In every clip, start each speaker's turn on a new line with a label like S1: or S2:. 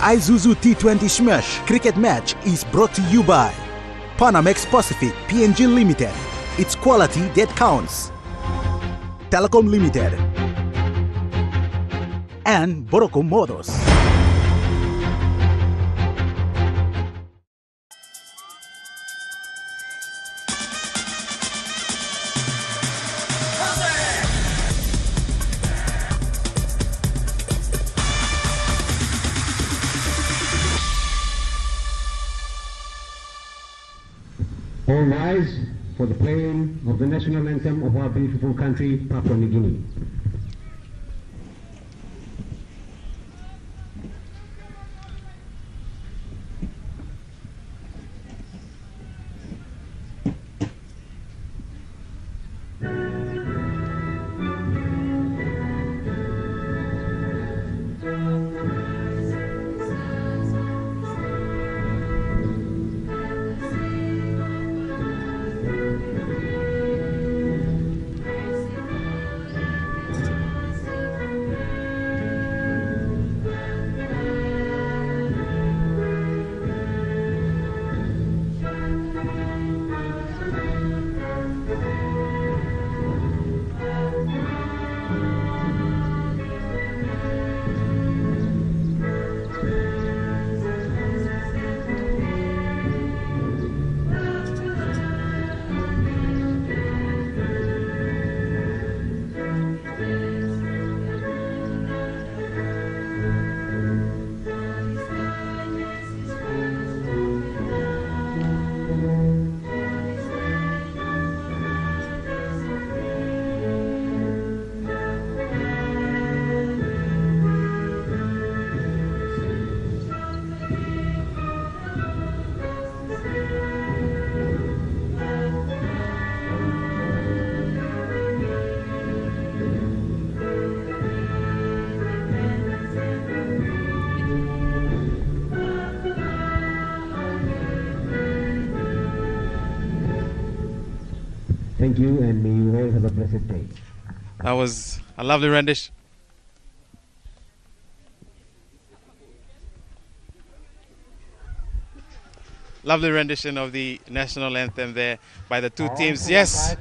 S1: Isuzu T20 Smash cricket match is brought to you by Panamex Pacific PNG Limited. It's quality that counts. Telecom Limited. And Boroko Motors.
S2: All rise for the playing of the national anthem of our beautiful country, Papua New Guinea. Thank you, and may you all have a blessed day.
S3: That was a lovely rendition. Lovely rendition of the national anthem there by the two teams. Yes,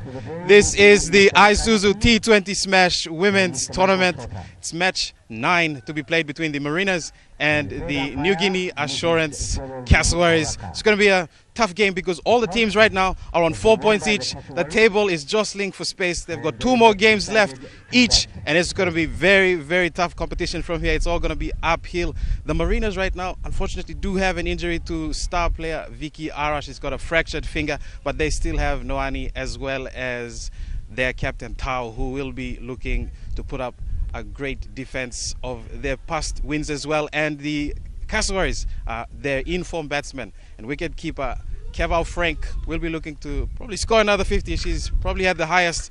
S3: this is the Isuzu T20 Smash Women's Tournament. It's match 9 to be played between the Marinas and the New Guinea Assurance Cassowaries. It's going to be a tough game because all the teams right now are on 4 points each. The table is jostling for space. They've got 2 more games left each, and it's going to be very, very tough competition from here. It's all going to be uphill. The Marinas right now, unfortunately, do have an injury to star player Vicky Arash. She's got a fractured finger, but they still have Noani as well as their captain Tao, who will be looking to put up a great defense of their past wins as well. And the Cassowaries, their in-form batsman and wicket-keeper Keval Frank will be looking to probably score another 50. She's probably had the highest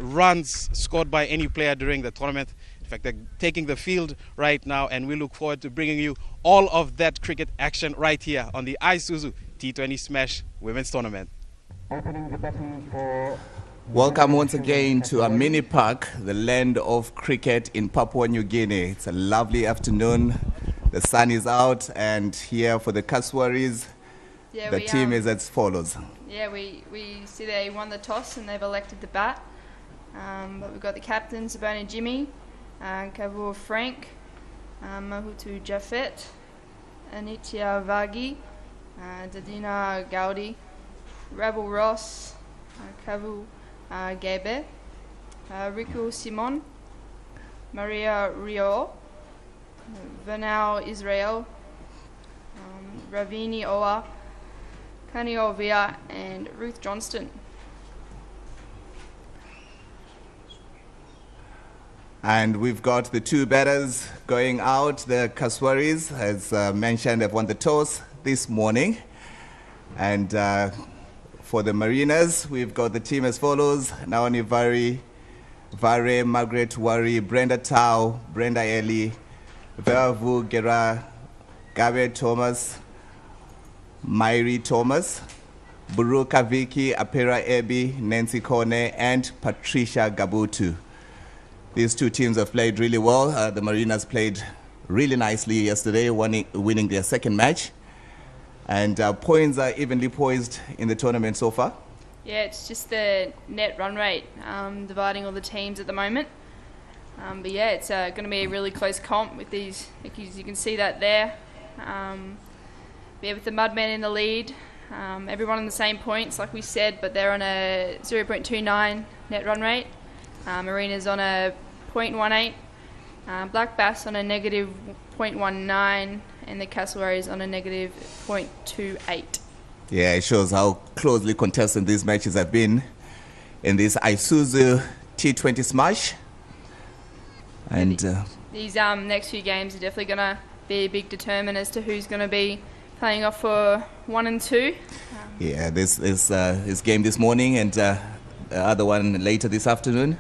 S3: runs scored by any player during the tournament. In fact, they're taking the field right now, and we look forward to bringing you all of that cricket action right here on the Isuzu T20 Smash Women's Tournament.
S4: Welcome once again to a mini park, the land of cricket in Papua New Guinea. It's a lovely afternoon. The sun is out, and here for the Cassowaries, the team is as follows.
S5: Yeah, we see they won the toss and they've elected to bat. But we've got the captains, Sabona Jimmy, Kavur Frank, Mahutu Jafet, Anitia Vagi, Dadina Gaudi, Rebel Ross, Kavu Gebe, Riku Simon, Maria Rio, Vernal Israel, Ravini Oa, Kani Ovia, and Ruth Johnston.
S4: And we've got the 2 batters going out. The Cassowaries, as mentioned, have won the toss this morning. And for the Marinas, we've got the team as follows: Naoni Vare, Margaret Wari, Brenda Tao, Brenda Eli, Vervu Gera, Gabe Thomas, Mairi Thomas, Buruka Vicky, Apera Ebi, Nancy Kone, and Patricia Gabutu. These 2 teams have played really well. The Marinas played really nicely yesterday, winning their second match. And points are evenly poised in the tournament so far.
S5: Yeah, it's just the net run rate dividing all the teams at the moment. But yeah, it's going to be a really close comp with these, you can see that there. Yeah, with the Mudmen in the lead, everyone on the same points like we said, but they're on a 0.29 net run rate. Marina's on a 0.18, Black Bass on a negative 0.19, and the Cassowaries on a negative 0.28.
S4: Yeah, it shows how closely contested these matches have been in this Isuzu T20 smash. And
S5: these next few games are definitely going to be a big determinant as to who's going to be playing off for 1 and 2.
S4: Yeah, this game this morning and the other one later this afternoon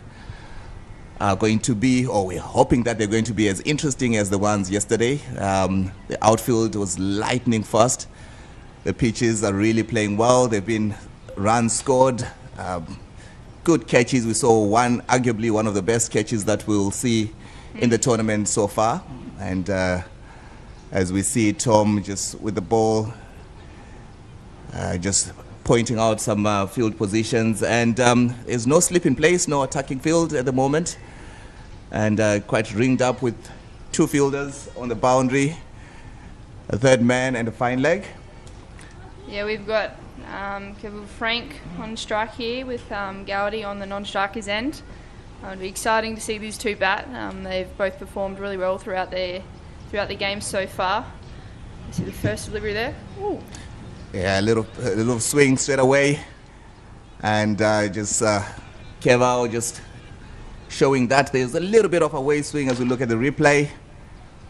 S4: are going to be, or we're hoping that they're going to be as interesting as the ones yesterday. The outfield was lightning fast. The pitches are really playing well. They've been runs scored, good catches. We saw arguably one of the best catches that we'll see in the tournament so far. And as we see Tom just with the ball, just pointing out some field positions. And there's no slip in place, no attacking field at the moment. And quite ringed up with 2 fielders on the boundary, a third man and a fine leg.
S5: Yeah, we've got Frank on strike here with Gowdy on the non-strikers end. It'll be exciting to see these two bat. They've both performed really well throughout the game so far. You see the first delivery there. Ooh.
S4: Yeah, a little swing straight away, and just Kevao just showing that there's a little bit of a way swing as we look at the replay.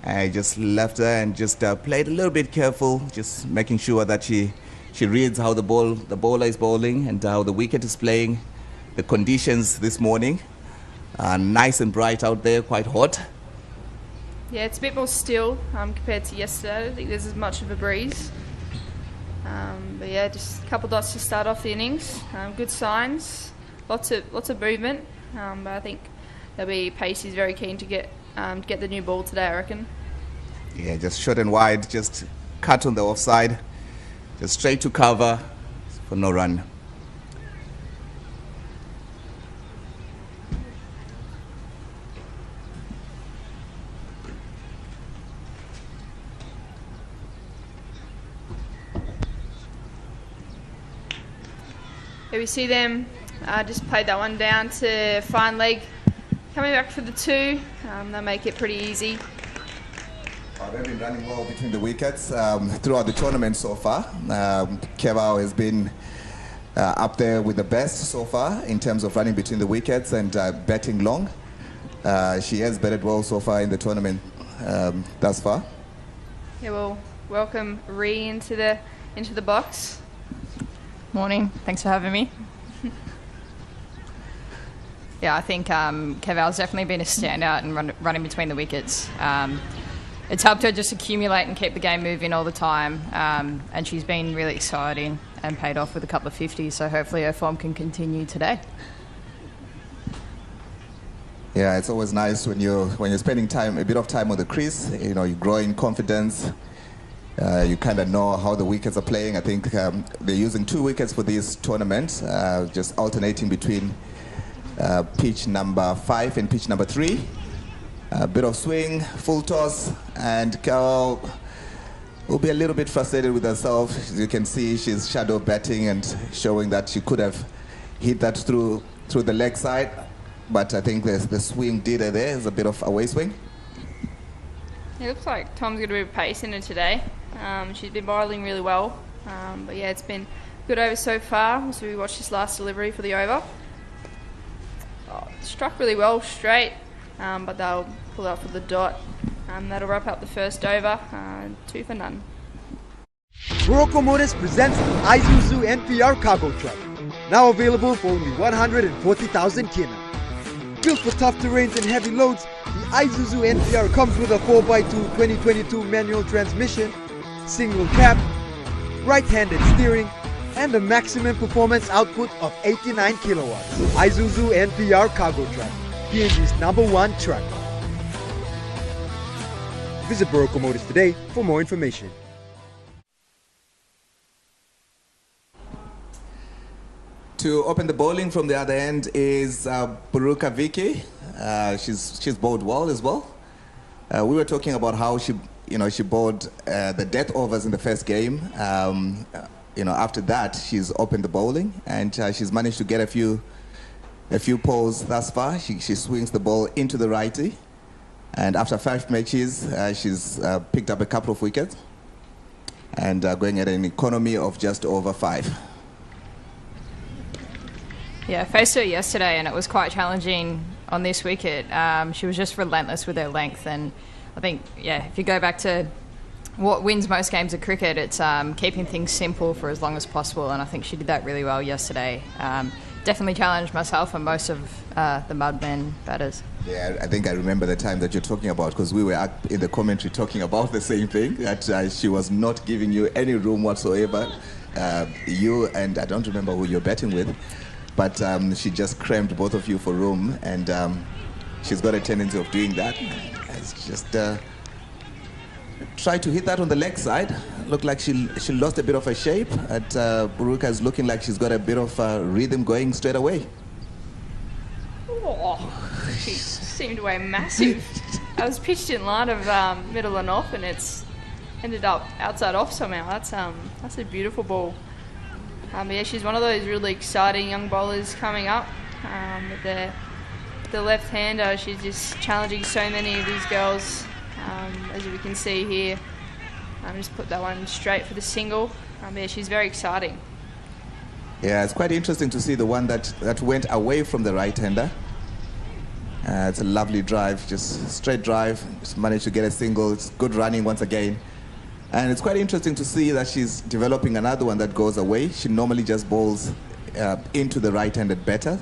S4: I just left her and just played a little bit careful, just making sure that she reads how the bowler is bowling and how the wicket is playing. The conditions this morning are nice and bright out there, quite hot.
S5: Yeah, it's a bit more still compared to yesterday. I don't think there's as much of a breeze. But yeah, just a couple dots to start off the innings. Good signs, lots of movement. But I think there'll be Pacey's very keen to get the new ball today, I reckon.
S4: Yeah, just short and wide, just cut on the offside, just straight to cover for no run.
S5: Here we see them just played that one down to fine leg. Coming back for the 2, they'll make it pretty easy.
S4: They've been running well between the wickets throughout the tournament so far. Kevao has been up there with the best so far in terms of running between the wickets and batting long. She has batted well so far in the tournament thus far.
S5: Yeah, well, welcome Ree into the box.
S6: Morning, thanks for having me. Yeah, I think Keval's definitely been a standout and running between the wickets. It's helped her just accumulate and keep the game moving all the time, and she's been really exciting and paid off with a couple of 50s, so hopefully her form can continue today.
S4: Yeah, it's always nice when you're spending a bit of time on the crease. You know, you grow in confidence. You kind of know how the wickets are playing. I think they're using 2 wickets for this tournament, just alternating between pitch number 5 and pitch number 3. A bit of swing, full toss, and Carol will be a little bit frustrated with herself. As you can see, she's shadow batting and showing that she could have hit that through the leg side. But I think the swing did her there. It's a bit of away swing.
S5: It looks like Tom's got a bit of pace in her today. She's been bowling really well. But yeah, it's been good over so far. So we watched this last delivery for the over. Struck really well straight, but they'll pull out for the dot. That'll wrap up the first over, 2 for none.
S7: Morocco Motors presents the Isuzu NPR cargo truck, now available for only 140,000 kina. Built for tough terrains and heavy loads, the Isuzu NPR comes with a 4x2 2022 manual transmission, single cab, right-handed steering, and a maximum performance output of 89 kilowatts. Isuzu NPR cargo truck, PNG's #1 truck. Visit Barocco Motors today for more information.
S4: To open the bowling from the other end is Buruka Vicky. She's bowled well as well. We were talking about how she bowled the death overs in the first game. After that, she's opened the bowling and she's managed to get a few poles thus far. She swings the ball into the righty, and after 5 matches, she's picked up a couple of wickets and going at an economy of just over 5.
S6: Yeah, I faced her yesterday and it was quite challenging on this wicket. She was just relentless with her length, and I think, if you go back to what wins most games of cricket, it's keeping things simple for as long as possible, and I think she did that really well yesterday. Definitely challenged myself and most of the Mudmen batters.
S4: Yeah, I think I remember the time that you're talking about, because we were up in the commentary talking about the same thing, that she was not giving you any room whatsoever. You and I don't remember who you're betting with, but she just crammed both of you for room, and she's got a tendency of doing that. It's just try to hit that on the leg side. Looked like she lost a bit of her shape. Buruka is looking like she's got a bit of rhythm going straight away.
S5: Oh, she seemed to weigh massive. I was pitched in line of middle and off, and it's ended up outside off somehow. That's a beautiful ball. She's one of those really exciting young bowlers coming up. With the left-hander, she's just challenging so many of these girls. As we can see here, just put that one straight for the single. She's very exciting.
S4: Yeah, it's quite interesting to see the one that went away from the right-hander. It's a lovely drive, just straight drive. Just managed to get a single. It's good running once again. And it's quite interesting to see that she's developing another one that goes away. She normally just bowls into the right-handed batter.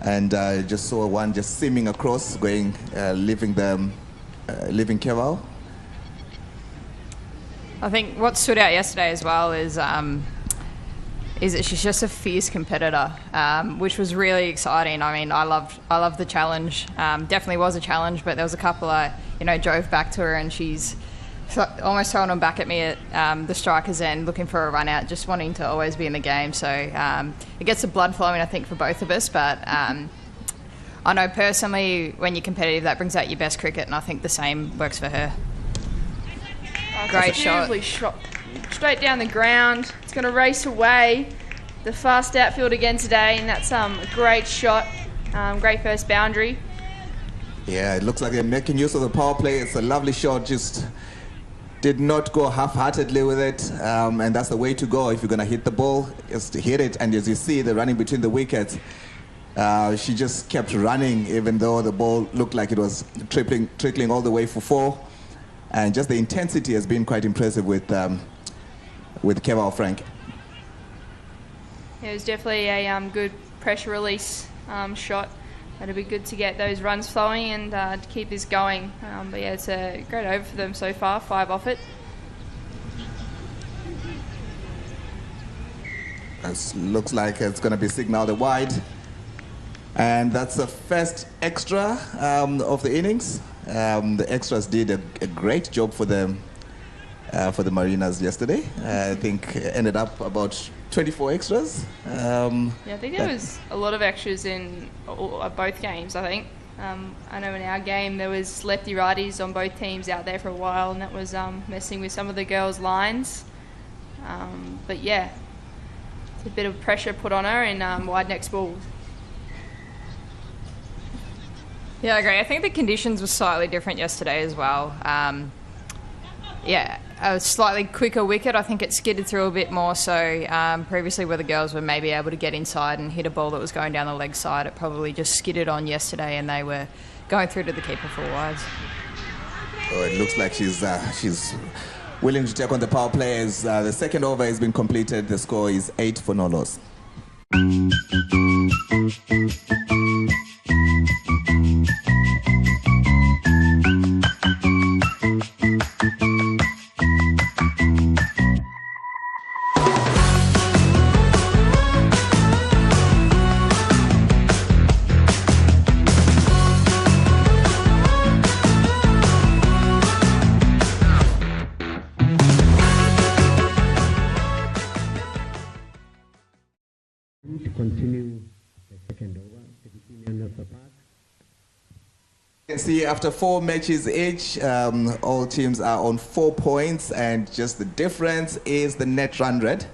S4: And just saw one just seaming across, going, leaving Keval.
S6: I think what stood out yesterday as well is that she's just a fierce competitor, which was really exciting. I mean, I loved the challenge. Definitely was a challenge, but there was a couple I drove back to her, and she's almost throwing them back at me at the striker's end, looking for a run out, just wanting to always be in the game. So it gets the blood flowing, I think, for both of us. But I know personally, when you're competitive, that brings out your best cricket, and I think the same works for her. Great shot.
S5: Straight down the ground. It's going to race away. The fast outfield again today, and that's a great shot. Great first boundary.
S4: Yeah, it looks like they're making use of the power play. It's a lovely shot. Just did not go half-heartedly with it, and that's the way to go. If you're going to hit the ball, just hit it. And as you see, the running between the wickets, she just kept running, even though the ball looked like it was trickling all the way for 4. And just the intensity has been quite impressive with Keval Frank.
S5: It was definitely a good pressure release shot. It'll be good to get those runs flowing and to keep this going. But yeah, it's a great over for them so far, 5 off it.
S4: It looks like it's going to be signalled wide. And that's the first extra of the innings. The extras did a great job for the Mariners yesterday. I think ended up about 24 extras.
S5: I think there was a lot of extras in both games, I think. I know in our game there was lefty-righties on both teams out there for a while, and that was messing with some of the girls' lines. But yeah, it's a bit of pressure put on her in wide next balls.
S6: Yeah, I agree. I think the conditions were slightly different yesterday as well. A slightly quicker wicket. I think it skidded through a bit more. So previously where the girls were maybe able to get inside and hit a ball that was going down the leg side, it probably just skidded on yesterday, and they were going through to the keeper for wides.
S4: Oh, it looks like she's willing to take on the power play as the second over has been completed. The score is 8 for no loss.
S2: To continue the second over, 17 runners apart.
S4: You can see after 4 matches each, all teams are on 4 points, and just the difference is the net run rate.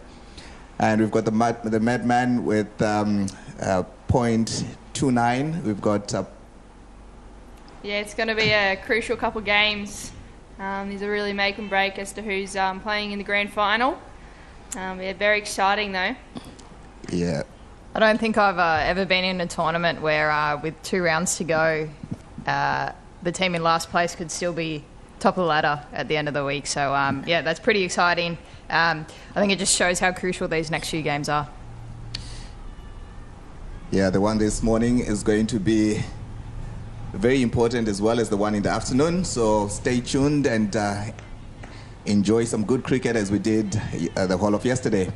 S4: And we've got the Madman with .29. We've got...
S5: Yeah, it's going to be a crucial couple games. These are really make and break as to who's playing in the grand final. Yeah, very exciting though.
S4: Yeah.
S6: I don't think I've ever been in a tournament where with 2 rounds to go, the team in last place could still be top of the ladder at the end of the week. So, yeah, that's pretty exciting. I think it just shows how crucial these next few games are.
S4: Yeah, the one this morning is going to be very important as well as the one in the afternoon. So stay tuned and enjoy some good cricket as we did the whole of yesterday.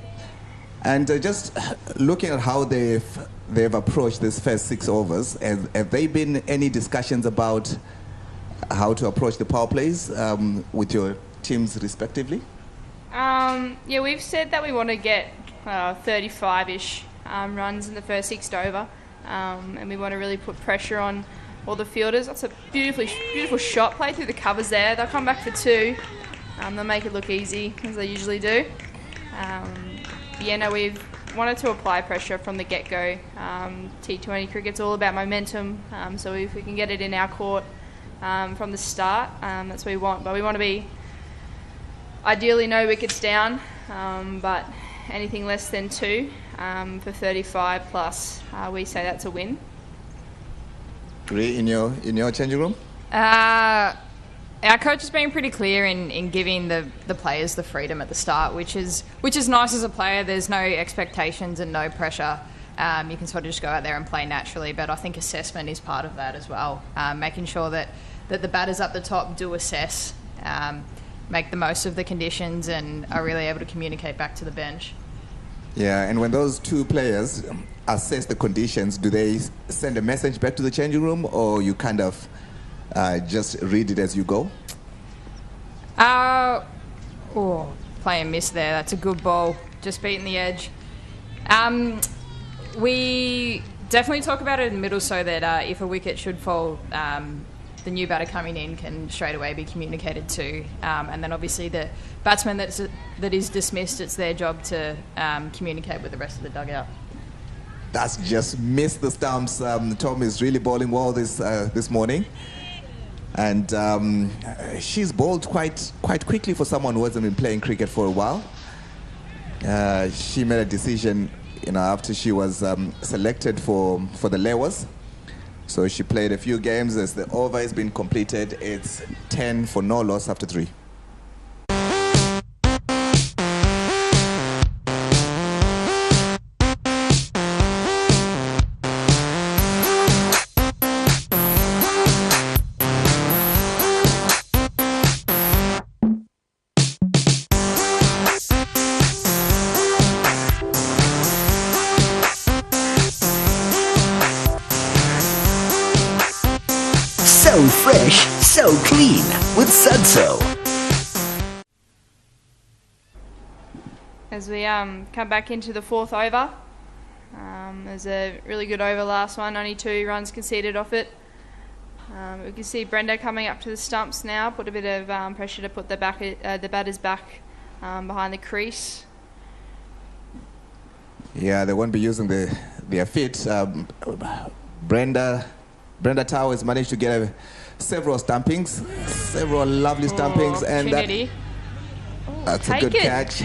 S4: And just looking at how they've approached this first 6 overs, have there been any discussions about how to approach the power plays with your teams respectively?
S5: Yeah, we've said that we want to get 35-ish runs in the first 6th over, and we want to really put pressure on all the fielders. That's a beautiful shot play through the covers there. They'll come back for 2. They'll make it look easy, as they usually do. Yeah, no, we've wanted to apply pressure from the get-go. T20 cricket's all about momentum, so if we can get it in our court from the start, that's what we want. But we want to be ideally no wickets down, but anything less than 2 for 35 plus, we say that's a win.
S4: Agree in your changing room?
S6: Our coach has been pretty clear in giving the players the freedom at the start, which is nice as a player. There's no expectations and no pressure. You can sort of just go out there and play naturally, but I think assessment is part of that as well. Making sure that the batters up the top do assess, make the most of the conditions, and are really able to communicate back to the bench.
S4: Yeah, and when those 2 players assess the conditions, do they send a message back to the changing room, or you kind of just read it as you go?
S6: Play and miss there. That's a good ball. Just beating the edge. We definitely talk about it in the middle so that if a wicket should fall, the new batter coming in can straight away be communicated to. And then obviously the batsman that is dismissed, it's their job to communicate with the rest of the dugout.
S4: That's just missed the stumps. Tom is really bowling well this morning. And she's bowled quite quickly for someone who hasn't been playing cricket for a while. She made a decision, after she was selected for the Lewis. So she played a few games. As the over has been completed, it's 10 for no loss after 3.
S8: So fresh, so clean with Sunso.
S5: As we come back into the 4th over, there's a really good over last one, only 2 runs conceded off it. We can see Brenda coming up to the stumps now, put a bit of pressure to put the batters back behind the crease.
S4: Yeah, they won't be using their feet. Brenda Tao has managed to get several stumpings, several lovely stumpings, and that's a good catch.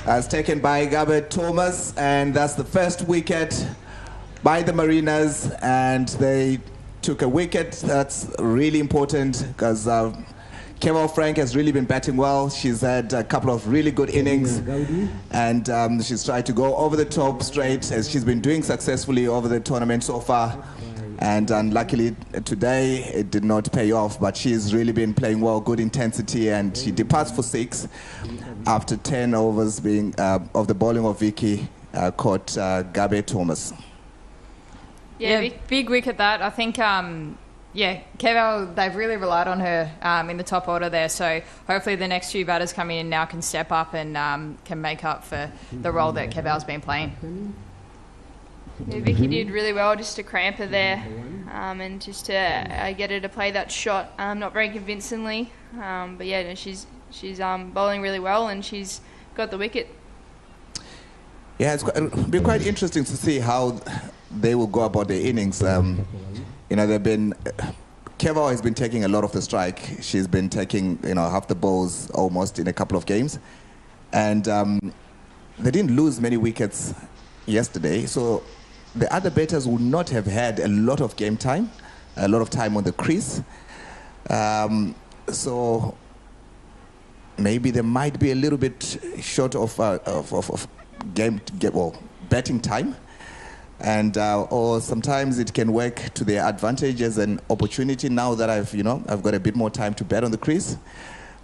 S4: As taken by Gabe Thomas, and that's the first wicket by the Mariners, and they took a wicket. That's really important because Keval Frank has really been batting well. She's had a couple of really good innings, and she's tried to go over the top straight, as she's been doing successfully over the tournament so far. And unluckily today it did not pay off, but she's really been playing well, good intensity, and she departs for 6 after 10 overs being of the bowling of Vicky caught Gabe Thomas.
S6: Yeah, big wicket that. I think, Keval, they've really relied on her in the top order there, so hopefully the next few batters coming in now can step up and can make up for the role that Keval's been playing.
S5: Yeah, Vicky did really well just to cramp her there and just to get her to play that shot, not very convincingly. But yeah, no, she's bowling really well and she's got the wicket.
S4: Yeah, it'll be quite interesting to see how they will go about their innings. You know, Keval has been taking a lot of the strike. She's been taking, half the balls almost in a couple of games. And they didn't lose many wickets yesterday. So the other batters would not have had a lot of game time, a lot of time on the crease. So maybe they might be a little bit short of batting time, and or sometimes it can work to their advantage as an opportunity. Now that I've got a bit more time to bat on the crease,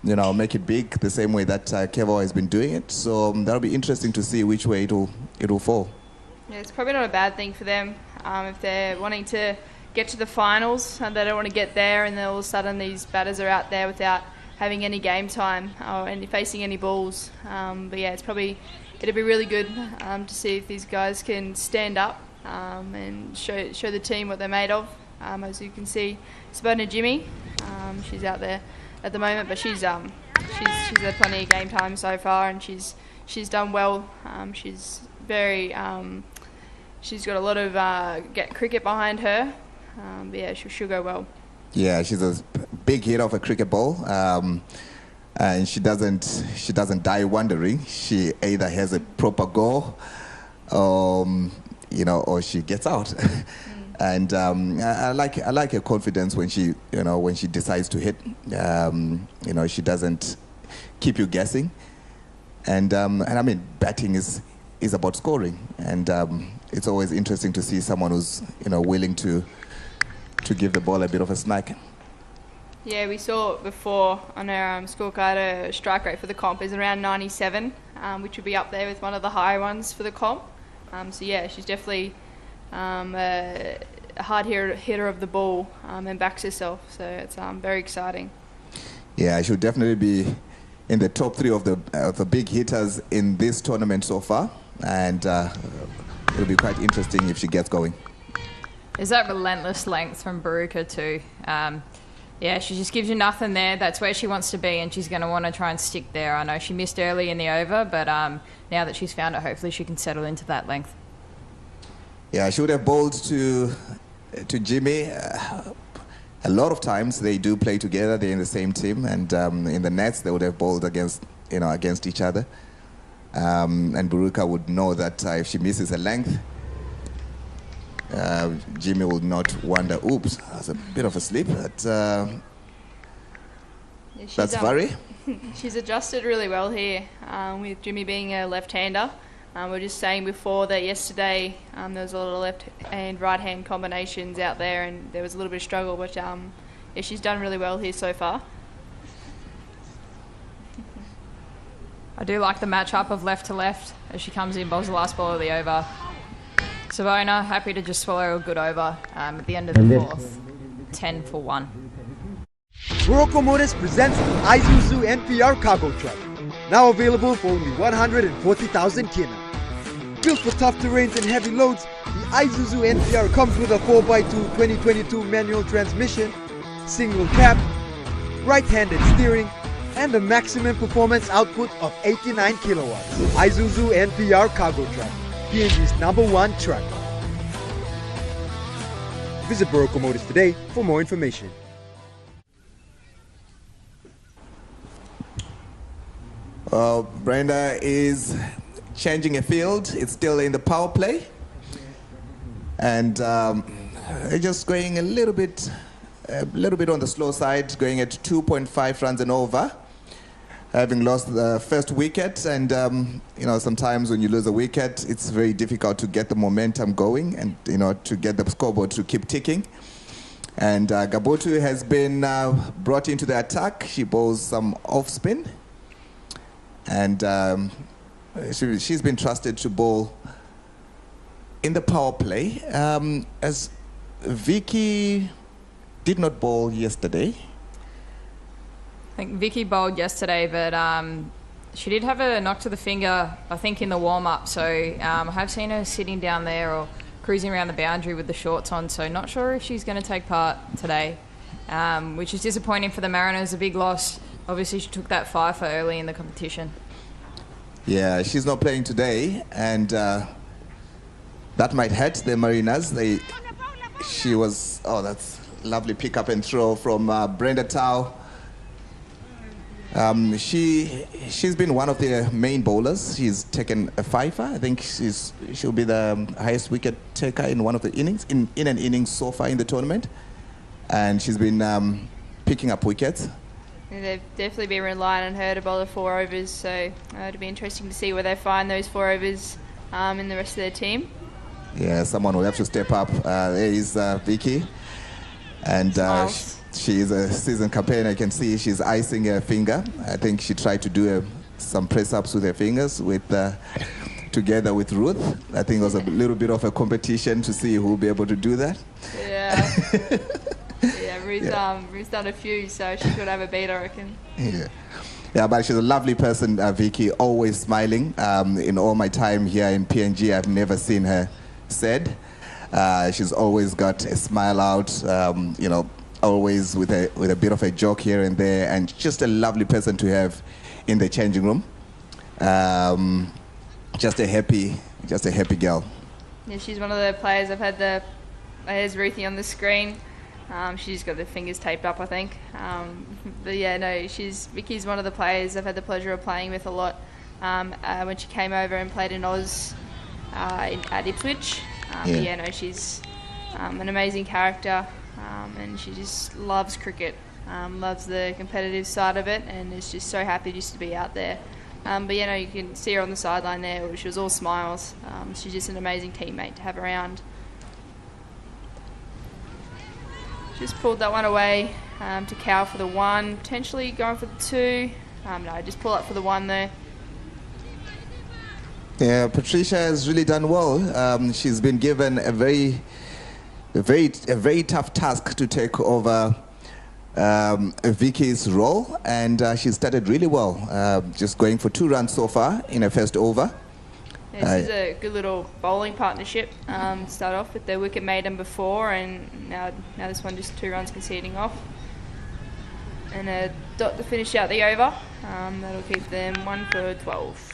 S4: make it big the same way that Keval has been doing it. So that'll be interesting to see which way it'll fall.
S5: Yeah, it's probably not a bad thing for them if they're wanting to get to the finals and they don't want to get there, and then all of a sudden these batters are out there without having any game time or facing any balls. But yeah, it'll be really good to see if these guys can stand up and show the team what they're made of. As you can see, Sabona Jimmy, she's out there at the moment, but she's had plenty of game time so far, and she's done well. She's got a lot of cricket behind her. But yeah, she'll go well.
S4: Yeah, she's a big hit of a cricket ball. And she doesn't die wondering. She either has a proper goal, or she gets out. And I like her confidence when she decides to hit. She doesn't keep you guessing. And I mean, batting is about scoring, and it's always interesting to see someone who's willing to give the ball a bit of a smack.
S5: Yeah, we saw before on our scorecard a strike rate for the comp is around 97, which would be up there with one of the higher ones for the comp. So yeah, she's definitely a hard hitter of the ball and backs herself. So it's very exciting.
S4: Yeah, she'll definitely be in the top 3 of the big hitters in this tournament so far, and it'll be quite interesting if she gets going.
S6: There's that relentless length from Baruka too. Yeah, she just gives you nothing there. That's where she wants to be, and she's going to want to try and stick there. I know she missed early in the over, but now that she's found it, hopefully she can settle into that length.
S4: Yeah, she would have bowled to Jimmy. A lot of times they do play together. They're in the same team, and in the nets they would have bowled against each other. And Baruka would know that if she misses a length, Jimmy will not wonder, oops, that's a bit of a slip. That's Vary.
S5: She's adjusted really well here with Jimmy being a left-hander. We were just saying before that yesterday there was a lot of left and right-hand combinations out there, and there was a little bit of struggle, but yeah, she's done really well here so far.
S6: I do like the matchup of left to left as she comes in, bowls the last ball of the over. Sabona happy to just swallow a good over at the end of the 4th, 10 for 1.
S7: Morocco Motors presents the Isuzu NPR cargo truck, now available for only 140,000 kina. Built for tough terrains and heavy loads, the Isuzu NPR comes with a 4x2 2022 manual transmission, single cab, right-handed steering, and a maximum performance output of 89 kilowatts. Isuzu NPR cargo truck, PNG's #1 truck. Visit Morocco Motors today for more information.
S4: Brenda is changing a field. It's still in the power play, and just going a little bit on the slow side, going at 2.5 runs and over, having lost the first wicket. And sometimes when you lose a wicket, it's very difficult to get the momentum going and to get the scoreboard to keep ticking. And Gabotu has been brought into the attack. She bowls some off spin. And she's been trusted to bowl in the power play. As Vicky did not bowl yesterday.
S6: I think Vicky bowled yesterday, but she did have a knock to the finger, I think, in the warm-up. So I have seen her sitting down there or cruising around the boundary with the shorts on, so not sure if she's going to take part today, which is disappointing for the Mariners, a big loss. Obviously, she took that fifer early in the competition.
S4: Yeah, she's not playing today, and that might hurt the Mariners. That's lovely pick up and throw from Brenda Tao. She's been one of the main bowlers. She's taken a fifer. I think she'll be the highest wicket taker in one of the innings, in an innings so far in the tournament. And she's been picking up wickets.
S5: And they've definitely been relying on her to bowl the 4 overs, so it'll be interesting to see where they find those 4 overs in the rest of their team.
S4: Yeah, someone will have to step up. There is Vicky. And she is a seasoned campaigner. You can see she's icing her finger. I think she tried to do some press-ups with her fingers together with Ruth. I think it was a little bit of a competition to see who will be able to do that.
S5: Yeah. Ruth's done a few, so she could have a beat, I reckon.
S4: Yeah, but she's a lovely person, Vicky, always smiling. In all my time here in PNG, I've never seen her sad. She's always got a smile out, always with a bit of a joke here and there, and just a lovely person to have in the changing room. Just a happy girl.
S5: Yeah, she's one of the players. There's Ruthie on the screen. She's got the fingers taped up, I think. Vicky's one of the players I've had the pleasure of playing with a lot. When she came over and played in Oz at Ipswich. She's an amazing character, and she just loves cricket, loves the competitive side of it, and is just so happy just to be out there. You can see her on the sideline there. She was all smiles. She's just an amazing teammate to have around. Just pulled that one away to Cow for the 1, potentially going for the 2. Just pull up for the 1 there.
S4: Yeah, Patricia has really done well. She's been given a very tough task to take over Vicky's role, and she started really well. Just going for 2 runs so far in her first over.
S5: Yeah, this is a good little bowling partnership. Start off with the wicket maiden before, and now this one just 2 runs conceding off. And a dot to finish out the over. That'll keep them 1 for 12.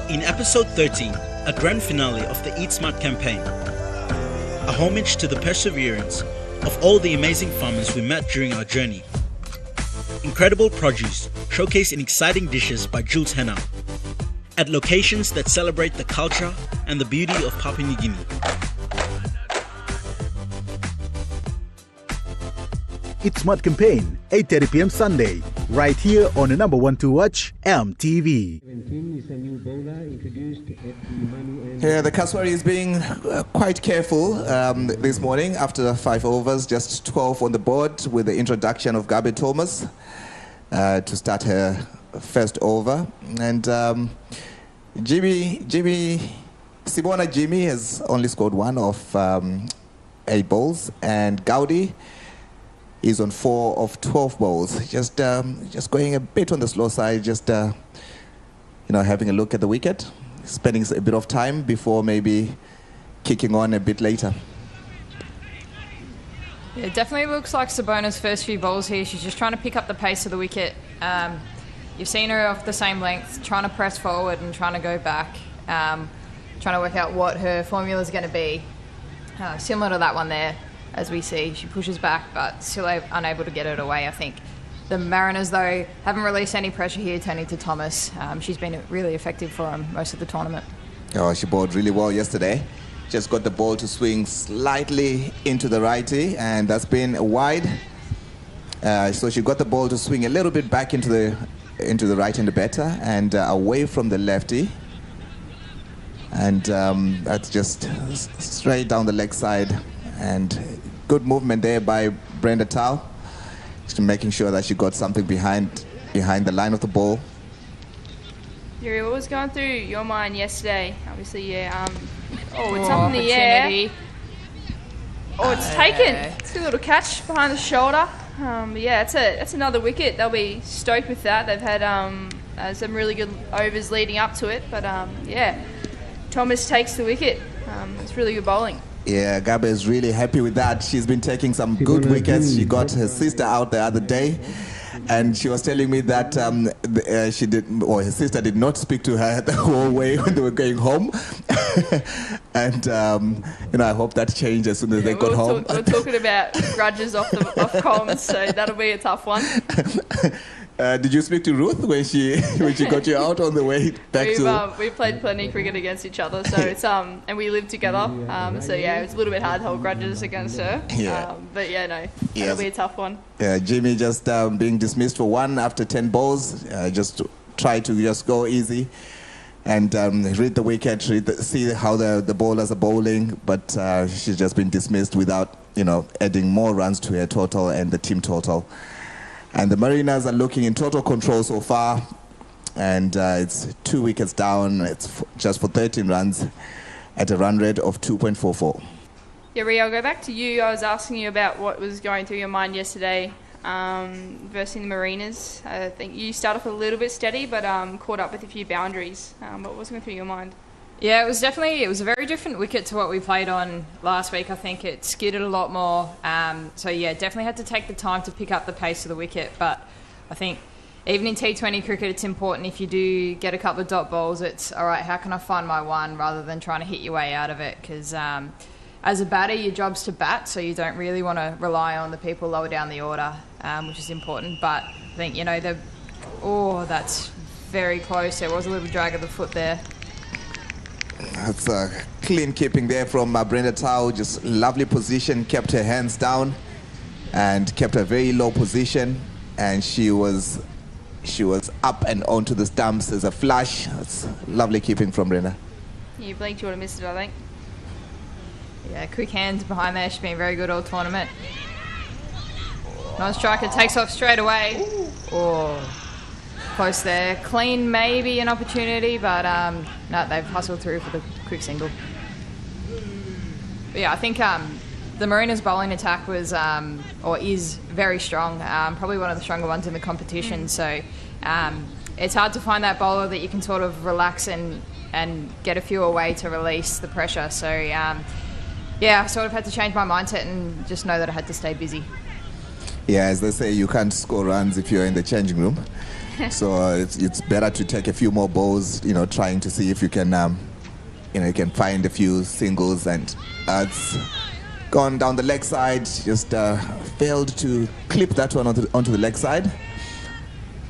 S9: In episode 13, a grand finale of the Eat Smart campaign, a homage to the perseverance of all the amazing farmers we met during our journey. Incredible produce showcased in exciting dishes by Jules Henna, at locations that celebrate the culture and the beauty of Papua New Guinea.
S1: It's Smart Campaign, 8:30 p.m. Sunday, right here on the number 1 to watch, EMTV.
S4: Yeah, the Kaswari is being quite careful this morning after 5 overs, just 12 on the board with the introduction of Gabi Thomas to start her first over. And Simona Jimmy has only scored 1 of 8 balls, and Gaudi is on 4 of 12 balls. Just going a bit on the slow side, just having a look at the wicket, spending a bit of time before maybe kicking on a bit later.
S6: Yeah, it definitely looks like Sabona's first few balls here. She's just trying to pick up the pace of the wicket. You've seen her off the same length, trying to press forward and trying to go back, trying to work out what her formula is going to be. Similar to that one there, as we see. She pushes back, but still unable to get it away, I think. The Mariners, though, haven't released any pressure here, turning to Thomas. She's been really effective for them most of the tournament.
S4: Oh, she bowled really well yesterday. Just got the ball to swing slightly into the righty, and that's been wide. So she got the ball to swing a little bit back into the right-hander batter and away from the lefty. And that's just straight down the leg side. And good movement there by Brenda Tao, just making sure that she got something behind the line of the ball.
S5: Yuri, what was going through your mind yesterday? Obviously, yeah. It's up in the air. It's taken. It's a little catch behind the shoulder. It's another wicket. They'll be stoked with that. They've had some really good overs leading up to it, but Thomas takes the wicket. It's really good bowling.
S4: Yeah, Gabe is really happy with that. She's been taking some good wickets. She got her sister out the other day, and she was telling me that her sister did not speak to her the whole way when they were going home. And I hope that changed as soon as they got home.
S5: We're talking about grudges off comms, so that'll be a tough one.
S4: Did you speak to Ruth when she got you out on the way back
S5: We've played plenty cricket against each other, so it's and we live together. So yeah, it's a little bit hard to hold grudges against her. Yeah. But yeah, no, it'll be a tough one.
S4: Yeah, Jimmy just being dismissed for 1 after 10 balls. Just try to just go easy and read the wicket, see how the bowlers are bowling. But she's just been dismissed without adding more runs to her total and the team total. And the Mariners are looking in total control so far, and it's 2 wickets down. It's just for 13 runs at a run rate of 2.44.
S5: Yeah, Ria, I'll go back to you. I was asking you about what was going through your mind yesterday versus the Mariners. I think you started off a little bit steady, but caught up with a few boundaries. What was going through your mind?
S6: Yeah, it was a very different wicket to what we played on last week. I think it skidded a lot more. So yeah, definitely had to take the time to pick up the pace of the wicket. But I think even in T20 cricket, it's important if you do get a couple of dot balls, it's all right, how can I find my one rather than trying to hit your way out of it? Because as a batter, your job's to bat, so you don't really want to rely on the people lower down the order, which is important. But I think, that's very close. There was a little drag of the foot there.
S4: That's a clean keeping there from Brenda Tao. Just lovely position, kept her hands down and kept a very low position, and she was up and onto the stumps as a flush. That's lovely keeping from Brenda.
S5: You blinked, you would have missed it, I think.
S6: Yeah, quick hands behind there. She's been very good all tournament. Nice striker, takes off straight away. Oh, close there. Clean, maybe an opportunity, but no, they've hustled through for the quick single. But yeah, I think the Mariners' bowling attack was is very strong. Probably one of the stronger ones in the competition. So it's hard to find that bowler that you can sort of relax and get a few away to release the pressure. So yeah, I sort of had to change my mindset and just know that I had to stay busy.
S4: Yeah, as they say, you can't score runs if you're in the changing room. So it's better to take a few more balls, trying to see if you can, you can find a few singles. And it's gone down the leg side, just failed to clip that one onto the leg side.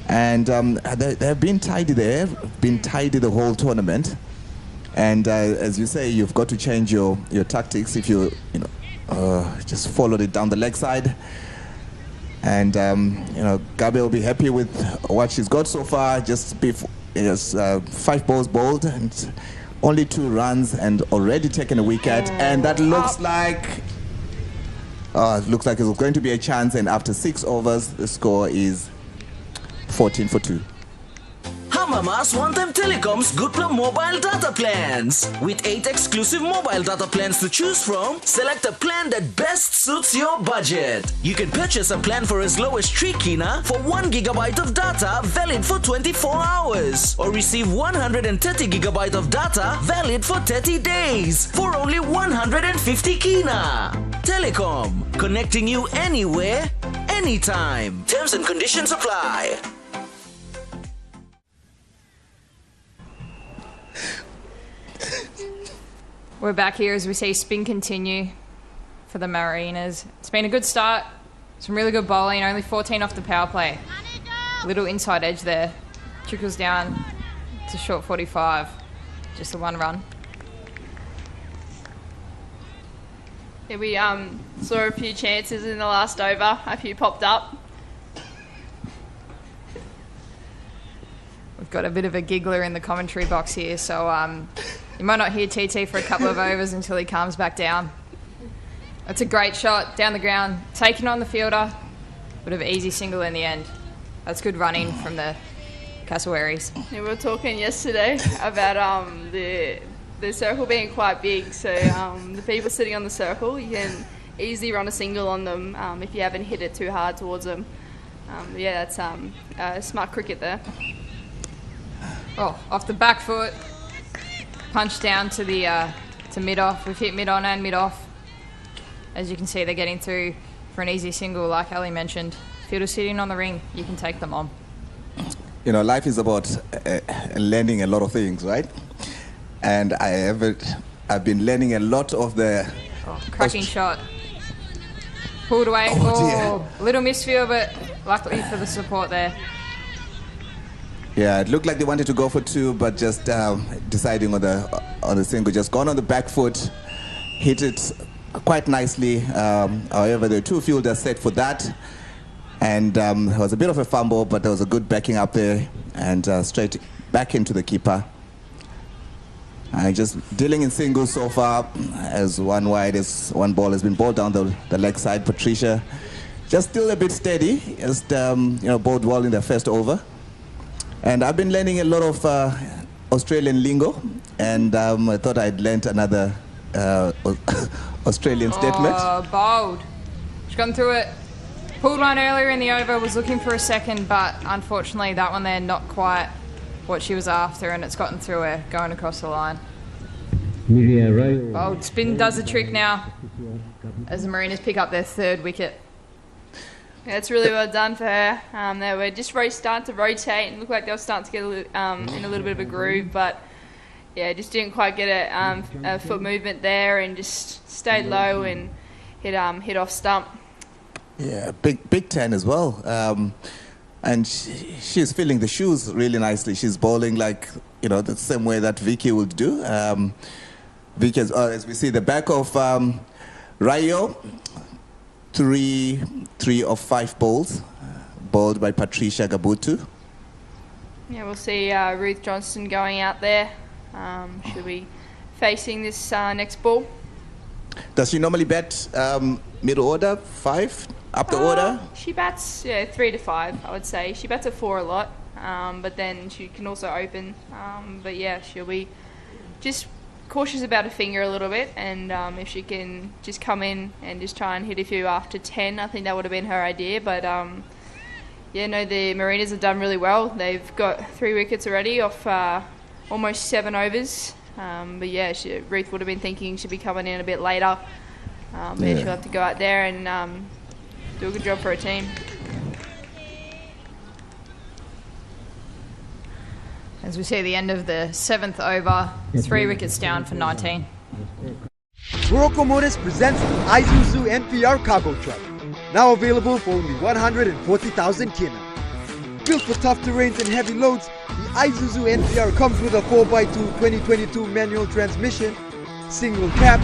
S4: And they've been tidy there, been tidy the whole tournament. And as you say, you've got to change your tactics if you just followed it down the leg side. And Gabi will be happy with what she's got so far. Just 5 balls bowled and only 2 runs, and already taken a wicket. And that looks like it's going to be a chance. And after 6 overs, the score is 14 for 2.
S8: Mamas want them Telecom's Goodplum mobile data plans. With 8 exclusive mobile data plans to choose from, select a plan that best suits your budget. You can purchase a plan for as low as 3 kina for 1 gigabyte of data valid for 24 hours. Or receive 130 gigabyte of data valid for 30 days for only 150 kina. Telecom, connecting you anywhere, anytime. Terms and conditions apply.
S6: We're back here as we see spin continue for the Mariners. It's been a good start. Some really good bowling. Only 14 off the power play. Little inside edge there. Trickles down to short 45. Just the 1 run.
S5: Yeah, we saw a few chances in the last over. A few popped up.
S6: We've got a bit of a giggler in the commentary box here, so you might not hear TT for a couple of overs until he calms back down. That's a great shot down the ground, taking on the fielder. Bit of an easy single in the end. That's good running from the Cassowaries.
S5: Yeah, we were talking yesterday about the circle being quite big, so the people sitting on the circle, you can easily run a single on them if you haven't hit it too hard towards them. Yeah, that's smart cricket there.
S6: Oh, off the back foot. punch down to the to mid-off. We've hit mid-on and mid-off. As you can see, they're getting through for an easy single, like Ali mentioned. Field is sitting on the ring, you can take them on.
S4: You know, life is about learning a lot of things, right? And I've been learning a lot of the...
S6: Cracking shot. Pulled away.
S4: Oh,
S6: little misfield, but luckily for the support there.
S4: Yeah, it looked like they wanted to go for two, but just deciding on the single, just gone on the back foot, hit it quite nicely. However, there were two fielders set for that, and there was a bit of a fumble, but there was a good backing up there, and straight back into the keeper. Just dealing in singles so far, as one wide, as one ball has been bowled down the leg side. Patricia just still a bit steady, just bowled well in the first over. And I've been learning a lot of Australian lingo, and I thought I'd learnt another Australian statement.
S6: Bold. She's gone through it. Pulled one earlier in the over, was looking for a second, but unfortunately that one there not quite what she was after, and it's gotten through her going across the line. Bold spin does the trick now as the Mariners pick up their third wicket.
S5: Yeah, it's really well done for her. They were just starting to rotate and looked like they were starting to get in a little bit of a groove, but yeah, just didn't quite get a foot movement there and just stayed low and hit off stump.
S4: Yeah, big 10 as well. And she's filling the shoes really nicely. She's bowling like, the same way that Vicky would do. Vicky, as we see the back of Rayo, three of 5 bowls, bowled by Patricia Gabutu.
S5: Yeah, we'll see Ruth Johnston going out there. She'll be facing this next ball.
S4: Does she normally bat middle order, 5, up the order?
S5: She bats 3 to 5, I would say. She bats at 4 a lot, but then she can also open. But yeah, she'll be just cautious about her finger a little bit, and if she can just come in and just try and hit a few after 10, I think that would have been her idea. But the Mariners have done really well. They've got 3 wickets already off almost 7 overs. But yeah, Ruth would have been thinking she'd be coming in a bit later. But yeah, she'll have to go out there and do a good job for her team.
S6: As we see the end of the 7th over, 3 wickets down for 19.
S7: Morocco Motors presents the Isuzu NPR cargo truck. Now available for only 140,000 kina. Built for tough terrains and heavy loads, the Isuzu NPR comes with a 4x2 2022 manual transmission, single cab,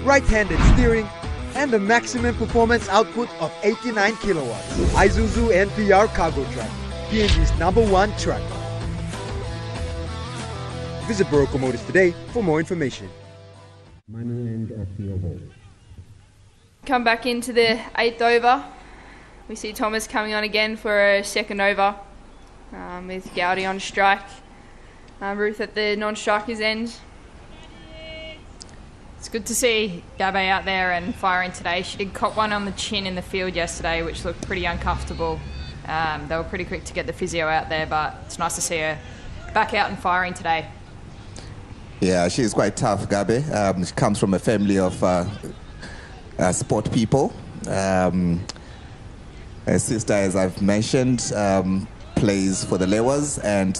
S7: right-handed steering, and a maximum performance output of 89 kilowatts. Isuzu NPR cargo truck, PNG's #1 truck. Visit Morocco Motors today for more information.
S5: Come back into the 8th over. We see Thomas coming on again for a second over with Gowdy on strike. Ruth at the non-striker's end.
S6: It's good to see Gabby out there and firing today. She did cop one on the chin in the field yesterday, which looked pretty uncomfortable. They were pretty quick to get the physio out there, but it's nice to see her back out and firing today.
S4: Yeah, she's quite tough, Gabi. She comes from a family of sport people. Her sister, as I've mentioned, plays for the Lewas, and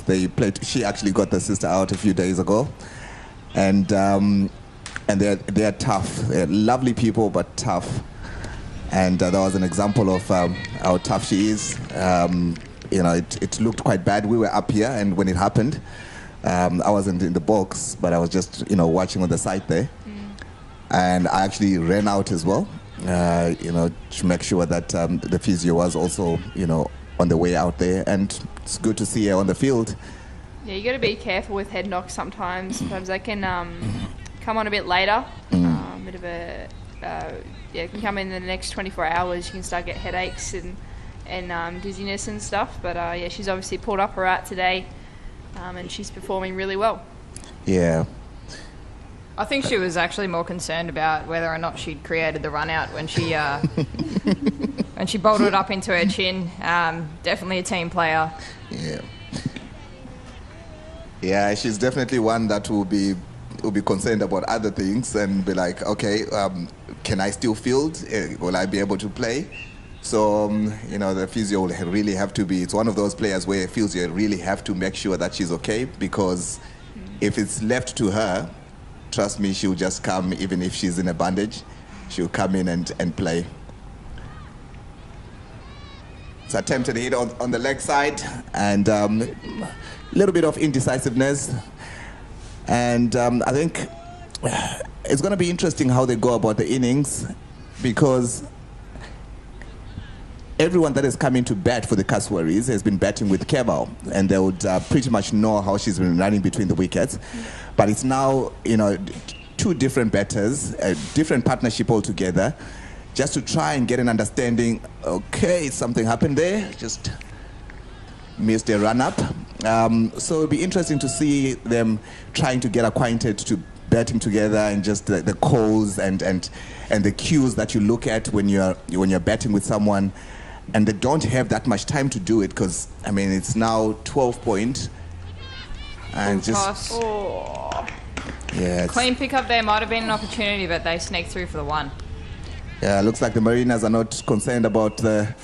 S4: she actually got the sister out a few days ago. And they're tough. They're lovely people, but tough. And that was an example of how tough she is. It looked quite bad. We were up here, and when it happened, I wasn't in the box, but I was just, watching on the side there. And I actually ran out as well, to make sure that the physio was also, on the way out there. And it's good to see her on the field.
S5: Yeah, you got to be careful with head knocks sometimes. Sometimes they can come on a bit later. Bit of a it can come in the next 24 hours. You can start get headaches and dizziness and stuff. But she's obviously pulled up her out today, and she's performing really well.
S4: Yeah.
S6: I think she was actually more concerned about whether or not she'd created the run out when she when she bowled it up into her chin. Definitely a team player.
S4: Yeah. Yeah, she's definitely one that will be concerned about other things and be like, okay, can I still field? Will I be able to play? So, the physio will really have to be, it's one of those players where physio really have to make sure that she's okay, because if it's left to her, trust me, she'll just come, even if she's in a bandage, she'll come in and play. It's attempted hit on the leg side, and a little bit of indecisiveness. And I think it's going to be interesting how they go about the innings, because everyone that has come in to bat for the Kaswaris has been batting with Keval, and they would pretty much know how she's been running between the wickets. But it's now, two different batters, a different partnership altogether, just to try and get an understanding. Okay, something happened there, just missed a run-up. So it'll be interesting to see them trying to get acquainted to batting together, and just the calls and the cues that you look at when you're batting with someone. And they don't have that much time to do it, because, it's now 12 point. And just...
S6: Oh.
S4: Yeah.
S6: Clean pickup there, might have been an opportunity, but they sneaked through for the one.
S4: Yeah, looks like the Mariners are not concerned about the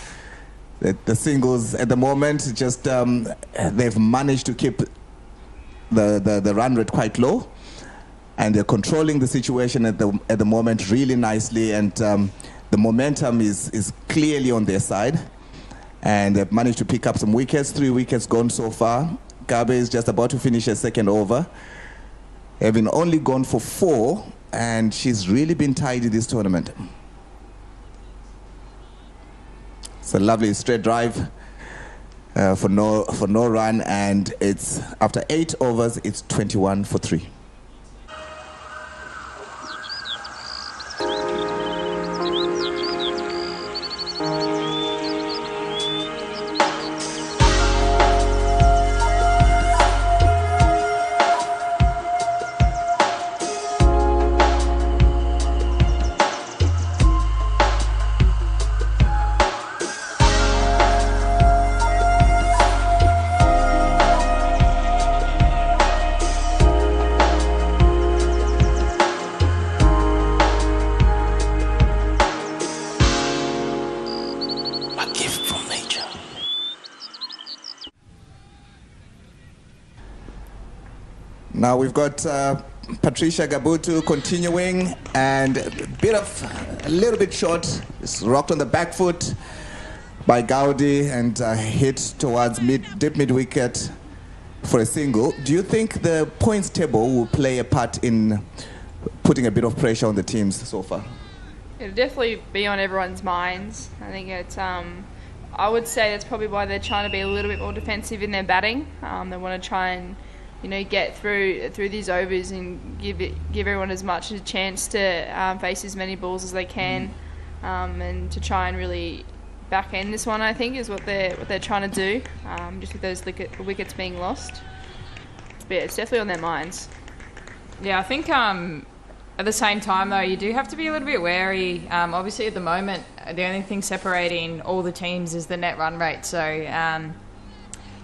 S4: singles at the moment. Just they've managed to keep the run rate quite low, and they're controlling the situation at the moment really nicely, and the momentum is clearly on their side, and they've managed to pick up some wickets. 3 wickets gone so far. Gabe is just about to finish a second over, having only gone for 4, and she's really been tidy this tournament. It's a lovely straight drive for no run, and it's after 8 overs, it's 21 for 3. Now we've got Patricia Gabutu continuing, and a little bit short. It's rocked on the back foot by Gaudi and hit towards deep mid wicket for a single. Do you think the points table will play a part in putting a bit of pressure on the teams so far?
S5: It'll definitely be on everyone's minds. I think it's. I would say that's probably why they're trying to be a little bit more defensive in their batting. They want to try and get through these overs and give everyone as much a chance to face as many balls as they can, and to try and really back end this one, I think, is what they're trying to do. Just with those wickets being lost, but yeah, it's definitely on their minds.
S6: Yeah, I think at the same time though, you do have to be a little bit wary. Obviously, at the moment, the only thing separating all the teams is the net run rate. So.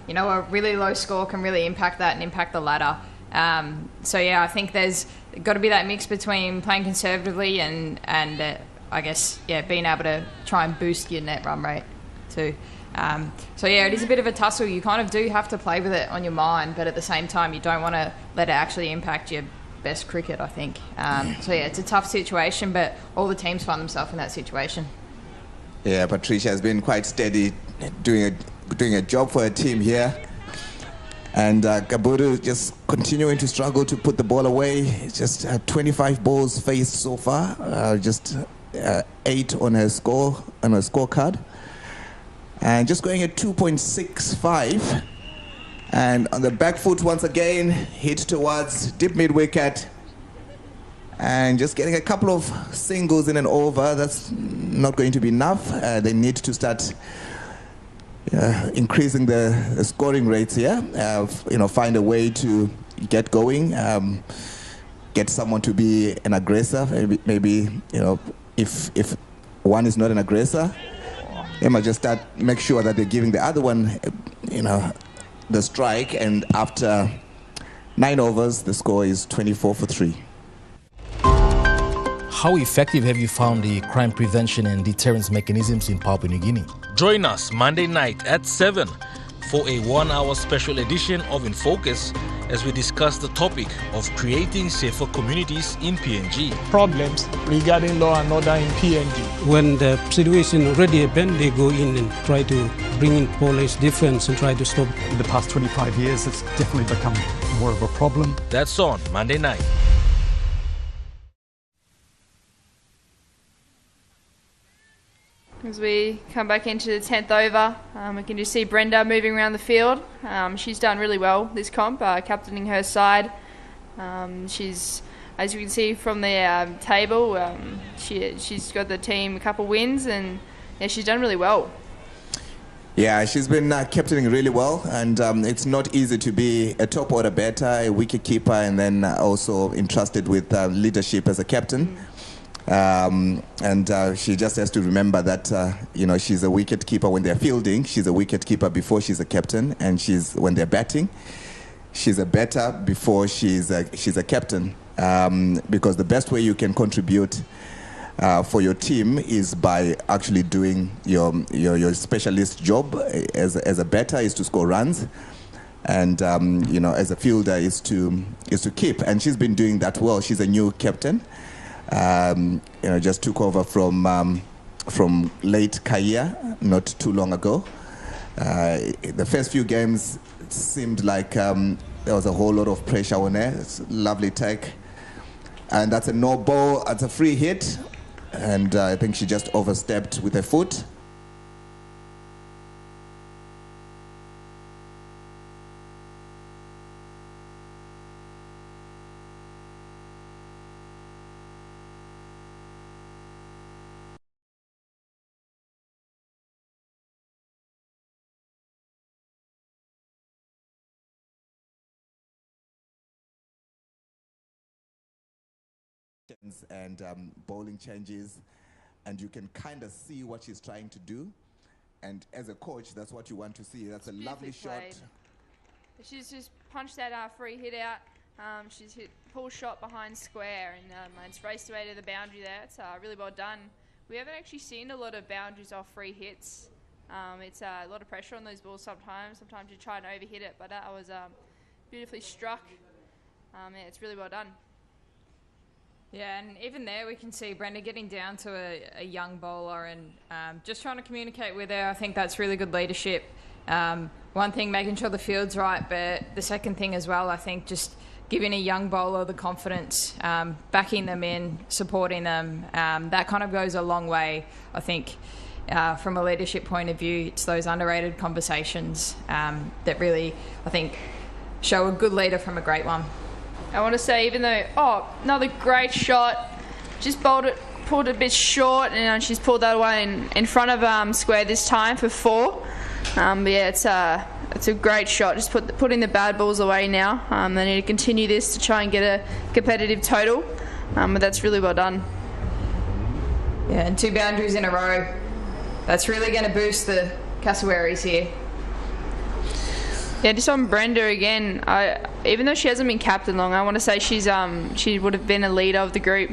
S6: A really low score can really impact that and impact the ladder. So yeah, I think there's got to be that mix between playing conservatively and I guess being able to try and boost your net run rate too. So yeah, it is a bit of a tussle. You kind of do have to play with it on your mind, but at the same time, you don't want to let it actually impact your best cricket, I think. So yeah, it's a tough situation, but all the teams find themselves in that situation.
S4: Yeah, Patricia has been quite steady, doing a job for her team here. And Gabutu just continuing to struggle to put the ball away. It's just 25 balls faced so far, just 8 on her scorecard. And just going at 2.65. And on the back foot once again, hit towards deep mid wicket. And just getting a couple of singles in an over. That's not going to be enough. They need to start increasing the scoring rates here. Find a way to get going. Get someone to be an aggressor. Maybe if one is not an aggressor, they might just make sure that they're giving the other one, the strike. And after 9 overs, the score is 24 for 3.
S10: How effective have you found the crime prevention and deterrence mechanisms in Papua New Guinea?
S11: Join us Monday night at 7 for a 1-hour special edition of In Focus as we discuss the topic of creating safer communities in PNG.
S12: Problems regarding law and order in PNG.
S13: When the situation already happened, they go in and try to bring in police defense and try to stop.
S14: In the past 25 years, it's definitely become more of a problem.
S11: That's on Monday night.
S5: As we come back into the 10th over, we can just see Brenda moving around the field. She's done really well this comp, captaining her side. She's, as you can see from the table, she's got the team a couple wins, and yeah, she's done really well.
S4: Yeah, she's been captaining really well, and it's not easy to be a top order batter, a wicket keeper, and then also entrusted with leadership as a captain. She just has to remember that she's a wicket keeper when they're fielding. She's a wicket keeper before she's a captain, and when they're batting, she's a batter before she's a captain. Because the best way you can contribute for your team is by actually doing your specialist job. As a batter is to score runs, and as a fielder is to keep. And she's been doing that well. She's a new captain. Just took over from late Kaya not too long ago. The first few games seemed like there was a whole lot of pressure on her. It's a lovely take, and that's a no ball. It's a free hit, and I think she just overstepped with her foot. And bowling changes, and you can kind of see what she's trying to do, and as a coach that's what you want to see. That's a lovely shot.
S5: She's just punched that free hit out. She's hit pull shot behind square, and it's raced away to the boundary there. It's really well done. We haven't actually seen a lot of boundaries off free hits. It's a lot of pressure on those balls sometimes you try and overhit it, but that was beautifully struck. It's really well done.
S6: Yeah, and even there we can see Brenda getting down to a young bowler and just trying to communicate with her. I think that's really good leadership. One thing, making sure the field's right, but the second thing as well, I think just giving a young bowler the confidence, backing them in, supporting them, that kind of goes a long way. I think from a leadership point of view, it's those underrated conversations that really, I think, show a good leader from a great one.
S5: I want to say, even though, another great shot, just pulled it a bit short, and she's pulled that away in front of square this time for 4. But yeah, it's a great shot. Just putting the bad balls away now. They need to continue this to try and get a competitive total, but that's really well done.
S6: Yeah, and 2 boundaries in a row. That's really going to boost the cassowaries here.
S5: Yeah, just on Brenda again, even though she hasn't been captain long, I want to say she would have been a leader of the group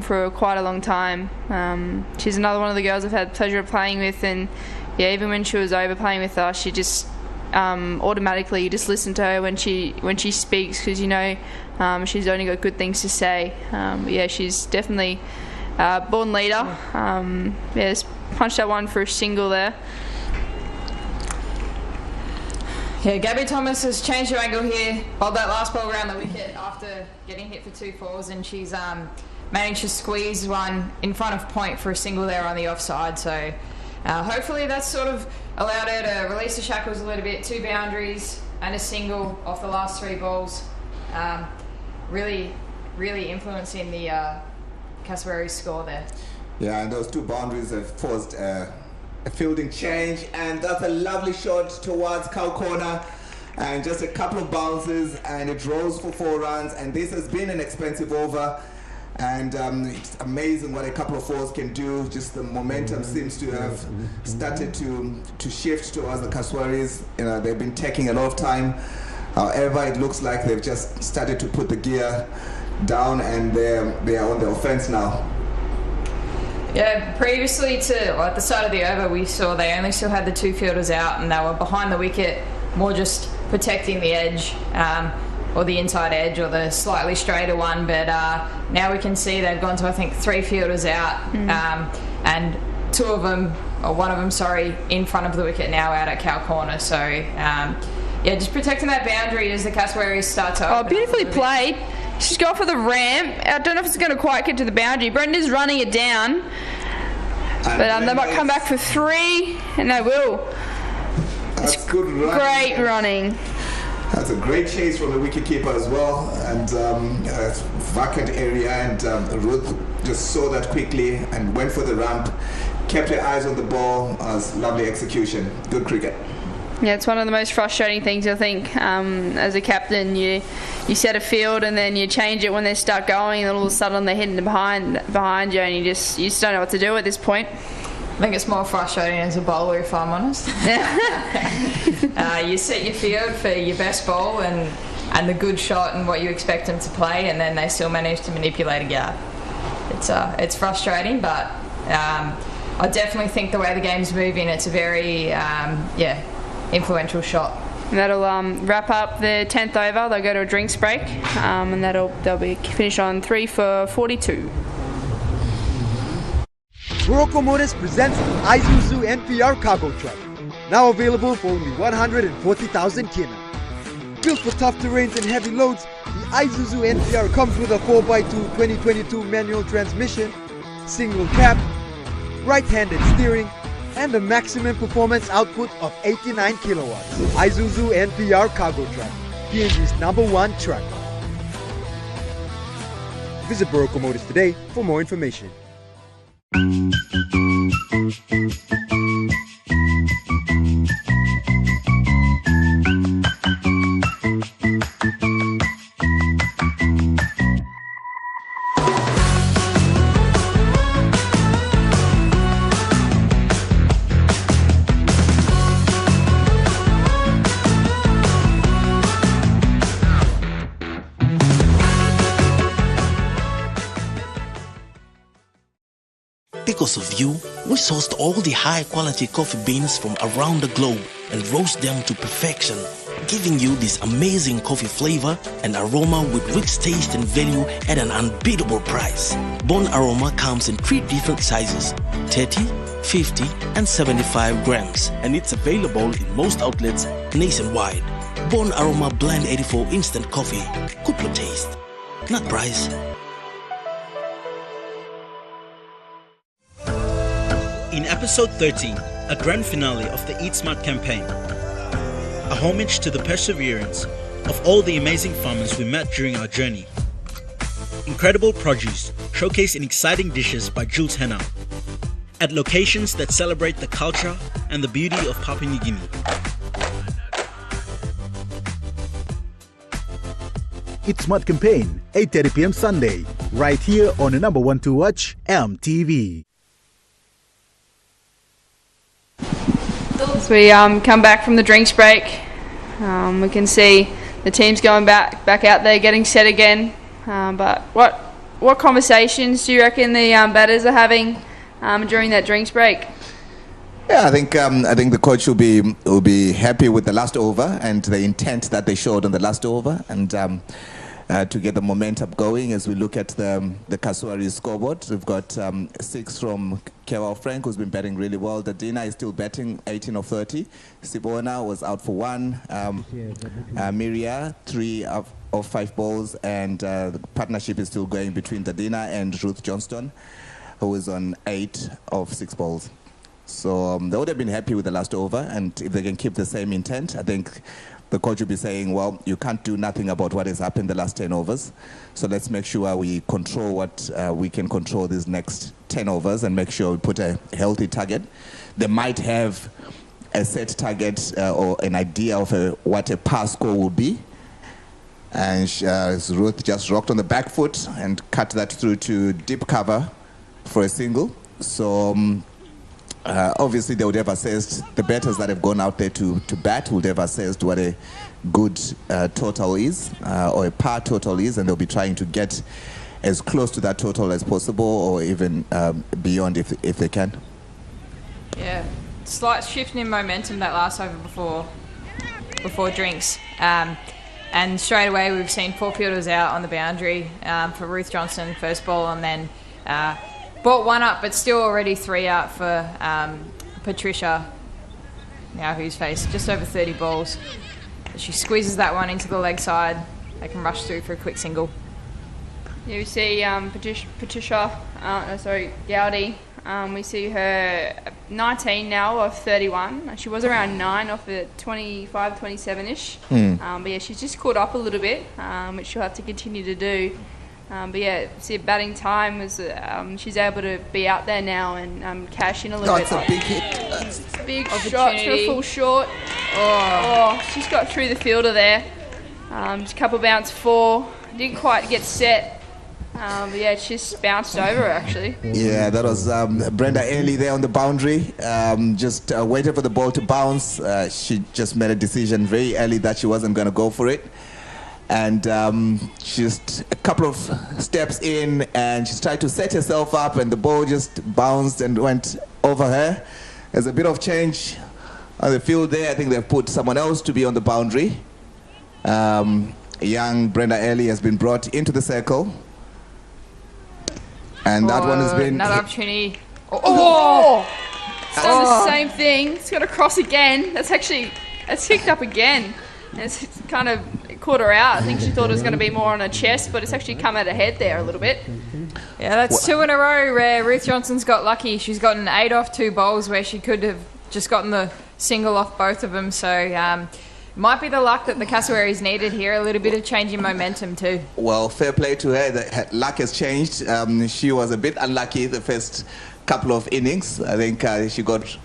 S5: for quite a long time. She's another one of the girls I've had the pleasure of playing with, and yeah, even when she was over playing with us, she just automatically, you just listen to her when she speaks, because she's only got good things to say. Yeah, she's definitely born leader. Just punched that one for a single there.
S6: Yeah, Gabby Thomas has changed her angle here, bowled that last ball around the wicket after getting hit for 2 4s, and she's managed to squeeze one in front of point for a single there on the offside. So hopefully that's sort of allowed her to release the shackles a little bit. 2 boundaries and a single off the last 3 balls. Really influencing the Cassowaries score there.
S4: Yeah, and those 2 boundaries have forced a fielding change, and that's a lovely shot towards cow corner, and just a couple of bounces, and it rolls for 4 runs. And this has been an expensive over, and it's amazing what a couple of 4s can do. Just the momentum seems to have started to shift towards the Cassowaries. They've been taking a lot of time However, it looks like they've just started to put the gear down, and they are on the offense now.
S6: Yeah, previously at the start of the over, we saw they only still had the 2 fielders out, and they were behind the wicket, more just protecting the edge, or the inside edge, or the slightly straighter one. But now we can see they've gone to, I think, 3 fielders out, and one of them, in front of the wicket now out at cow corner. So yeah, just protecting that boundary as the Cassowaries start to open.
S5: Oh, beautifully played. She's gone for the ramp. I don't know if it's going to quite get to the boundary. Brenda's running it down. But they might come back for 3, and they will.
S4: That's good running.
S5: Great running.
S4: That's a great chase from the wicketkeeper as well, and vacant area, and Ruth just saw that quickly and went for the ramp, kept her eyes on the ball. Lovely execution. Good cricket.
S5: Yeah, it's one of the most frustrating things, I think, as a captain. You set a field and then you change it when they start going, and all of a sudden they're hitting behind you, and you just don't know what to do at this point.
S6: I think it's more frustrating as a bowler, if I'm honest. You set your field for your best ball and the good shot and what you expect them to play, and then they still manage to manipulate a gap. It's frustrating, but I definitely think the way the game's moving, it's a very influential shot.
S5: And that'll wrap up the 10th over. They'll go to a drinks break, and they'll be finished on 3 for 42.
S7: Morocco Motors presents the Isuzu NPR cargo truck. Now available for only 140,000 kina. Built for tough terrains and heavy loads, the Isuzu NPR comes with a 4x2 2022 manual transmission, single cab, right-handed steering, and a maximum performance output of 89 kilowatts. Isuzu NPR cargo truck, PNG's #1 truck. Visit Morocco Motors today for more information.
S15: Because of you, we sourced all the high-quality coffee beans from around the globe and roast them to perfection, giving you this amazing coffee flavor and aroma with rich taste and value at an unbeatable price. Bon Aroma comes in 3 different sizes, 30, 50 and 75 grams, and it's available in most outlets nationwide. Bon Aroma Blend 84 Instant Coffee. Good for taste, not price.
S9: In episode 13, a grand finale of the Eat Smart campaign, a homage to the perseverance of all the amazing farmers we met during our journey. Incredible produce showcased in exciting dishes by Jules Henao, at locations that celebrate the culture and the beauty of Papua New Guinea.
S1: Eat Smart campaign, 8:30 p.m. Sunday, right here on the #1 to watch, EMTV.
S5: As we come back from the drinks break, we can see the team's going back out there getting set again. But what conversations do you reckon the batters are having during that drinks break?
S4: Yeah, I think the coach will be happy with the last over and the intent that they showed on the last over, and to get the momentum going as we look at the Cassowaries scoreboard. We've got 6 from Kewal Frank, who's been batting really well. Dadina is still batting 18 of 30. Sibona was out for 1. Miria, 3 of 5 balls, and the partnership is still going between Dadina and Ruth Johnston, who is on 8 of 6 balls. So they would have been happy with the last over, and if they can keep the same intent, I think the coach will be saying, well, you can't do nothing about what has happened the last 10 overs. So let's make sure we control what we can control these next 10 overs and make sure we put a healthy target. They might have a set target or an idea of what a pass score will be. And Ruth just rocked on the back foot and cut that through to deep cover for a single. So Obviously, they would have assessed, the bettors that have gone out there to bat would have assessed what a good total is, or a par total is, and they'll be trying to get as close to that total as possible, or even beyond if they can.
S6: Yeah, slight shift in momentum that last over before drinks. And straight away we've seen 4 fielders out on the boundary for Ruth Johnson, first ball, and then brought 1 up, but still already 3 out for Patricia, now who's faced just over 30 balls. She squeezes that one into the leg side. They can rush through for a quick single.
S5: Yeah, we see Patricia, Gowdy. We see her 19 now of 31. She was around 9 off at 25, 27-ish. But yeah, she's just caught up a little bit, which she'll have to continue to do. But yeah, see, batting time was she's able to be out there now and cash in a little bit.
S4: That's a big hit.
S5: Big shot, she's got a full short. Oh, she's got through the fielder there. Just a couple bounce 4. Didn't quite get set. But yeah, it's just bounced over actually.
S4: Yeah, that was Brenda Ailey there on the boundary. Just waited for the ball to bounce. She just made a decision very early that she wasn't going to go for it. And just a couple of steps in, and she tried to set herself up, and the ball just bounced and went over her. There's a bit of change on the field there. I think they've put someone else to be on the boundary. Young Brenda Ailey has been brought into the circle. And that one has been...
S5: Another opportunity. Oh! It's done the same thing. It's got to cross again. It's kicked up again. And it's kind of caught her out. I think she thought it was going to be more on her chest, but it's actually come at her head there a little bit.
S6: Yeah, that's 2 in a row where Ruth Johnson's got lucky. She's gotten 8 off 2 bowls where she could have just gotten the single off both of them. So might be the luck that the Cassowaries needed here, a little bit of change in momentum too.
S4: Well, fair play to her. Her luck has changed. She was a bit unlucky the first couple of innings. I think she got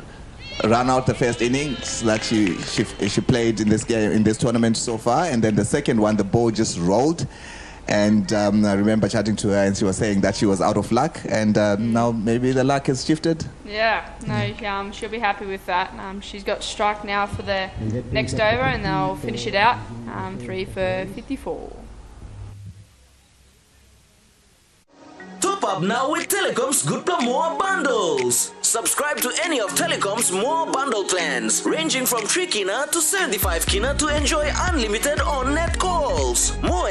S4: run out the first innings that she played in this game, in this tournament so far, and then the second one, the ball just rolled. And I remember chatting to her, and she was saying that she was out of luck, and now maybe the luck has shifted.
S5: Yeah, no, she'll be happy with that. She's got strike now for the next over, and they'll finish it out 3 for 54.
S8: Top up now with Telecom's Good Plum More bundles. Subscribe to any of Telecom's More bundle plans, ranging from 3 kina to 75 kina to enjoy unlimited on-net calls. More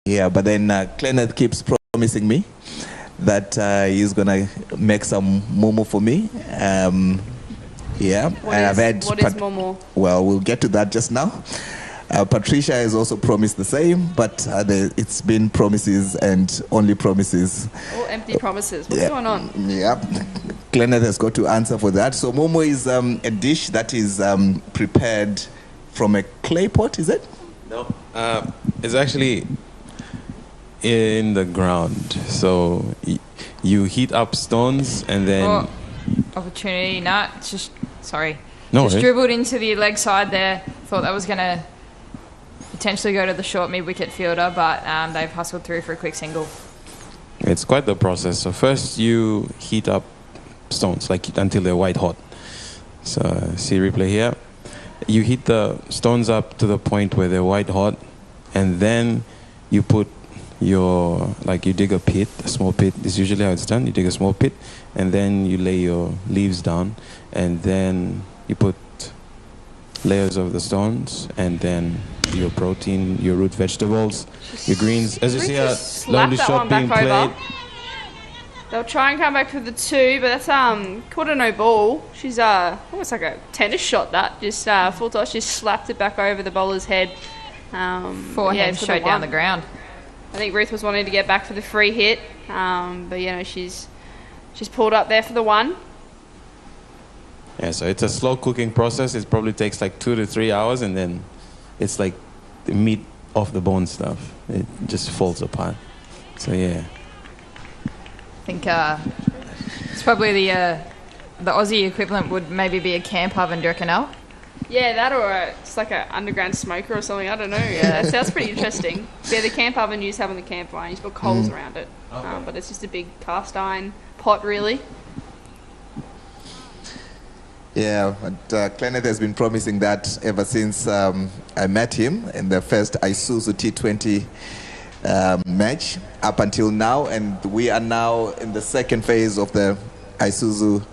S4: Yeah, but then Kenneth keeps promising me that he's going to make some momo for me. Yeah.
S5: What is momo?
S4: Well, we'll get to that just now. Patricia has also promised the same, but it's been promises and only promises.
S5: All empty promises. What's going on?
S4: Yeah. Kenneth has got to answer for that. So momo is a dish that is prepared from a clay pot, is it?
S16: No. It's actually in the ground. So you heat up stones and then...
S6: Opportunity. No, it's just... Sorry.
S16: No,
S6: just dribbled into the leg side there. Thought that was going to potentially go to the short mid-wicket fielder, but they've hustled through for a quick single.
S16: It's quite the process. So first you heat up stones until they're white hot. So see replay here. You heat the stones up to the point where they're white hot, and then you put you dig a pit, a small pit. This is usually how it's done. You dig a small pit, and then you lay your leaves down, and then you put layers of the stones, and then your protein, your root vegetables, your greens. As you see, a lovely shot being played.
S5: They'll try and come back for the 2, but that's caught a no ball. She's almost like a tennis shot. That just full toss, just slapped it back over the bowler's head.
S6: Forehand straight down the ground.
S5: I think Ruth was wanting to get back for the free hit, but she's pulled up there for the 1.
S16: Yeah, so it's a slow cooking process. It probably takes like 2 to 3 hours, and then it's like the meat off the bone stuff. It just falls apart. So yeah.
S6: I think it's probably the Aussie equivalent would maybe be a camp oven, do you reckon, Al?
S5: Yeah, that or it's like an underground smoker or something. I don't know. Yeah, that sounds pretty interesting. Yeah, the camp oven you used to have on the campfire. You've got coals around it, but it's just a big cast iron pot, really.
S4: Yeah, but Kenneth has been promising that ever since I met him in the first Isuzu T20 match up until now, and we are now in the second phase of the Isuzu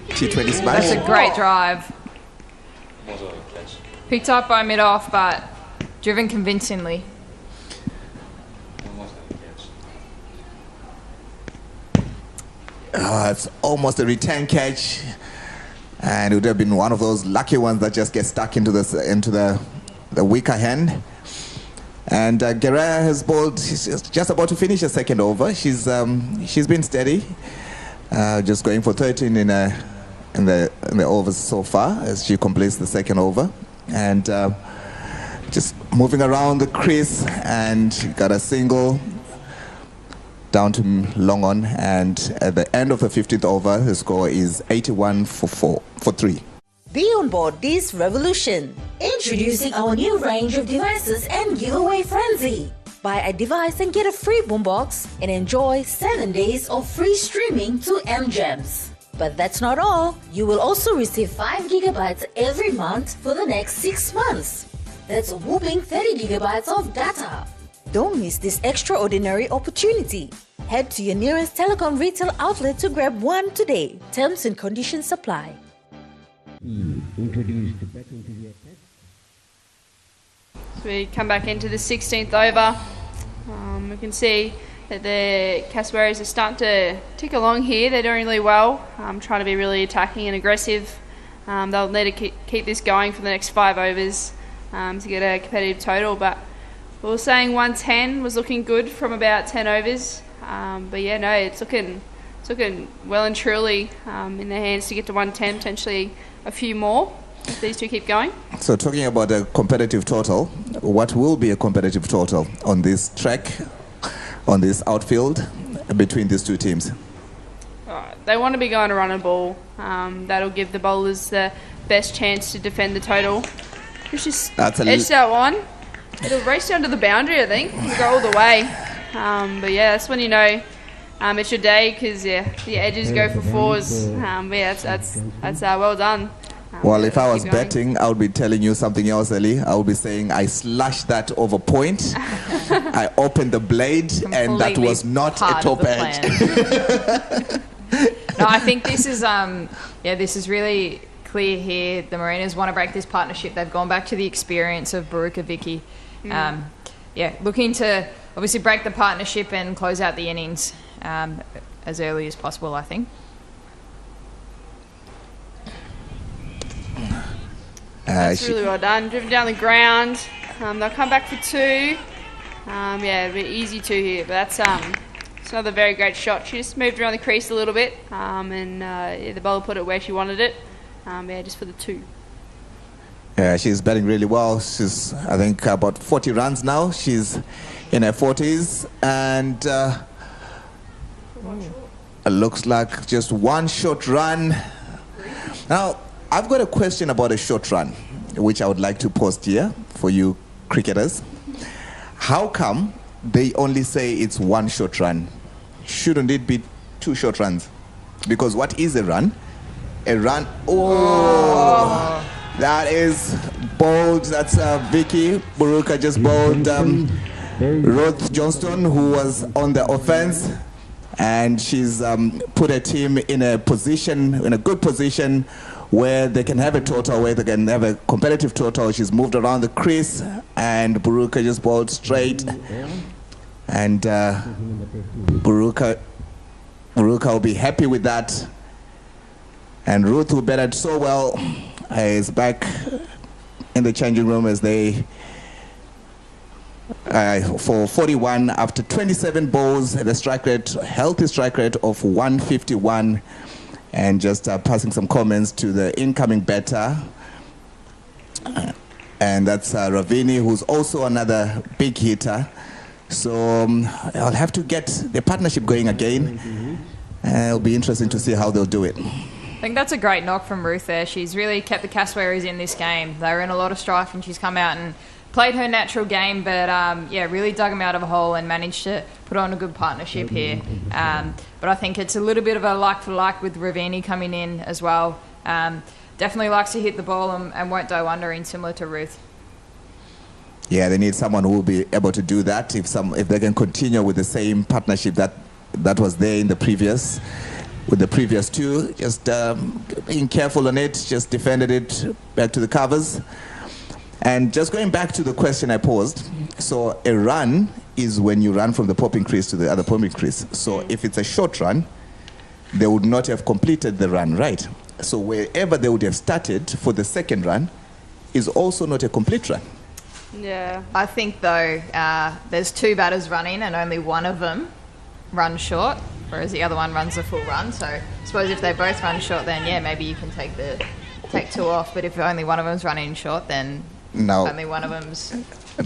S4: T20 smash.
S6: That's a great drive. Picked up by mid-off, but driven convincingly.
S4: It's almost a return catch, and it would have been one of those lucky ones that just get stuck into the weaker hand. And Guerrera has bowled. She's just about to finish a second over. She's been steady, just going for 13 in the overs so far as she completes the second over, and just moving around the crease, and got a single down to long on, and at the end of the 15th over, the score is 81 for 3.
S17: Be on board this revolution. Introducing our new range of devices and giveaway frenzy. Buy a device and get a free boombox and enjoy 7 days of free streaming to MGems. But that's not all. You will also receive 5 gigabytes every month for the next 6 months. That's a whopping 30 gigabytes of data. Don't miss this extraordinary opportunity. Head to your nearest telecom retail outlet to grab one today. Terms and conditions apply.
S5: So we come back into the 16th over. We can see that the Cassowaries are starting to tick along here. They're doing really well, trying to be really attacking and aggressive. They'll need to keep this going for the next 5 overs to get a competitive total. But we were saying 110 was looking good from about 10 overs. But yeah, no, it's looking well and truly in their hands to get to 110, potentially a few more if these two keep going.
S4: So talking about a competitive total, what will be a competitive total on this track, on this outfield between these two teams?
S5: They want to be going to run a ball. That'll give the bowlers the best chance to defend the total. Let's just edge that one. It'll race down to the boundary, I think. It'll go all the way. But yeah, that's when you know it's your day, because the edges go for 4s. But yeah, that's well done.
S4: Well, if I was betting, I would be telling you something else, Ellie. I would be saying I slashed that over point. I opened the blade, and that was not a top edge.
S6: No, I think this is this is really clear here. The Marinas want to break this partnership. They've gone back to the experience of Baruka Vicky. Looking to obviously break the partnership and close out the innings as early as possible, I think.
S5: That's really well done. Driven down the ground. They'll come back for 2. Yeah, a bit easy 2 here, but that's it's another very great shot. She just moved around the crease a little bit, and yeah, the bowler put it where she wanted it. Yeah, just for the 2.
S4: Yeah, she's batting really well. She's, I think, about 40 runs now. She's in her 40s, and it looks like just one short run. Now, I've got a question about a short run, which I would like to post here for you cricketers. How come they only say it's one short run? Shouldn't it be 2 short runs? Because what is a run? A run. Oh. That is bowled. That's Vicky Buruka just bowled Ruth Johnston, who was on the offense, and she's put her team in a good position where they can have a total, where they can have a competitive total. She's moved around the crease, and Buruka just bowled straight, and Buruka will be happy with that. And Ruth, who batted so well, is back in the changing room as they for 41 after 27 balls at a strike rate, healthy strike rate of 151, and just passing some comments to the incoming batter, and that's Ravini, who's also another big hitter. So I'll have to get the partnership going again. It'll be interesting to see how they'll do it.
S6: I think that's a great knock from Ruth there. She's really kept the Cassowaries in this game. They were in a lot of strife, and she's come out and played her natural game, but yeah, really dug them out of a hole and managed to put on a good partnership here. But I think it's a little bit of a like for like with Ravini coming in as well. Definitely likes to hit the ball and won't go under in, similar to Ruth.
S4: Yeah, they need someone who will be able to do that if they can continue with the same partnership that was there in the previous. With the previous 2, just being careful on it, just defended it back to the covers. And just going back to the question I posed, so a run is when you run from the popping crease to the other popping crease. So if it's a short run, they would not have completed the run, right? So wherever they would have started for the second run is also not a complete run.
S6: Yeah. I think, though, there's 2 batters running and only one of them runs short, whereas the other one runs a full run. So I suppose if they both run short, then yeah, maybe you can take 2 off. But if only one of them's running short, then only one of them's.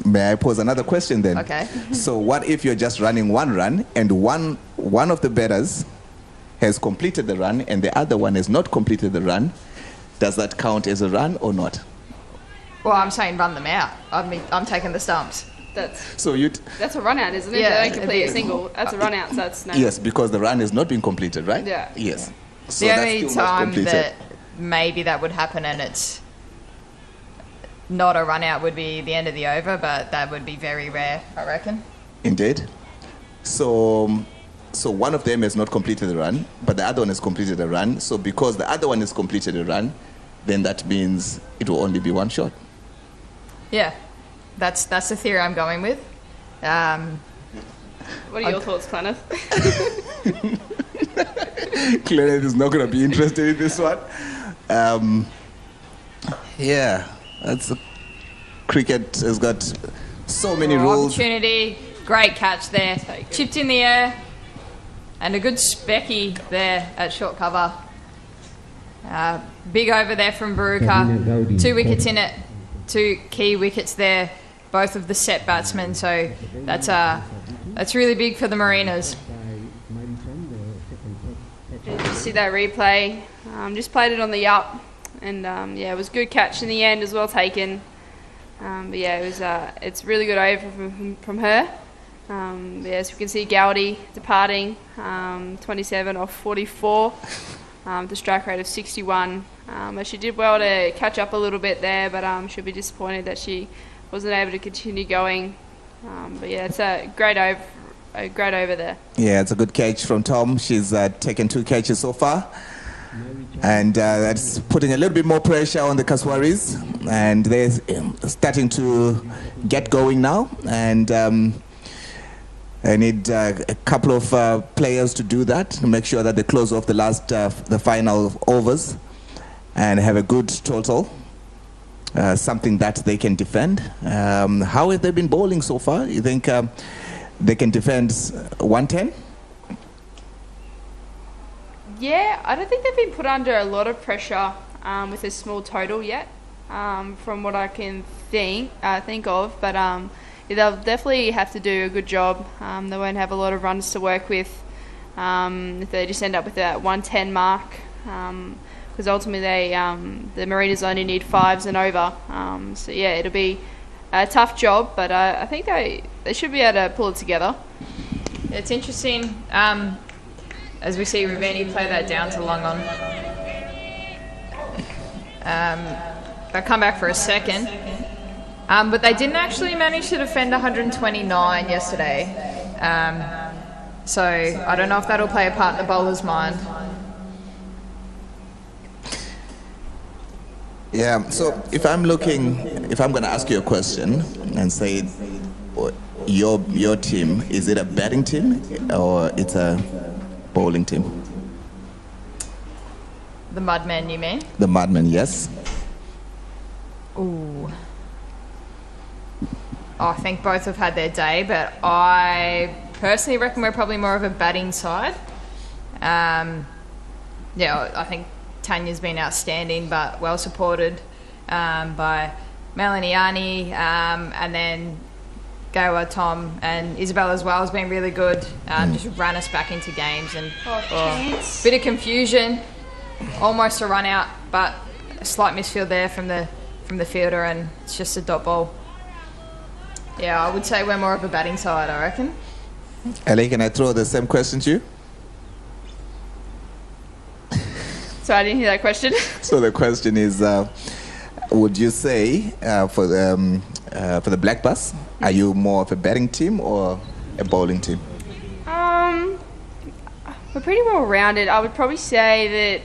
S4: May I pose another question then?
S6: Okay.
S4: So what if you're just running one run and one of the batters has completed the run and the other one has not completed the run? Does that count as a run or not?
S6: Well, I'm saying run them out. I'm taking the stumps.
S5: That's a run out, isn't it?
S6: Yeah,
S5: they don't complete a single. That's a run out, so that's no.
S4: Yes, because the run has not been completed, right?
S5: Yeah.
S4: Yes. So
S6: the only time that maybe that would happen and it's not a run out would be the end of the over, but that would be very rare, I reckon.
S4: Indeed. So one of them has not completed the run, but the other one has completed the run. So because the other one has completed the run, then that means it will only be one shot.
S6: Yeah. That's the theory I'm going with.
S5: What are your thoughts, Clenneth?
S4: Clenneth is not going to be interested in this one. Yeah, cricket has got so many rules.
S6: Opportunity, great catch there. Chipped in the air, and a good specky there at short cover. Big over there from Buruka. 2 wickets in it, 2 key wickets there. Both of the set batsmen, so that's really big for the Marinas.
S5: Did you see that replay? Just played it on the up, and yeah, it was a good catch in the end, as well taken. But yeah, it's really good over from her. But as we can see, Gowdy departing, 27 off 44, the strike rate of 61. But she did well to catch up a little bit there, but she'll be disappointed that she wasn't able to continue going. But yeah, it's a great over there.
S4: Yeah, it's a good catch from Tom. She's taken 2 catches so far. And that's putting a little bit more pressure on the Cassowaries. And they're starting to get going now. And I need a couple of players to do that, to make sure that they close off the final overs and have a good total, something that they can defend. How have they been bowling so far? You think they can defend 110?
S5: Yeah, I don't think they've been put under a lot of pressure with a small total yet, from what I can think of. But they'll definitely have to do a good job. They won't have a lot of runs to work with if they just end up with that 110 mark. Because ultimately the Mariners only need 5s and over. So yeah, it'll be a tough job, but I think they should be able to pull it together.
S6: It's interesting. As we see Ravini play that down to long on. They'll come back for a second. But they didn't actually manage to defend 129 yesterday. So I don't know if that'll play a part in the bowler's mind.
S4: Yeah, so if I'm going to ask you a question and say your team, is it a batting team or it's a bowling team?
S6: The Mudmen, you mean?
S4: The Mudmen, yes.
S6: Ooh. I think both have had their day, but I personally reckon we're probably more of a batting side. Yeah, I think Tanya's been outstanding, but well supported by Melanie Arnie, and then Gawa, Tom, and Isabel as well has been really good. Just ran us back into games and bit of confusion, almost a run out, but a slight misfield there from the fielder, and it's just a dot ball. Yeah, I would say we're more of a batting side, I reckon.
S4: Ellie, can I throw the same question to you?
S5: So I didn't hear that question.
S4: So the question is, would you say for the Black Bus, are you more of a batting team or a bowling team?
S5: We're pretty well rounded. I would probably say that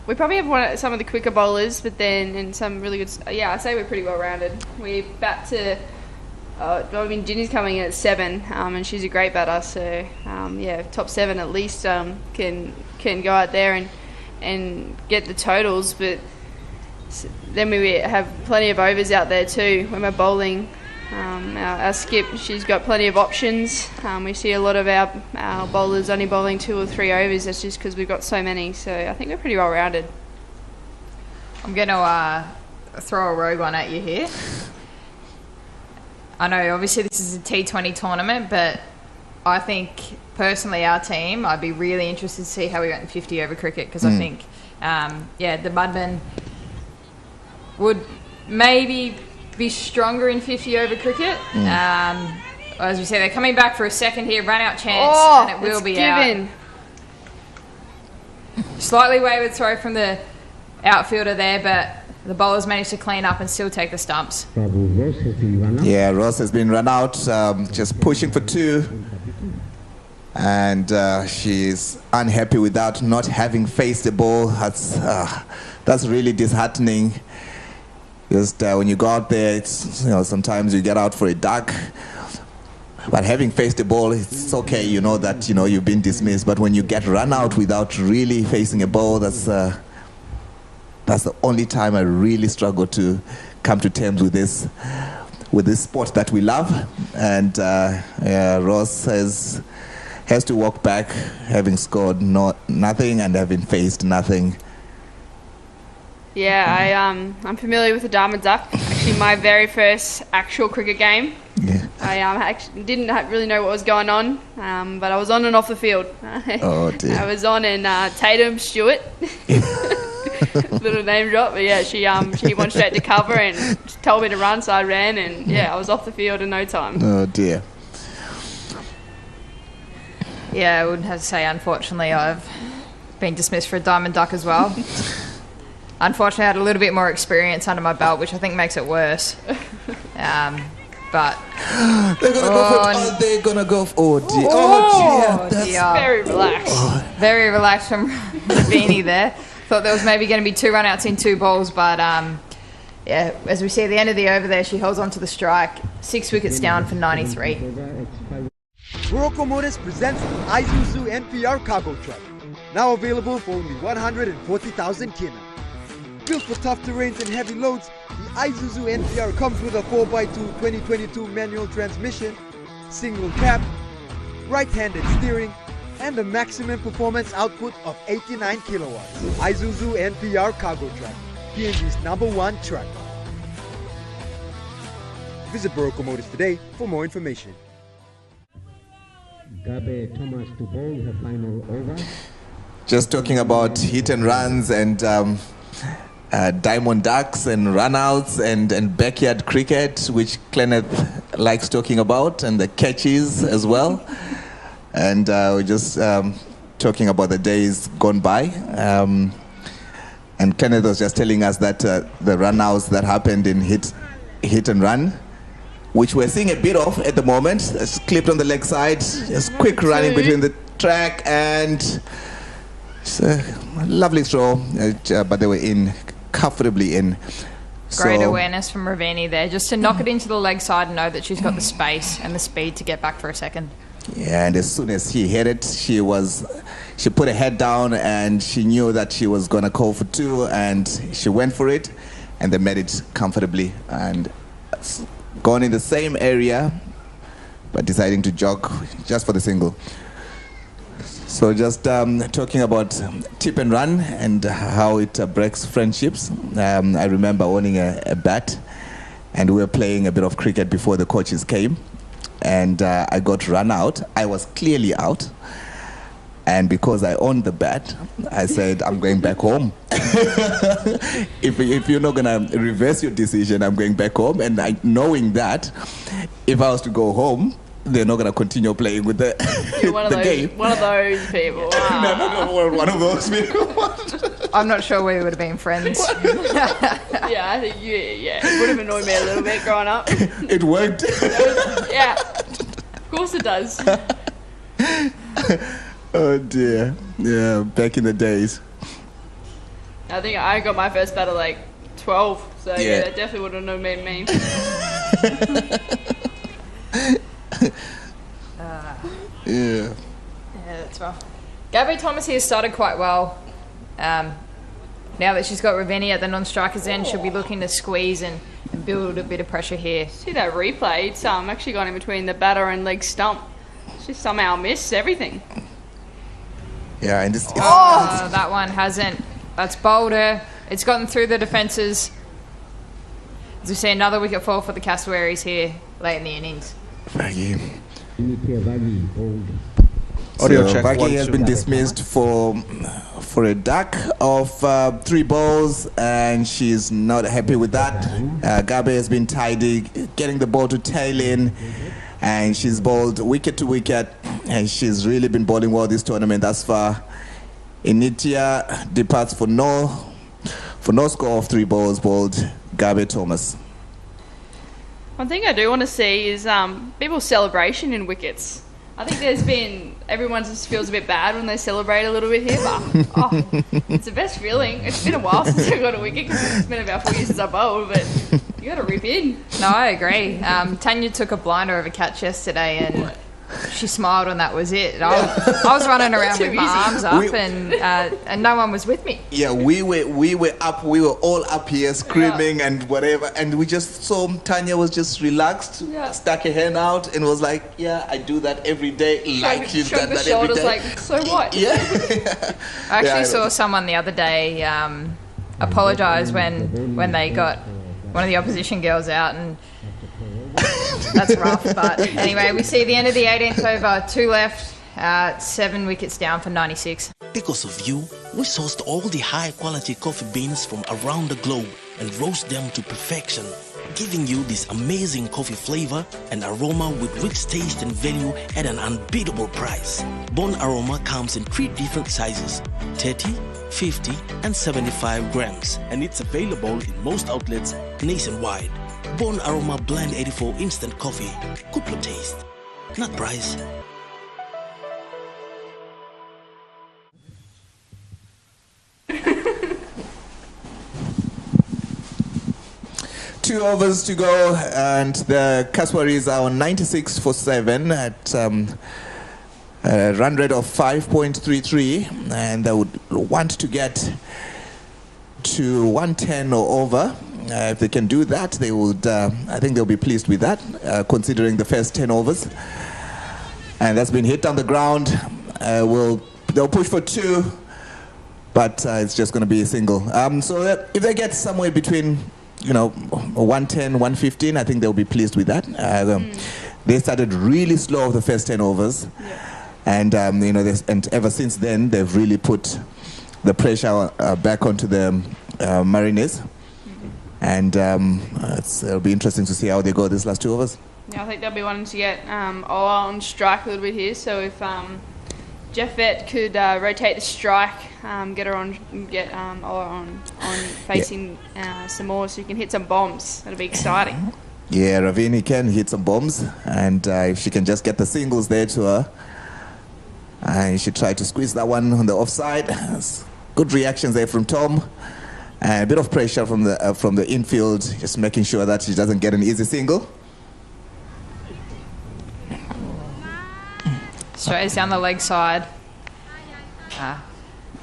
S5: we probably have some of the quicker bowlers, but then and some really good. Yeah, I'd say we're pretty well rounded. We bat to. Ginny's coming in at 7, and she's a great batter. So yeah, top 7 at least can go out there and get the totals. But then we have plenty of overs out there too when we're bowling. Our skip, she's got plenty of options. We see a lot of our bowlers only bowling 2 or 3 overs. That's just because we've got so many. So I think we're pretty well rounded.
S6: I'm going to throw a rogue one at you here. I know obviously this is a T20 tournament, but I think personally our team, I'd be really interested to see how we went in 50 over cricket, because I think the Mudmen would maybe be stronger in 50 over cricket. As we say, they're coming back for a second here, run out chance, and it will be given. Out. Slightly wayward throw from the outfielder there, but the bowlers managed to clean up and still take the stumps.
S4: Yeah, Ross has been run out, just pushing for 2. And she's unhappy with that, not having faced the ball. That's really disheartening. Just when you go out there, it's, sometimes you get out for a duck. But having faced the ball, it's okay, that, you've been dismissed. But when you get run out without really facing a ball, that's the only time I really struggle to come to terms with this sport that we love. And Ross has to walk back, having scored nothing and having faced nothing.
S5: Yeah, I'm familiar with the Diamond Duck. Actually, my very first actual cricket game.
S4: Yeah.
S5: I actually didn't really know what was going on, but I was on and off the field.
S4: Oh dear.
S5: I was on in Tatum Stewart. Little name drop, but yeah, she went straight to cover and told me to run, so I ran, and yeah, I was off the field in no time.
S4: Oh dear.
S6: Yeah, I would have to say, unfortunately, I've been dismissed for a Diamond Duck as well. Unfortunately, I had a little bit more experience under my belt, which I think makes it worse. But
S4: they're gonna go. Oh dear. Oh dear.
S5: That's very relaxed.
S6: Very relaxed from Ravini there. Thought there was maybe going to be 2 run-outs in 2 balls, but yeah, as we see at the end of the over there, she holds on to the strike. 6 wickets down for 93.
S7: Morocco Motors presents the Isuzu NPR cargo truck. Now available for only 140,000 kina. Built for tough terrains and heavy loads, the Isuzu NPR comes with a 4x2 2022 manual transmission, single cab, right-handed steering, and a maximum performance output of 89 kilowatts. Isuzu NPR cargo truck, PNG's #1 truck. Visit Morocco Motors today for more information.
S2: Gabe Thomas to bowl her final over.
S4: Just talking about hit and runs and diamond ducks and runouts and backyard cricket, which Kenneth likes talking about, and the catches as well. And we're just talking about the days gone by. And Kenneth was just telling us that the runouts that happened in hit and run, which we're seeing a bit of at the moment. It's clipped on the leg side, just quick running between the track, and it's a lovely throw, but they were in, comfortably in.
S6: Great awareness from Ravini there, just to knock it into the leg side and know that she's got the space and the speed to get back for a second.
S4: Yeah, and as soon as he hit it, she put her head down and she knew that she was going to call for two, and she went for it, and they made it comfortably and gone in the same area, but deciding to jog just for the single. So just talking about tip and run and how it breaks friendships. I remember owning a bat, and we were playing a bit of cricket before the coaches came, and I got run out. I was clearly out, and because I owned the bat, I said, I'm going back home. If you're not going to reverse your decision, I'm going back home. And knowing that, if I was to go home, they're not going to continue playing with the, game.
S5: One of those people. Wow.
S4: No, one of those people.
S6: I'm not sure we would have been friends.
S5: Yeah, I think it would have annoyed me a little bit growing up.
S4: It worked.
S5: Yeah, of course it does.
S4: Oh dear. Yeah, back in the days.
S5: I think I got my first bat at like 12, so yeah that definitely would have known me.
S6: Yeah, that's rough. Gabby Thomas here started quite well. Now that she's got Ravini at the non-strikers end, she'll be looking to squeeze and build a bit of pressure here.
S5: See that replay? It's actually gone in between the batter and leg stump. She somehow missed everything.
S4: Yeah, and
S6: that one hasn't. That's bowled her. It's gotten through the defences. As we see another wicket fall for the Cassowaries here late in the innings.
S4: Audio check. Vagi has been dismissed for a duck of 3 balls, and she's not happy with that. Gabe has been tidy, getting the ball to tail in, and she's bowled wicket to wicket, and she's really been bowling well this tournament thus far. Initia departs for no score of 3 balls bowled. Gabe Thomas.
S5: One thing I do want to see is people's celebration in wickets. I think everyone just feels a bit bad when they celebrate a little bit here, but it's the best feeling. It's been a while since I got a wicket, because it's been about 4 years since I bowled, but you got to rip in.
S6: No, I agree. Tanya took a blinder of a catch yesterday, and she smiled when that was it. I was running around with my arms up, and no one was with me.
S4: Yeah, we were up. We were all up here screaming and whatever, and we just saw Tanya was just relaxed, stuck her hand out, and was like, "Yeah, I do that every day." Like she's done that every day.
S5: Like, so what?
S4: Yeah.
S6: I actually saw someone the other day apologise when they got one of the opposition girls out, and that's rough. But anyway, we see the end of the 18th over, 2 left, 7 wickets down for 96.
S15: Because of you, we sourced all the high-quality coffee beans from around the globe and roast them to perfection, giving you this amazing coffee flavor and aroma with rich taste and value at an unbeatable price. Bon Aroma comes in 3 different sizes, 30, 50 and 75 grams, and it's available in most outlets nationwide. Bon Aroma Blend 84 Instant Coffee. Good for taste, not price.
S4: 2 overs to go, and the Kaswaris are on 96 for 7 at a run rate of 5.33, and they would want to get to 110 or over. If they can do that, they would. I think they'll be pleased with that, considering the first 10 overs. And that's been hit on the ground. They'll push for 2, but it's just going to be a single. So that if they get somewhere between, 110, 115, I think they'll be pleased with that. They started really slow the first 10 overs, and and ever since then they've really put the pressure back onto the Mariners. And it'll be interesting to see how they go these last 2 overs.
S5: Yeah, I think they'll be wanting to get Ola on strike a little bit here. So if Jeff Vett could rotate the strike, get Ola on facing some more, so you can hit some bombs. That'll be exciting.
S4: Yeah, Ravini can hit some bombs, and if she can just get the singles there to her, you should try to squeeze that one on the offside. Good reactions there from Tom. And a bit of pressure from the infield, just making sure that she doesn't get an easy single.
S6: Straight down the leg side.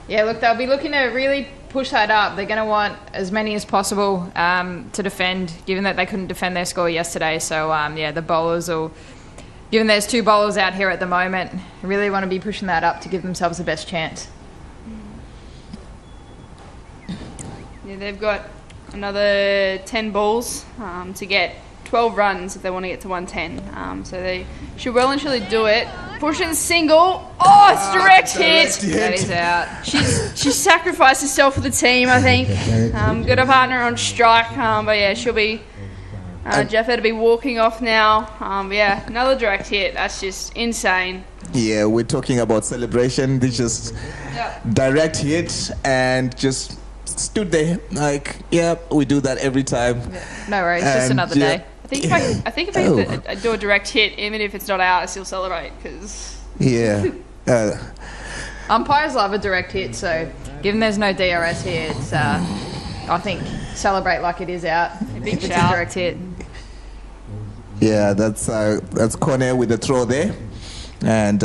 S6: Yeah, look, they'll be looking to really push that up. They're going to want as many as possible to defend, given that they couldn't defend their score yesterday. So, the bowlers will, given there's 2 bowlers out here at the moment, really want to be pushing that up to give themselves the best chance.
S5: Yeah, they've got another 10 balls to get 12 runs if they want to get to 110. So they should well and truly do it. Pushing single. Oh, it's direct hit.
S6: That is out.
S5: She sacrificed herself for the team, I think. Got a partner on strike. But yeah, she'll be... Jeff had to be walking off now. Another direct hit. That's just insane.
S4: Yeah, we're talking about celebration. They just direct hit and just... stood there like, we do that every time.
S6: No worries, just another day.
S5: I think if I do a direct hit, even if it's not out, I still celebrate because.
S4: Yeah.
S6: Umpires love a direct hit, so given there's no DRS here, it's I think celebrate like it is out.
S5: Big
S6: if it's
S5: shout.
S6: a direct hit.
S4: Yeah, that's Kone with the throw there, and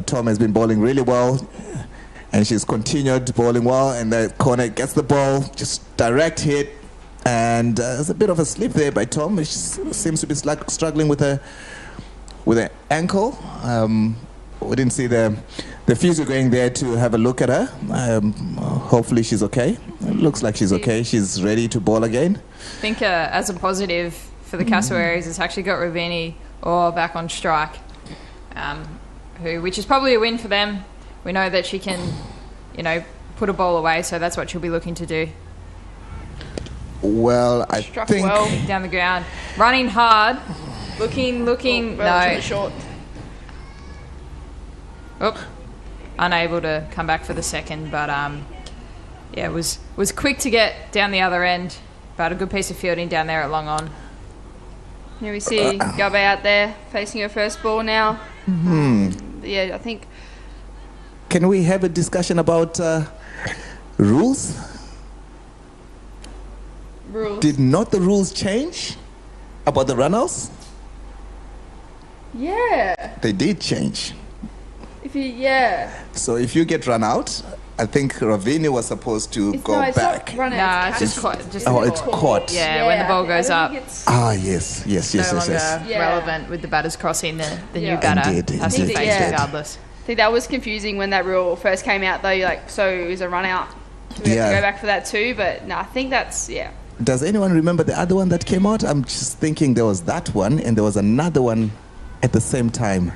S4: Tom has been bowling really well. And she's continued bowling well, and the corner gets the ball, just direct hit, and there's a bit of a slip there by Tom. She seems to be struggling with her ankle. We didn't see the physio going there to have a look at her. Hopefully she's okay. It looks like she's okay. She's ready to bowl again.
S6: I think as a positive for the Cassowaries, it's actually got Ravini back on strike, which is probably a win for them. We know that she can, put a ball away, so that's what she'll be looking to do.
S4: Well, I
S5: Struck
S4: think...
S5: well.
S6: Down the ground. Running hard. Looking, no.
S5: Short.
S6: Unable to come back for the second, but was quick to get down the other end, but a good piece of fielding down there at long on.
S5: Here we see Gubba out there facing her first ball now. I think...
S4: Can we have a discussion about rules?
S5: Rules.
S4: Did not the rules change about the runnouts?
S5: Yeah.
S4: They did change.
S5: So
S4: if you get run out, I think Ravini was supposed to go back.
S5: Not run out.
S6: It's
S5: just
S4: it's caught.
S6: Yeah, when the ball goes up.
S4: Yes.
S6: It's no longer relevant with the batters crossing the new batter.
S4: Indeed.
S6: Has to face regardless.
S5: I think that was confusing when that rule first came out, though. So it was a run out. Do we have to go back for that too? But no, I think that's,
S4: Does anyone remember the other one that came out? I'm just thinking there was that one and there was another one at the same time.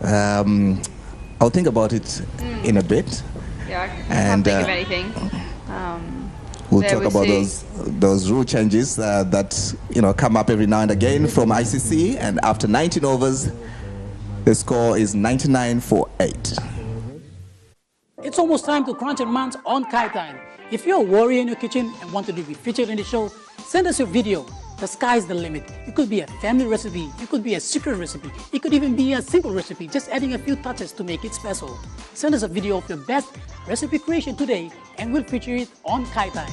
S4: I'll think about it in a bit.
S5: Yeah, I can't think of anything.
S4: We'll talk about those rule changes that come up every now and again from ICC, and after 19 overs, the score is 99 for 8.
S18: It's almost time to crunch and munch on Kai Time. If you're a warrior in your kitchen and wanted to be featured in the show, send us your video. The sky's the limit. It could be a family recipe, it could be a secret recipe, it could even be a simple recipe, just adding a few touches to make it special. Send us a video of your best recipe creation today and we'll feature it on Kai Time.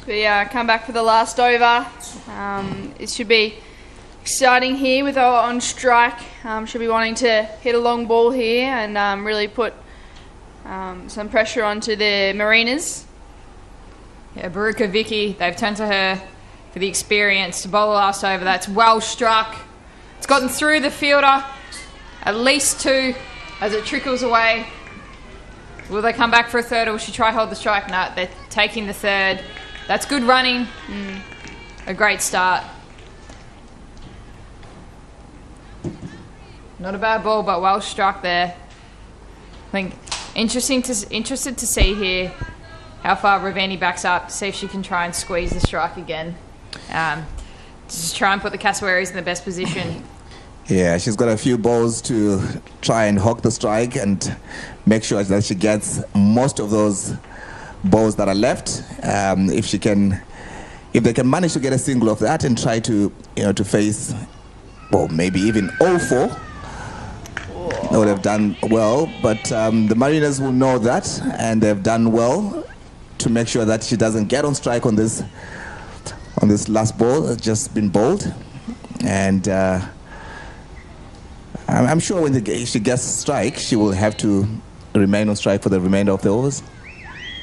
S5: We come back for the last over. It should be exciting here with our on strike. Should be wanting to hit a long ball here and really put some pressure onto the Mariners.
S6: Yeah, Baruka Vicky, they've turned to her for the experience to bowl the last over. That's well struck. It's gotten through the fielder. At least 2 as it trickles away. Will they come back for a third or will she try hold the strike? No, they're taking the third. That's good running. A great start. Not a bad ball, but well struck there. I think interested to see here how far Ravini backs up, to see if she can try and squeeze the strike again. Just try and put the Cassowaries in the best position.
S4: Yeah, she's got a few balls to try and hawk the strike and make sure that she gets most of those balls that are left. If they can manage to get a single of that and try to, to face, well, maybe even 0-4, they would have done well. But the Mariners will know that, and they've done well to make sure that she doesn't get on strike on this last ball that's just been bowled. And I'm sure when she gets a strike, she will have to remain on strike for the remainder of the overs.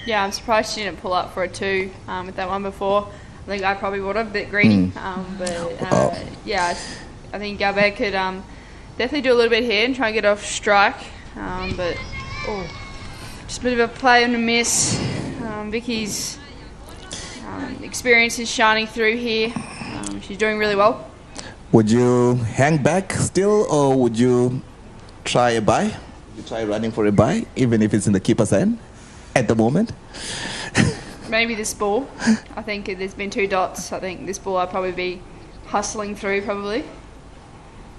S5: Yeah, I'm surprised she didn't pull up for a 2 with that one before. I think I probably would have, a bit greedy. Yeah, I think Galbert could definitely do a little bit here and try and get off strike. But just a bit of a play and a miss. Vicky's experience is shining through here. She's doing really well.
S4: Would you hang back still, or would you try a bye? You try running for a bye, even if it's in the keeper's end at the moment?
S5: Maybe this ball. I think there's been 2 dots. I think this ball I'd probably be hustling through, probably.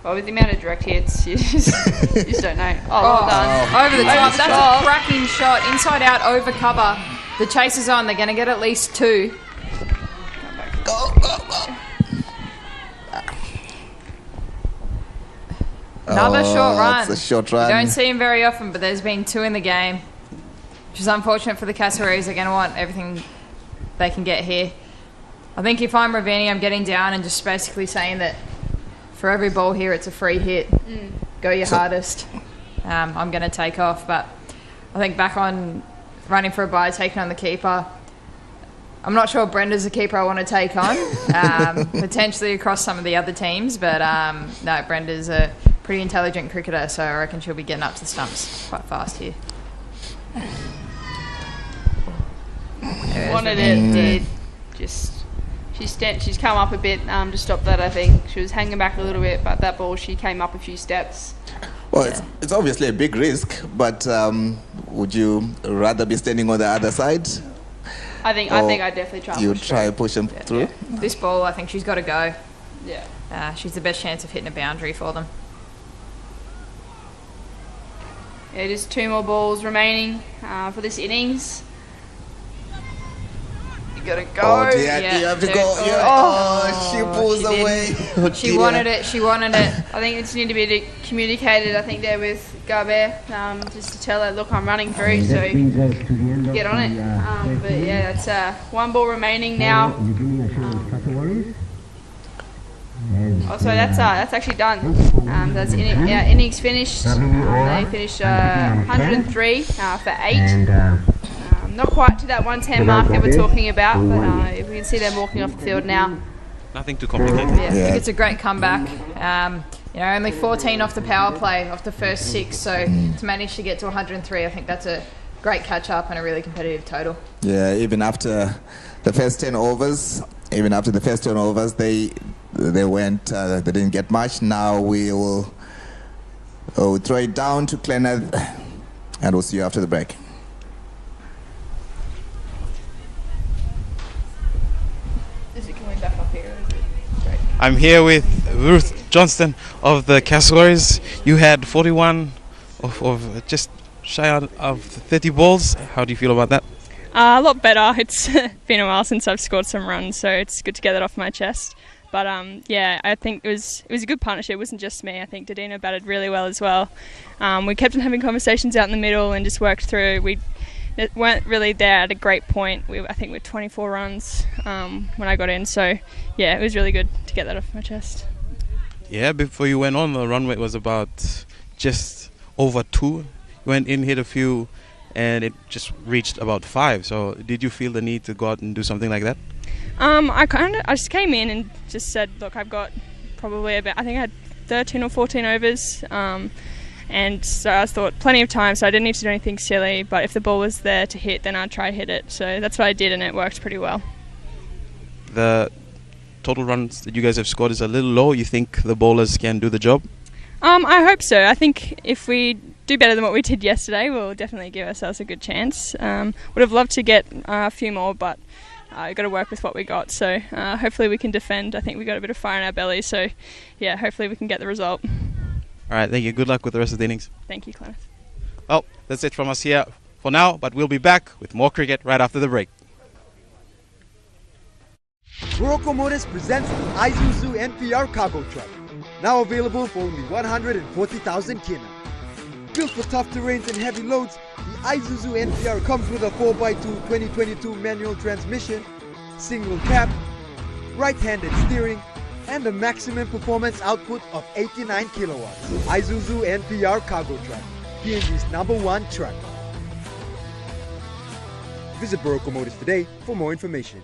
S5: But with the amount of direct hits, you just don't know. Well done.
S6: Over the top. That's a cracking shot. Inside out, over cover. The chase is on. They're going to get at least 2.
S4: Go.
S6: Another short run.
S4: That's a short run.
S6: You don't see him very often, but there's been 2 in the game, which is unfortunate for the Cassowaries. They're going to want everything they can get here. I think if I'm Ravini, I'm getting down and just basically saying that for every ball here, it's a free hit. Go your hardest. I'm going to take off, but I think back on running for a bye, taking on the keeper. I'm not sure Brenda's the keeper I want to take on, potentially across some of the other teams, but no, Brenda's a pretty intelligent cricketer, so I reckon she'll be getting up to the stumps quite fast here.
S5: Wanted it, did. She's come up a bit to stop that, I think. She was hanging back a little bit, but that ball, she came up a few steps.
S4: Well, it's obviously a big risk, but would you rather be standing on the other side?
S5: I think I'd definitely try.
S4: You try to push them through.
S6: Yeah. This ball, I think she's got to go.
S5: Yeah.
S6: She's the best chance of hitting a boundary for them.
S5: Yeah, just 2 more balls remaining for this innings. You gotta go.
S4: Oh dear, you have to go. She pulls away.
S6: She wanted it.
S5: I think it's need to be communicated. I think there with Garbert, just to tell her, look, I'm running through, so get on it. But yeah, that's 1 ball remaining now. So that's actually done. That's innings finished. They finished 103 for 8. Not quite to that 110 mark that we're talking about, but if we can see them walking off the field now.
S3: Nothing too complicated.
S6: I think it's a great comeback. Only 14 off the power play, off the first 6, so to manage to get to 103, I think that's a great catch up and a really competitive total.
S4: Yeah, even after the first 10 overs, they went, they didn't get much. Now we'll throw it down to Kenneth, and we'll see you after the break.
S3: I'm here with Ruth Johnston of the Cassowaries. You had 41 of just shy out of 30 balls. How do you feel about that?
S19: A lot better. It's been a while since I've scored some runs, so it's good to get that off my chest. But yeah, I think it was a good partnership. It wasn't just me. I think Dadina batted really well as well. We kept on having conversations out in the middle and just worked through. We weren't really there at a great point. I think we were 24 runs when I got in, so yeah, it was really good to get that off my chest.
S3: Yeah, before you went on, the run rate was about just over 2. You went in, hit a few, and it just reached about 5. So did you feel the need to go out and do something like that?
S19: I just came in and just said, look, I've got probably about, I think I had 13 or 14 overs, and so I thought plenty of time, so I didn't need to do anything silly, but if the ball was there to hit, then I'd try to hit it. So that's what I did, and it worked pretty well.
S3: The total runs that you guys have scored is a little low. You think the bowlers can do the job?
S19: I hope so. I think if we do better than what we did yesterday, we'll definitely give ourselves a good chance. Would have loved to get a few more, but we've got to work with what we got. So hopefully we can defend. I think we got a bit of fire in our belly. So yeah, hopefully we can get the result.
S3: All right, thank you. Good luck with the rest of the innings.
S19: Thank you, Clement.
S3: Well, that's it from us here for now, but we'll be back with more cricket right after the break.
S7: Morocco Motors presents the Isuzu NPR cargo truck. Now available for only 140,000 kina. Built for tough terrains and heavy loads, the Isuzu NPR comes with a 4x2 2022 manual transmission, single cab, right-handed steering, and a maximum performance output of 89 kilowatts. Isuzu NPR cargo truck, PNG's #1 truck. Visit Morocco Motors today for more information.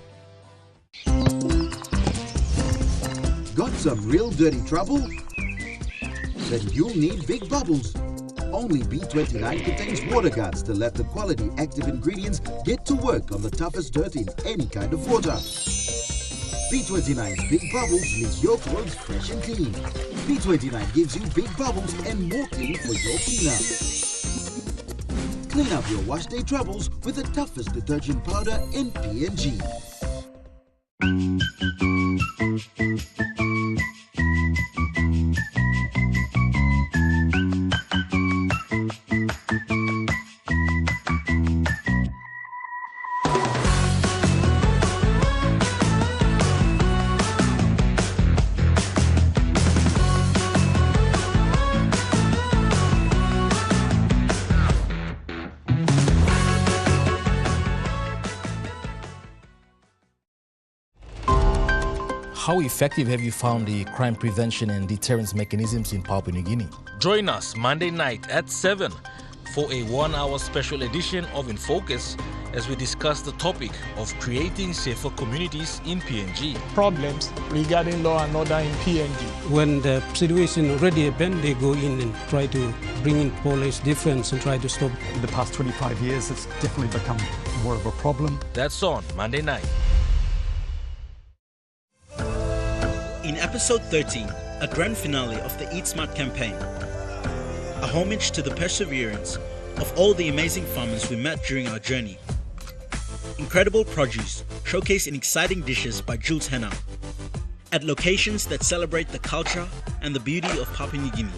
S20: Got some real dirty trouble? Then you'll need Big Bubbles. Only B29 contains water guards to let the quality active ingredients get to work on the toughest dirt in any kind of water. B29's Big Bubbles leaves your clothes fresh and clean. B29 gives you big bubbles and more clean for your cleanup. Clean up your wash day troubles with the toughest detergent powder in PNG.
S10: How effective have you found the crime prevention and deterrence mechanisms in Papua New Guinea?
S11: Join us Monday night at 7 for a 1-hour special edition of In Focus as we discuss the topic of creating safer communities in PNG.
S12: Problems regarding law and order in PNG.
S13: When the situation already happened, they go in and try to bring in police defense and try to stop.
S14: In the past 25 years, it's definitely become more of a problem.
S11: That's on Monday night. In episode 13, a grand finale of the Eat Smart campaign, a homage to the perseverance of all the amazing farmers we met during our journey. Incredible produce showcased in exciting dishes by Jules Henao at locations that celebrate the culture and the beauty of Papua New Guinea.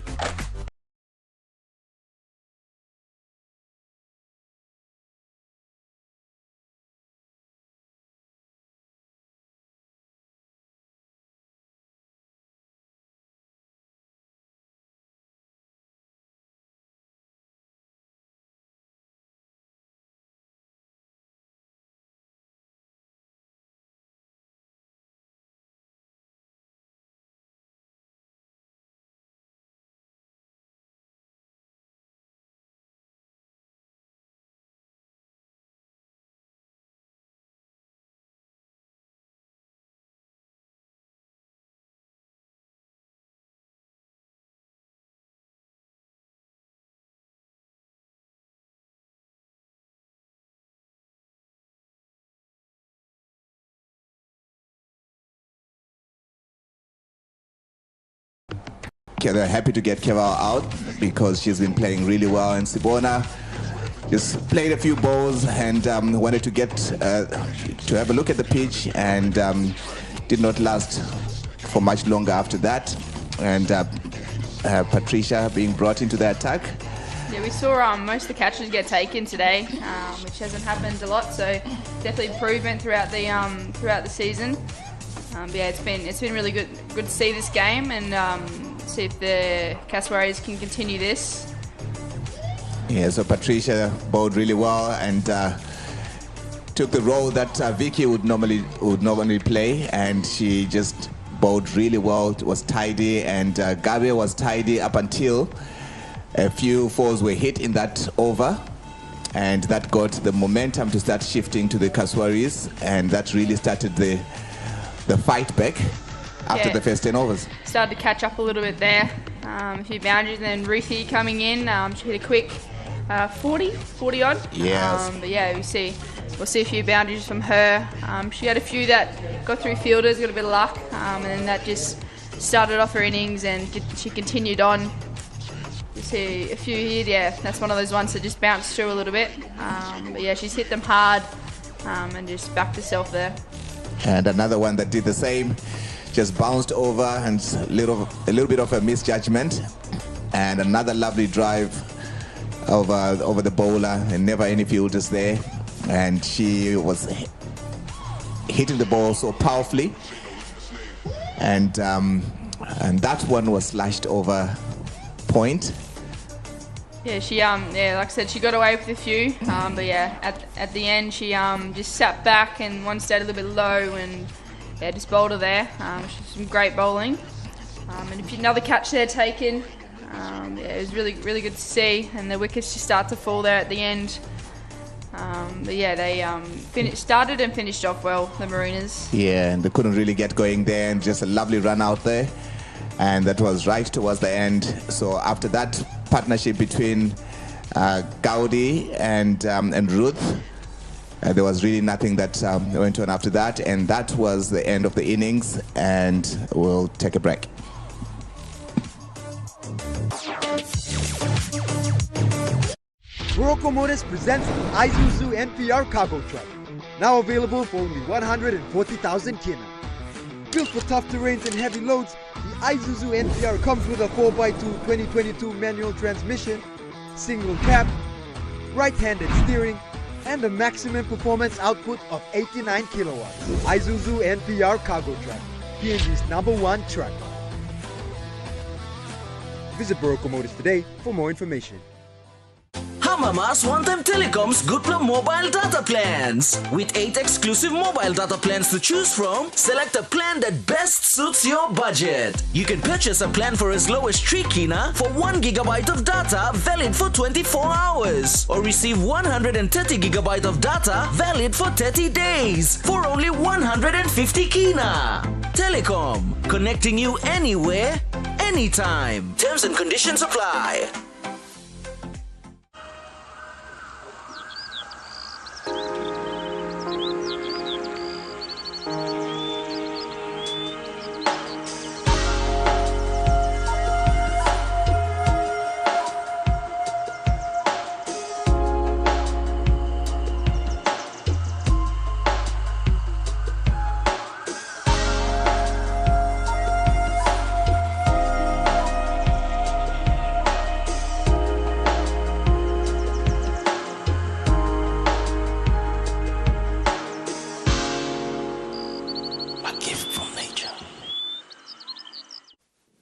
S4: They're happy to get Keval out because she's been playing really well in Sibona. Just played a few balls and wanted to get to have a look at the pitch, and did not last for much longer after that. And Patricia being brought into the attack.
S5: Yeah, we saw most of the catches get taken today, which hasn't happened a lot. So definitely improvement throughout the season. But yeah, it's been really good to see this game and see if the Caswaris can continue this.
S4: Yeah, so Patricia bowled really well and took the role that Vicky would normally play, and she just bowled really well. It was tidy, and Gabi was tidy up until a few fours were hit in that over, and that got the momentum to start shifting to the Kaswaris, and that really started the fight back after the first 10 overs.
S5: Started to catch up a little bit there. A few boundaries, and then Ruthie coming in. She hit a quick 40 odd.
S4: Yes.
S5: But yeah, we'll see a few boundaries from her. She had a few that got through fielders, got a bit of luck, and then that just started off her innings, and she continued on. You see a few here, yeah, that's one of those ones that just bounced through a little bit. But yeah, she's hit them hard and just backed herself there.
S4: And another one that did the same, just bounced over, and a little bit of a misjudgment, and another lovely drive over the bowler, and never any fielders there, and she was hitting the ball so powerfully, and that one was slashed over point.
S5: Yeah, she like I said, she got away with a few, but yeah, at the end she just sat back and one stayed a little bit low, and yeah, just bowled her there. Some great bowling, and another catch there taken. Yeah, it was really good to see, and the wickets just start to fall there at the end. But yeah, they started and finished off well, the Marooners.
S4: Yeah, and they couldn't really get going there, and just a lovely run out there, and that was right towards the end. So after that partnership between Gaudi and Ruth, there was really nothing that went on after that, and that was the end of the innings, and we'll take a break.
S7: Morocco Motors presents the Isuzu NPR cargo truck, now available for only 140,000 kina. Built for tough terrains and heavy loads, the Isuzu NPR comes with a 4x2 2022 manual transmission, single cab, right-handed steering, and a maximum performance output of 89 kilowatts. Isuzu NPR cargo truck, PNG's #1 truck. Visit Morocco Motors today for more information.
S8: Hamamas One-Time Telecom's Good Plum Mobile Data Plans. With 8 exclusive mobile data plans to choose from, select a plan that best suits your budget. You can purchase a plan for as low as 3 kina for 1 gigabyte of data valid for 24 hours. Or receive 130 gigabyte of data valid for 30 days for only 150 kina. Telecom, connecting you anywhere, anytime. Terms and conditions apply.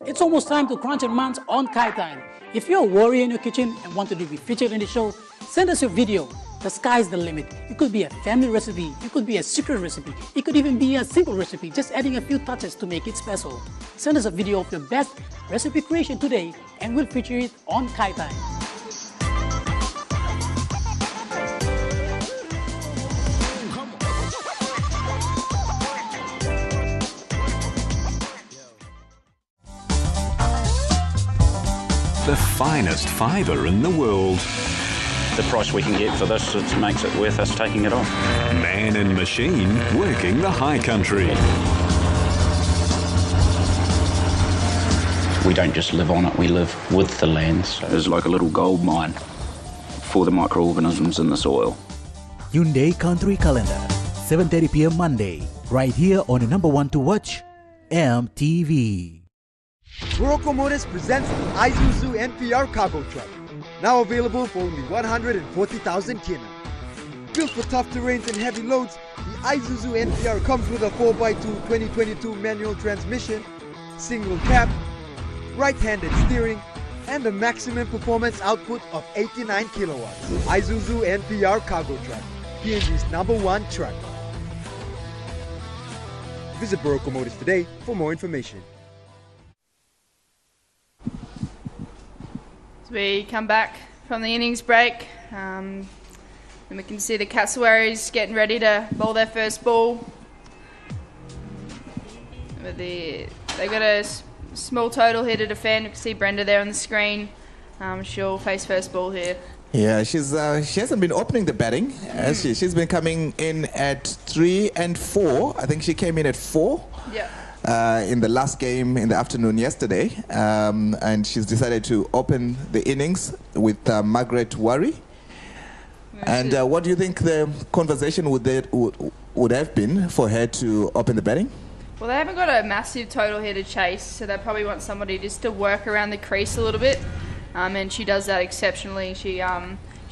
S18: It's almost time to crunch your months on Kai Time. If you're a warrior in your kitchen and want to be featured in the show, send us your video. The sky's the limit. It could be a family recipe, it could be a secret recipe, it could even be a simple recipe, just adding a few touches to make it special. Send us a video of your best recipe creation today and we'll feature it on Kai Time.
S21: The finest fibre in the world.
S22: The price we can get for this, it makes it worth us taking it on.
S21: Man and machine working the high country.
S22: We don't just live on it, we live with the land. So it's like a little gold mine for the microorganisms in the soil.
S1: Hyundai Country Calendar, 7:30 p.m. Monday, right here on the #1 to watch, EMTV.
S7: Morocco Motors presents the Isuzu NPR cargo truck, now available for only 140,000 kina. Built for tough terrains and heavy loads, the Isuzu NPR comes with a 4x2 2022 manual transmission, single cab, right-handed steering, and a maximum performance output of 89 kilowatts. Isuzu NPR cargo truck, PNG's #1 truck. Visit Boroko Motors today for more information.
S5: As we come back from the innings break, and we can see the Cassowaries getting ready to bowl their first ball. They've got a small total here to defend. You can see Brenda there on the screen. She'll face first ball here.
S4: Yeah, she hasn't been opening the batting. She's been coming in at 3 and 4. I think she came in at 4.
S5: Yeah.
S4: In the last game in the afternoon yesterday, and she's decided to open the innings with Margaret Worry. And what do you think the conversation would have been for her to open the batting?
S5: Well, they haven't got a massive total here to chase, so they probably want somebody just to work around the crease a little bit, and she does that exceptionally. She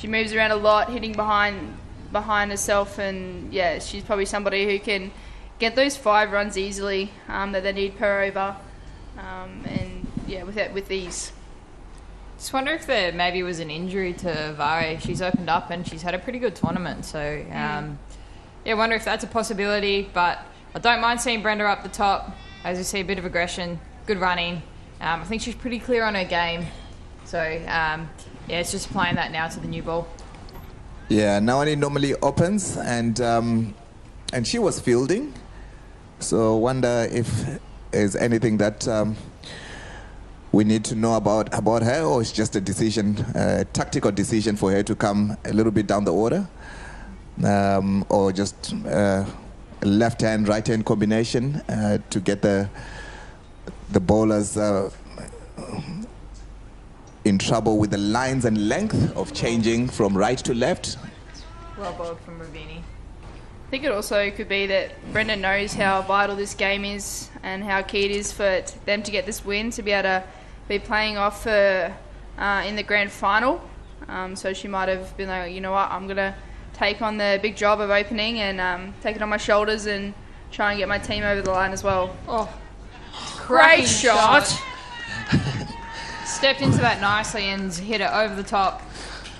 S5: moves around a lot, hitting behind herself, and yeah, she's probably somebody who can get those 5 runs easily that they need per over, and yeah, with ease.
S6: Just wonder if there maybe was an injury to Vare. She's opened up and she's had a pretty good tournament, so yeah, wonder if that's a possibility. But I don't mind seeing Brenda up the top. As you see, a bit of aggression, good running. I think she's pretty clear on her game, so yeah, it's just applying that now to the new ball.
S4: Yeah, Nawani normally opens, and she was fielding. So wonder if there's anything that we need to know about her, or it's just a decision, a tactical decision for her to come a little bit down the order, or just left-hand, right-hand combination to get the bowlers in trouble with the lines and length of changing from right to left.
S5: Well bowled from Ravini. I think it also could be that Brendan knows how vital this game is and how key it is for them to get this win, to be able to be playing off in the grand final. So she might have been like, you know what, I'm going to take on the big job of opening and take it on my shoulders and try and get my team over the line as well.
S6: Oh,
S5: great shot.
S6: Stepped into that nicely and hit it over the top.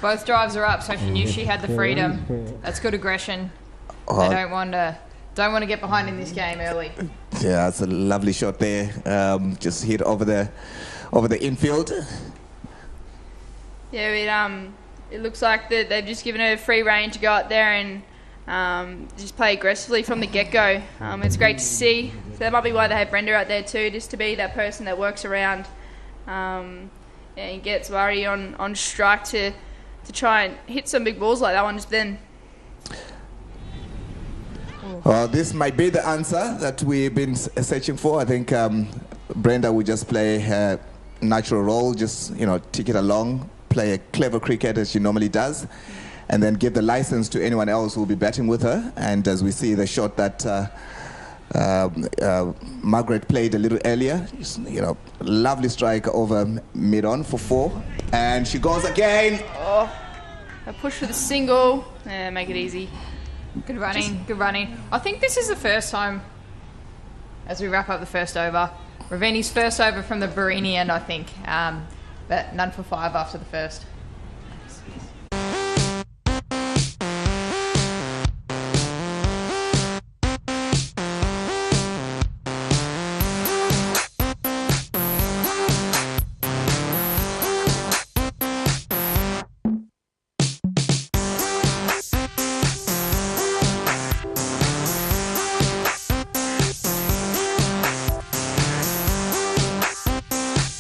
S6: Both drives are up, so she knew she had the freedom. That's good aggression. They don't want to get behind in this game early.
S4: Yeah, that's a lovely shot there. Just hit over the infield.
S5: Yeah, it looks like that they've just given her free rein to go out there and just play aggressively from the get-go. It's great to see. So that might be why they have Brenda out there too, just to be that person that works around and gets Wari on strike to try and hit some big balls like that one just then.
S4: Well, this might be the answer that we've been searching for. I think Brenda will just play her natural role, just tick it along, play a clever cricket as she normally does, and then give the license to anyone else who will be batting with her. And as we see the shot that Margaret played a little earlier, lovely strike over mid-on for 4, and she goes again.
S5: Oh, a push for the single, make it easy.
S6: Good running, good running. I think this is the first time, as we wrap up the first over, Ravini's first over from the Barini end, I think, but none for 5 after the first.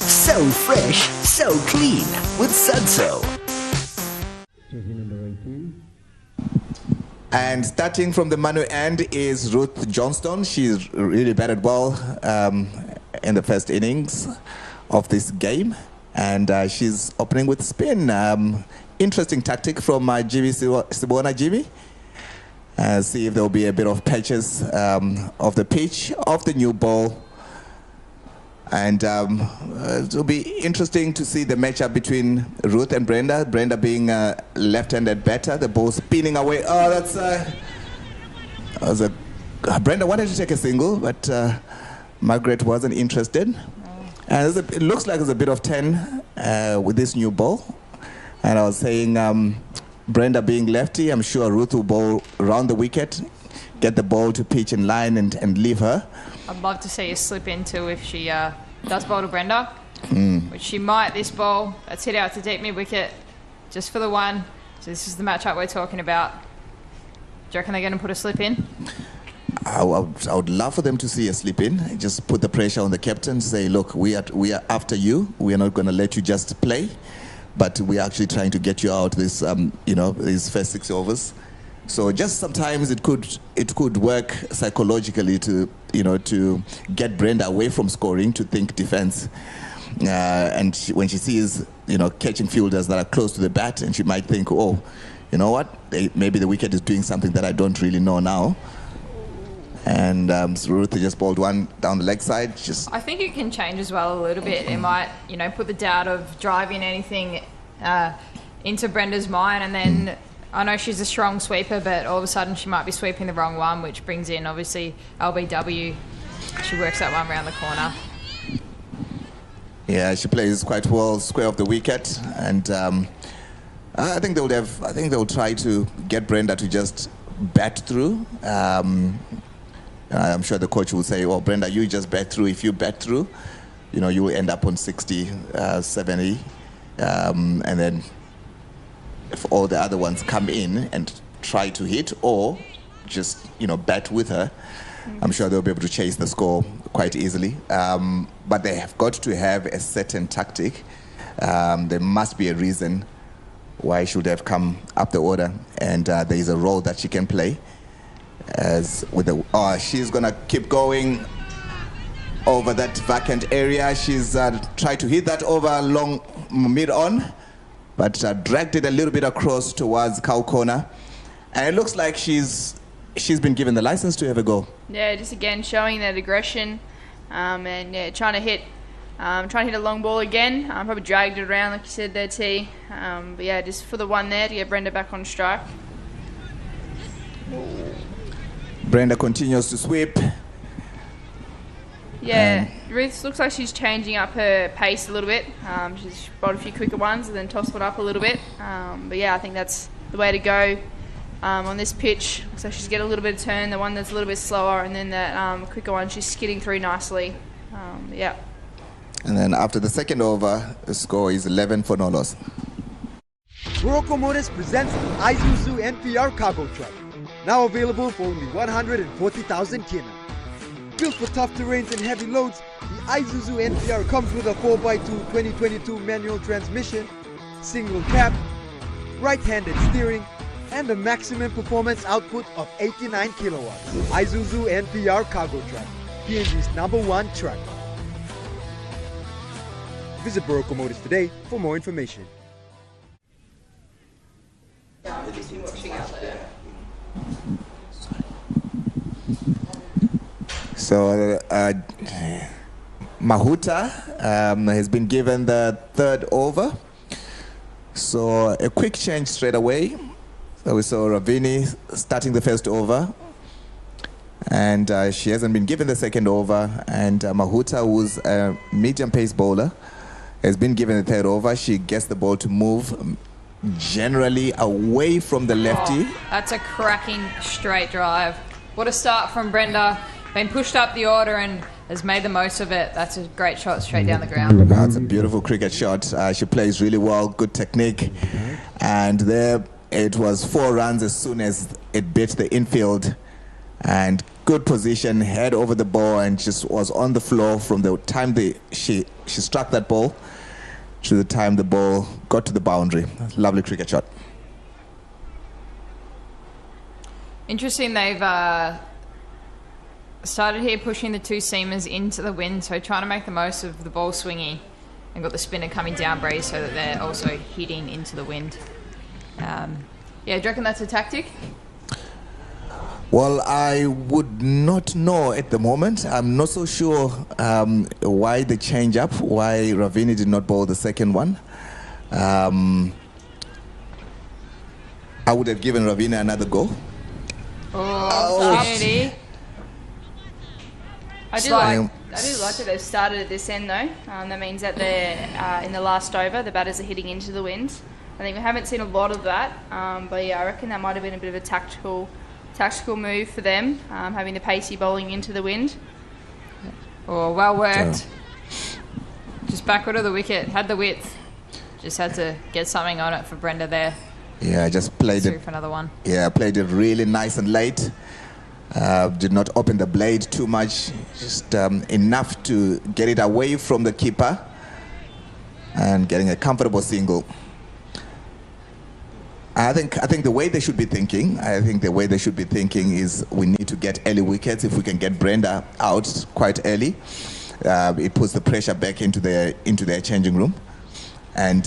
S8: So fresh, so clean with Sunso.
S4: And starting from the Manu end is Ruth Johnston. She's really batted well in the first innings of this game, and she's opening with spin. Interesting tactic from Jimmy Sibona Jimmy. See if there'll be a bit of patches of the pitch of the new ball. And it'll be interesting to see the matchup between Ruth and Brenda. Brenda being left-handed batter, the ball spinning away. Oh, that was a Brenda wanted to take a single, but Margaret wasn't interested. And it looks like there's a bit of 10 with this new ball. And I was saying, Brenda being lefty, I'm sure Ruth will bowl around the wicket, get the ball to pitch in line and leave her.
S6: I'd love to see her slip into if she does bowl to Brenda,
S4: Mm.
S6: which she might this ball. Let's hit out to deep mid-wicket just for the one. So this is the matchup we're talking about. Do you reckon they're going to put a slip in?
S4: I would love for them to see a slip in. Just put the pressure on the captain. Say, look, we are after you. We are not going to let you just play, but we are actually trying to get you out this, these first 6 overs. So just sometimes it could work psychologically to get Brenda away from scoring to think defense. And when she sees catching fielders that are close to the bat, and she might think, oh, you know what? Maybe the wicket is doing something that I don't really know now. And Ruth just bowled one down the leg side.
S6: I think it can change as well a little bit. It might, put the doubt of driving anything into Brenda's mind, and then I know she's a strong sweeper, but all of a sudden she might be sweeping the wrong one, which brings in obviously LBW. She works that one around the corner.
S4: Yeah, she plays quite well, square of the wicket, and I think they'll try to get Brenda to just bat through. I'm sure the coach will say, "Oh, Brenda, you just bat through. If you bat through, you will end up on 60, 70, and then if all the other ones come in and try to hit, or just bat with her, I'm sure they'll be able to chase the score quite easily. But they have got to have a certain tactic. There must be a reason why she should have come up the order, and there is a role that she can play. She's gonna keep going over that vacant area. She's tried to hit that over long mid-on, but dragged it a little bit across towards cow corner, and it looks like she's been given the license to have a go.
S5: Yeah, just again showing that aggression, and yeah, trying to hit a long ball again. Probably dragged it around like you said there, T. But yeah, just for the one there to get Brenda back on strike.
S4: Brenda continues to sweep.
S5: Yeah, Ruth looks like she's changing up her pace a little bit. She's brought a few quicker ones and then tossed it up a little bit. But yeah, I think that's the way to go on this pitch. Looks like she's getting a little bit of turn, the one that's a little bit slower, and then that quicker one, she's skidding through nicely. Yeah.
S4: And then after the second over, the score is 11 for no loss.
S7: Morocco Motors presents the Isuzu NPR cargo truck. Now available for only 140,000 kina. Built for tough terrains and heavy loads, the Isuzu NPR comes with a 4x2 2022 manual transmission, single cab, right-handed steering, and a maximum performance output of 89 kilowatts. Isuzu NPR cargo truck, PNG's #1 truck. Visit Morocco Motors today for more information.
S4: So Mahuta has been given the third over. So a quick change straight away. So we saw Ravini starting the first over, and she hasn't been given the second over. And Mahuta, who's a medium pace bowler, has been given the third over. She gets the ball to move generally away from the lefty.
S6: That's a cracking straight drive. What a start from Brenda. Been pushed up the order and has made the most of it. That's a great shot straight down the ground.
S4: That's a beautiful cricket shot. She plays really well, good technique. And there it was 4 runs as soon as it bit the infield. And good position, head over the ball, and just was on the floor from the time she struck that ball to the time the ball got to the boundary. Lovely cricket shot.
S6: Interesting, they've started here pushing the 2 seamers into the wind, so trying to make the most of the ball swinging, and got the spinner coming down breeze so that they're also hitting into the wind. Yeah, do you reckon that's a tactic?
S4: Well, I would not know at the moment. I'm not so sure why the change up, why Ravini did not bowl the second one. I would have given Ravini another go.
S6: Oh, opportunity. I do like
S5: I do like that they've started at this end though. That means that they're in the last over, the batters are hitting into the wind. I think we haven't seen a lot of that, but yeah, I reckon that might have been a bit of a tactical move for them, having the pacey bowling into the wind.
S6: Oh, well worked. Just backward of the wicket, had the width. Just had to get something on it for Brenda there.
S9: Yeah, I just played it
S6: for another one.
S9: Yeah, played it really nice and late. Did not open the blade too much, just enough to get it away from the keeper and getting a comfortable single. I think the way they should be thinking, is we need to get early wickets. If we can get Brenda out quite early, it puts the pressure back into their changing room. And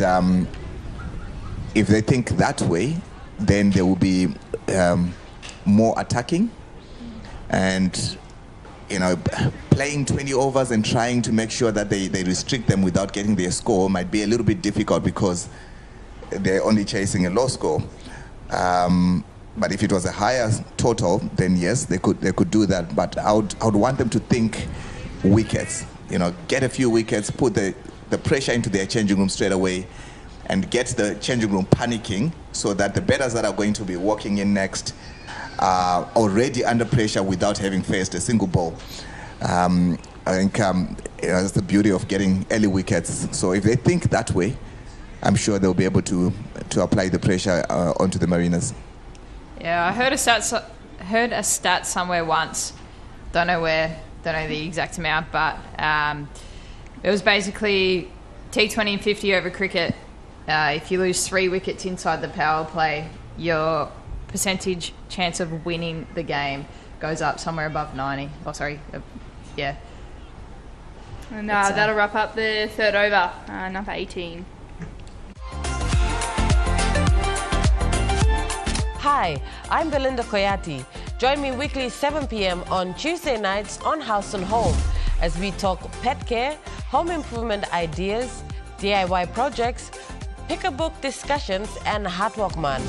S9: if they think that way, then there will be more attacking. And playing 20 overs and trying to make sure that they restrict them without getting their score might be a little bit difficult because they're only chasing a low score. But if it was a higher total, then yes, they could do that. But I would want them to think wickets. Get a few wickets, put the pressure into their changing room straight away, and get the changing room panicking so that the batters that are going to be walking in next are already under pressure without having faced a single ball. I think that's the beauty of getting early wickets. So if they think that way, I'm sure they'll be able to apply the pressure onto the Mariners.
S6: Yeah, I heard a stat somewhere once. Don't know the exact amount, but it was basically T20 and 50 over cricket. If you lose 3 wickets inside the power play, your percentage chance of winning the game goes up somewhere above 90. Oh, sorry. Yeah.
S5: And that'll wrap up the third over, number 18.
S16: Hi, I'm Belinda Koyati. Join me weekly 7 p.m. on Tuesday nights on House and Home as we talk pet care, home improvement ideas, DIY projects, pick-a-book discussions, and Heartwalk Man.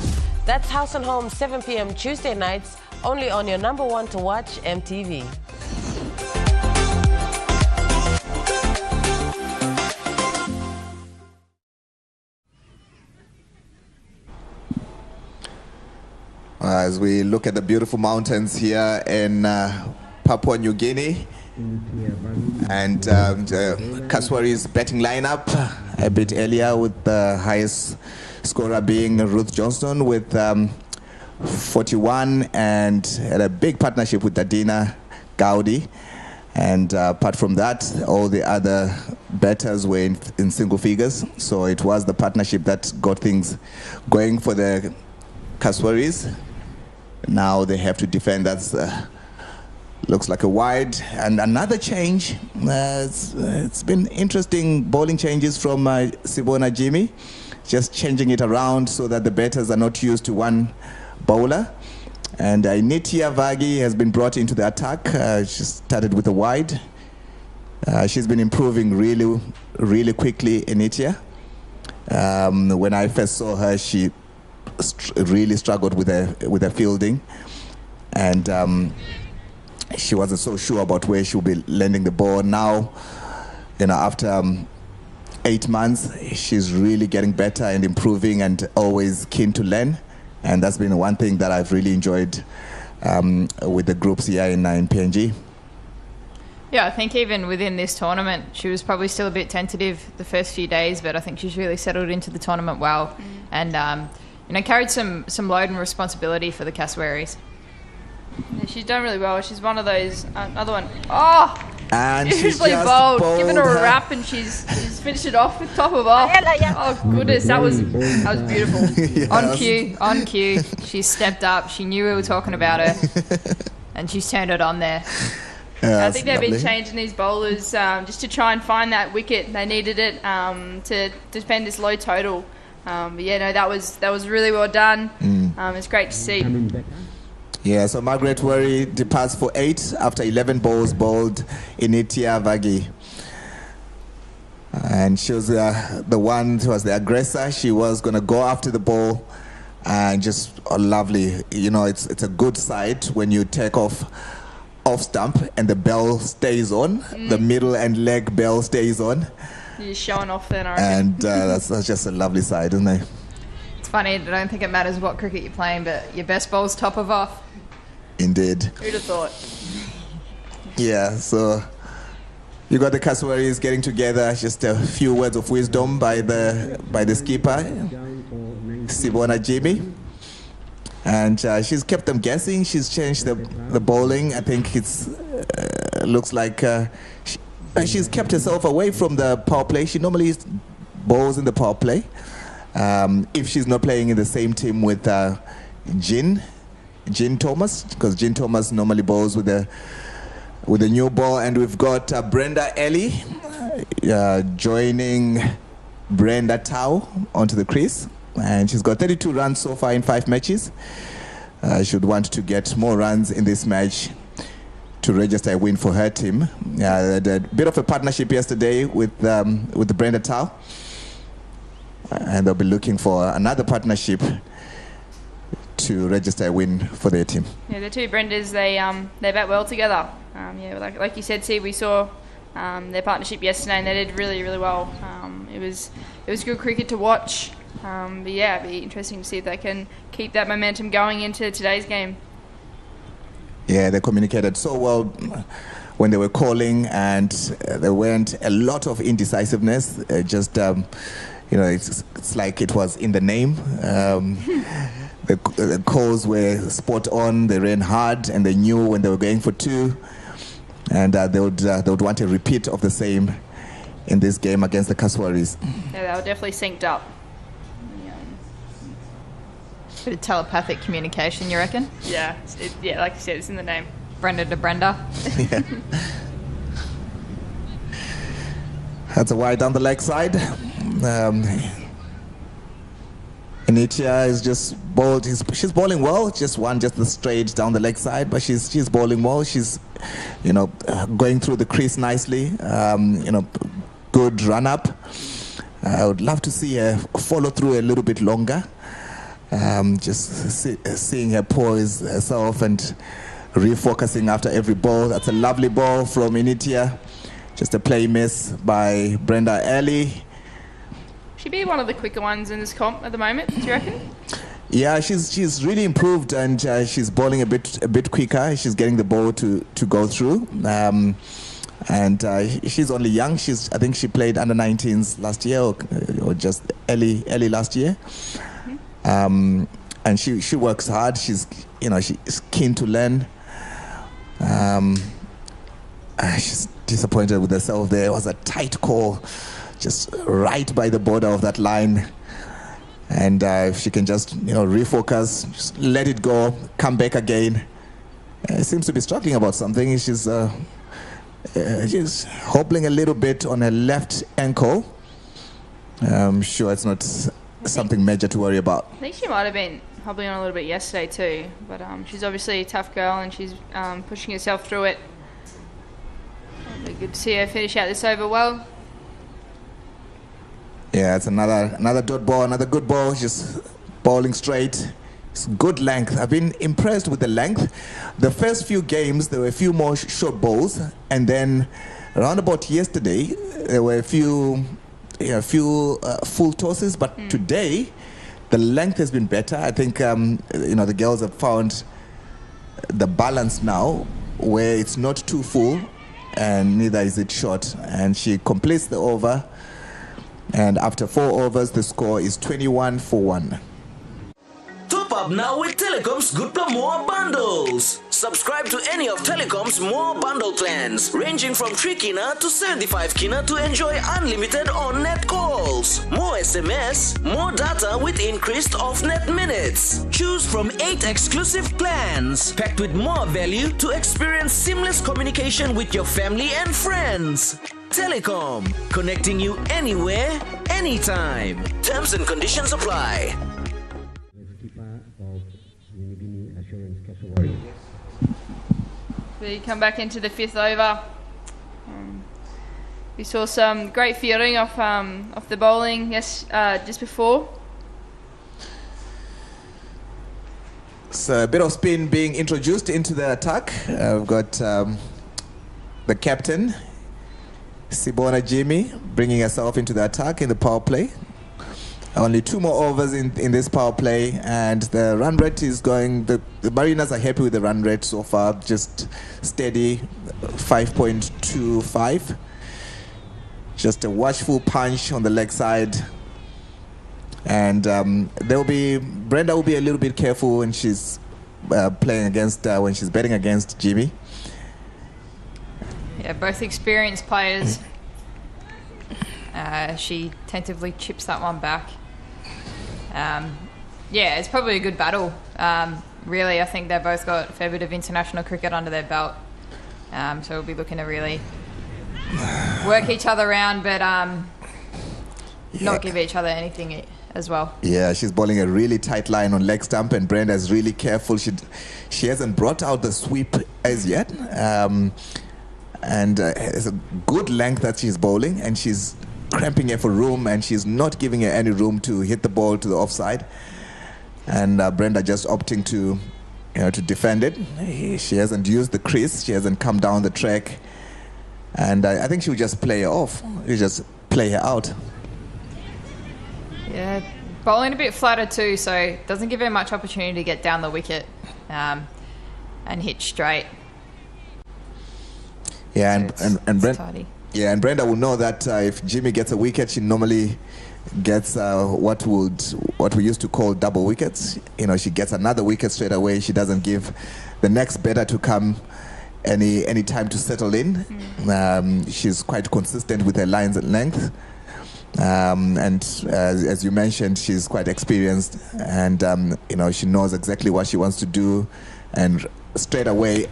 S16: That's House and Home 7 p.m. Tuesday nights, only on your number one to watch, EMTV.
S9: As we look at the beautiful mountains here in Papua New Guinea, and Kaswari's batting lineup a bit earlier, with the highest scorer being Ruth Johnston with 41, and had a big partnership with Dadina Gaudi. And apart from that, all the other batters were in single figures. So it was the partnership that got things going for the Kaswaris. Now they have to defend. That's looks like a wide. And another change. It's been interesting bowling changes from Sibona Jimmy, just changing it around so that the batters are not used to one bowler. And Nitya Vagi has been brought into the attack. She started with a wide. She's been improving really, really quickly, Nitya. When I first saw her, she really struggled with her fielding, and she wasn't so sure about where she would be landing the ball. Now, after 8 months, she's really getting better and improving, and always keen to learn. And that's been one thing that I've really enjoyed with the groups here in PNG.
S6: Yeah, I think even within this tournament, she was probably still a bit tentative the first few days, but I think she's really settled into the tournament well, and carried some load and responsibility for the Kaswaris.
S5: Yeah, she's done really well. She's one of those. Another one. Oh!
S9: And
S5: beautifully
S9: she's
S5: bowled,
S9: bowled
S5: giving her a wrap, and she's finished it off with top of off. Oh goodness, that was beautiful.
S9: Yes.
S6: On cue, she stepped up. She knew we were talking about her, and she's turned it on there.
S9: Yeah,
S5: I think they've been changing these bowlers just to try and find that wicket. They needed it to defend this low total. But yeah, no, that was really well done. It's great to see.
S9: Yeah, so Margaret Worry departs for 8 after 11 balls bowled in Nitya Vagi. And she was the one who was the aggressor. She was going to go after the ball, and just lovely. It's a good sight when you take off off stump and the bell stays on. The middle and leg bell stays on.
S5: You're showing off then, I reckon.
S9: And that's just a lovely sight, isn't it?
S6: It's funny, I don't think it matters what cricket you're playing, but your best ball's top of off.
S9: Indeed.
S5: Who'd have thought?
S9: Yeah, so you got the Kaswaris getting together. Just a few words of wisdom by the skipper, Sibona Jimmy. And she's kept them guessing. She's changed the bowling. I think it's looks like she's kept herself away from the power play. She normally bowls in the power play. If she's not playing in the same team with Jean Thomas, because Jean Thomas normally bowls with a new ball. And we've got Brenda Ellie joining Brenda Tau onto the crease. And she's got 32 runs so far in 5 matches. Should want to get more runs in this match to register a win for her team. They had a bit of a partnership yesterday with the Brenda Tau. And they'll be looking for another partnership to register a win for their team.
S5: Yeah, the two Brendas, they bat well together. Yeah, like you said, Steve, we saw their partnership yesterday, and they did really, really well. It was good cricket to watch. But yeah, it'd be interesting to see if they can keep that momentum going into today's game.
S9: Yeah, they communicated so well when they were calling, and there weren't a lot of indecisiveness. It's like it was in the name. The calls were spot on. They ran hard, and they knew when they were going for 2, and they would want a repeat of the same in this game against the Kaswaris.
S5: Yeah, they were definitely synced up.
S6: Bit of telepathic communication, you reckon?
S5: Yeah, like you said, it's in the name.
S6: Brenda to Brenda.
S9: Yeah. That's a wide down the leg side. Anitia is just bowled. She's bowling well. Just the straight down the leg side, but she's bowling well. She's, going through the crease nicely. Good run up. I would love to see her follow through a little bit longer. Seeing her poise herself and refocusing after every ball. That's a lovely ball from Initia. Just a play miss by Brenda Ellie.
S5: She'd be one of the quicker ones in this comp at the moment, do you reckon?
S9: Yeah, she's really improved, and she's bowling a bit quicker. She's getting the ball to go through. And she's only young. I think she played under 19s last year or just early last year. And she works hard. She's keen to learn. She's disappointed with herself there. It was a tight call, just right by the border of that line. And if she can just refocus, just let it go, come back again. Seems to be struggling about something. She's hobbling a little bit on her left ankle. I'm sure it's not something major to worry about.
S5: I think she might have been hobbling on a little bit yesterday too, but she's obviously a tough girl, and she's pushing herself through it. It'll be good to see her finish out this over well.
S9: Yeah, it's another dot ball, another good ball, just bowling straight. It's good length. I've been impressed with the length. The first few games, there were a few more short balls, and then around about yesterday, there were a few full tosses, but today the length has been better. I think the girls have found the balance now where it's not too full and neither is it short, and she completes the over, and after 4 overs the score is 21 for 1.
S8: Top up now with Telecom's Good Plus More bundles. Subscribe to any of Telecom's More bundle plans, ranging from 3 kina to 75 kina to enjoy unlimited on-net calls, more SMS, more data with increased off-net minutes. Choose from 8 exclusive plans, packed with more value to experience seamless communication with your family and friends. Telecom, connecting you anywhere, anytime. Terms and conditions apply.
S5: We come back into the 5th over. We saw some great fielding off the bowling just before.
S9: So a bit of spin being introduced into the attack. We've got the captain, Sibona Jimmy, bringing herself into the attack in the power play. Only 2 more overs in this power play, and the run rate is going. The Mariners are happy with the run rate so far, just steady, 5.25. Just a watchful punch on the leg side, and Brenda will be a little bit careful when she's playing against when she's betting against Jimmy.
S6: Yeah, both experienced players. She tentatively chips that one back. Yeah, it's probably a good battle. Really, I think they've both got a fair bit of international cricket under their belt. So we'll be looking to really work each other around, but not give each other anything as well.
S9: Yeah, she's bowling a really tight line on leg stump, and Brenda's really careful. She hasn't brought out the sweep as yet. And it's a good length that she's bowling, and she's cramping her for room, and she's not giving her any room to hit the ball to the offside. And Brenda just opting to defend it. She hasn't used the crease. She hasn't come down the track. And I think she'll just play her off. You just play her out.
S6: Yeah, bowling a bit flatter too, so doesn't give her much opportunity to get down the wicket and hit straight.
S9: Yeah, and Brenda will know that if Jimmy gets a wicket, she normally gets what we used to call double wickets. She gets another wicket straight away. She doesn't give the next batter to come any time to settle in. She's quite consistent with her lines and length. And as you mentioned, she's quite experienced, and she knows exactly what she wants to do. And straight away,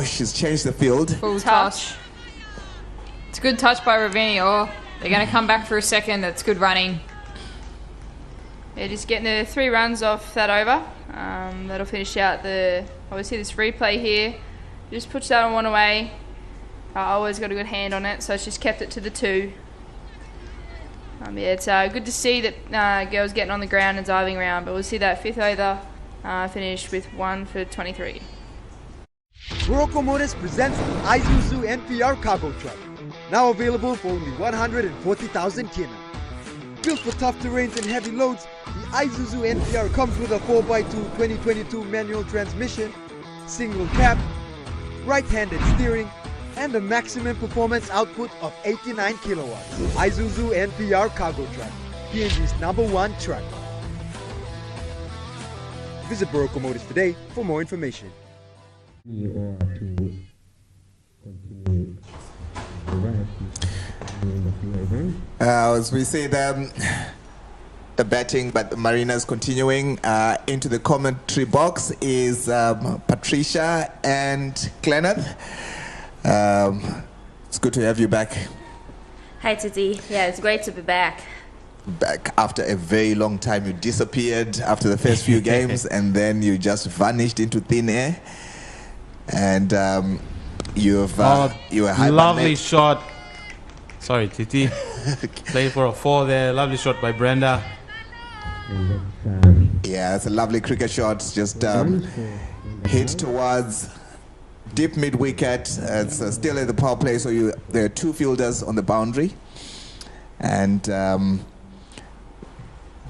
S9: she's changed the field.
S6: Full touch. It's a good touch by Ravini. They're going to come back for a second. That's good running.
S5: Yeah, just getting the 3 runs off that over. That'll finish out obviously this replay here. Just puts that one away. Always got a good hand on it, so it's just kept it to the 2. Yeah, it's good to see that girls getting on the ground and diving around, but we'll see that 5th over finish with 1 for 23.
S7: Morocco Motors presents the Isuzu NPR cargo truck. Now available for only 140,000 kina. Built for tough terrains and heavy loads, the Isuzu NPR comes with a 4x2 2022 manual transmission, single cab, right-handed steering, and a maximum performance output of 89 kilowatts. Isuzu NPR cargo truck, PNG's #1 truck. Visit Morocco Motors today for more information.
S9: As we see the batting, but the Mariners continuing into the commentary box is Patricia and Kenneth. It's good to have you back.
S2: Hi, Titi. Yeah, it's great to be back.
S9: Back after a very long time. You disappeared after the first few games, and then you just vanished into thin air. And you were
S17: lovely shot. Sorry, Titi. Played for a 4 there. Lovely shot by Brenda.
S9: Yeah, it's a lovely cricket shot. Just hit towards deep mid wicket. It's still at the power play, so there are 2 fielders on the boundary, and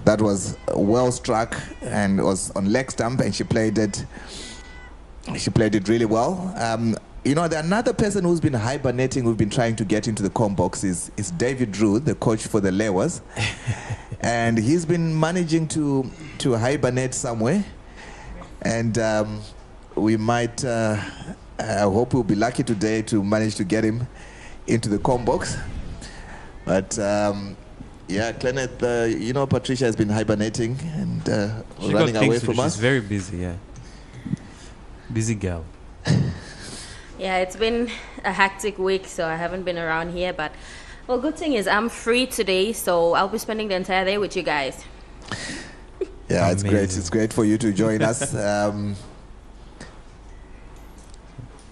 S9: that was well struck and was on leg stump, and she played it. She played it really well. Another person who's been hibernating, who've been trying to get into the com box is David Drew, the coach for the Lewas. And he's been managing to hibernate somewhere. And we might, I hope we'll be lucky today to manage to get him into the com box. But yeah, Kenneth, Patricia has been hibernating and running away from us.
S17: She's very busy, yeah. Busy girl.
S2: Yeah, it's been a hectic week, so I haven't been around here. But, well, good thing is I'm free today, so I'll be spending the entire day with you guys.
S9: Yeah, it's great. It's great for you to join us.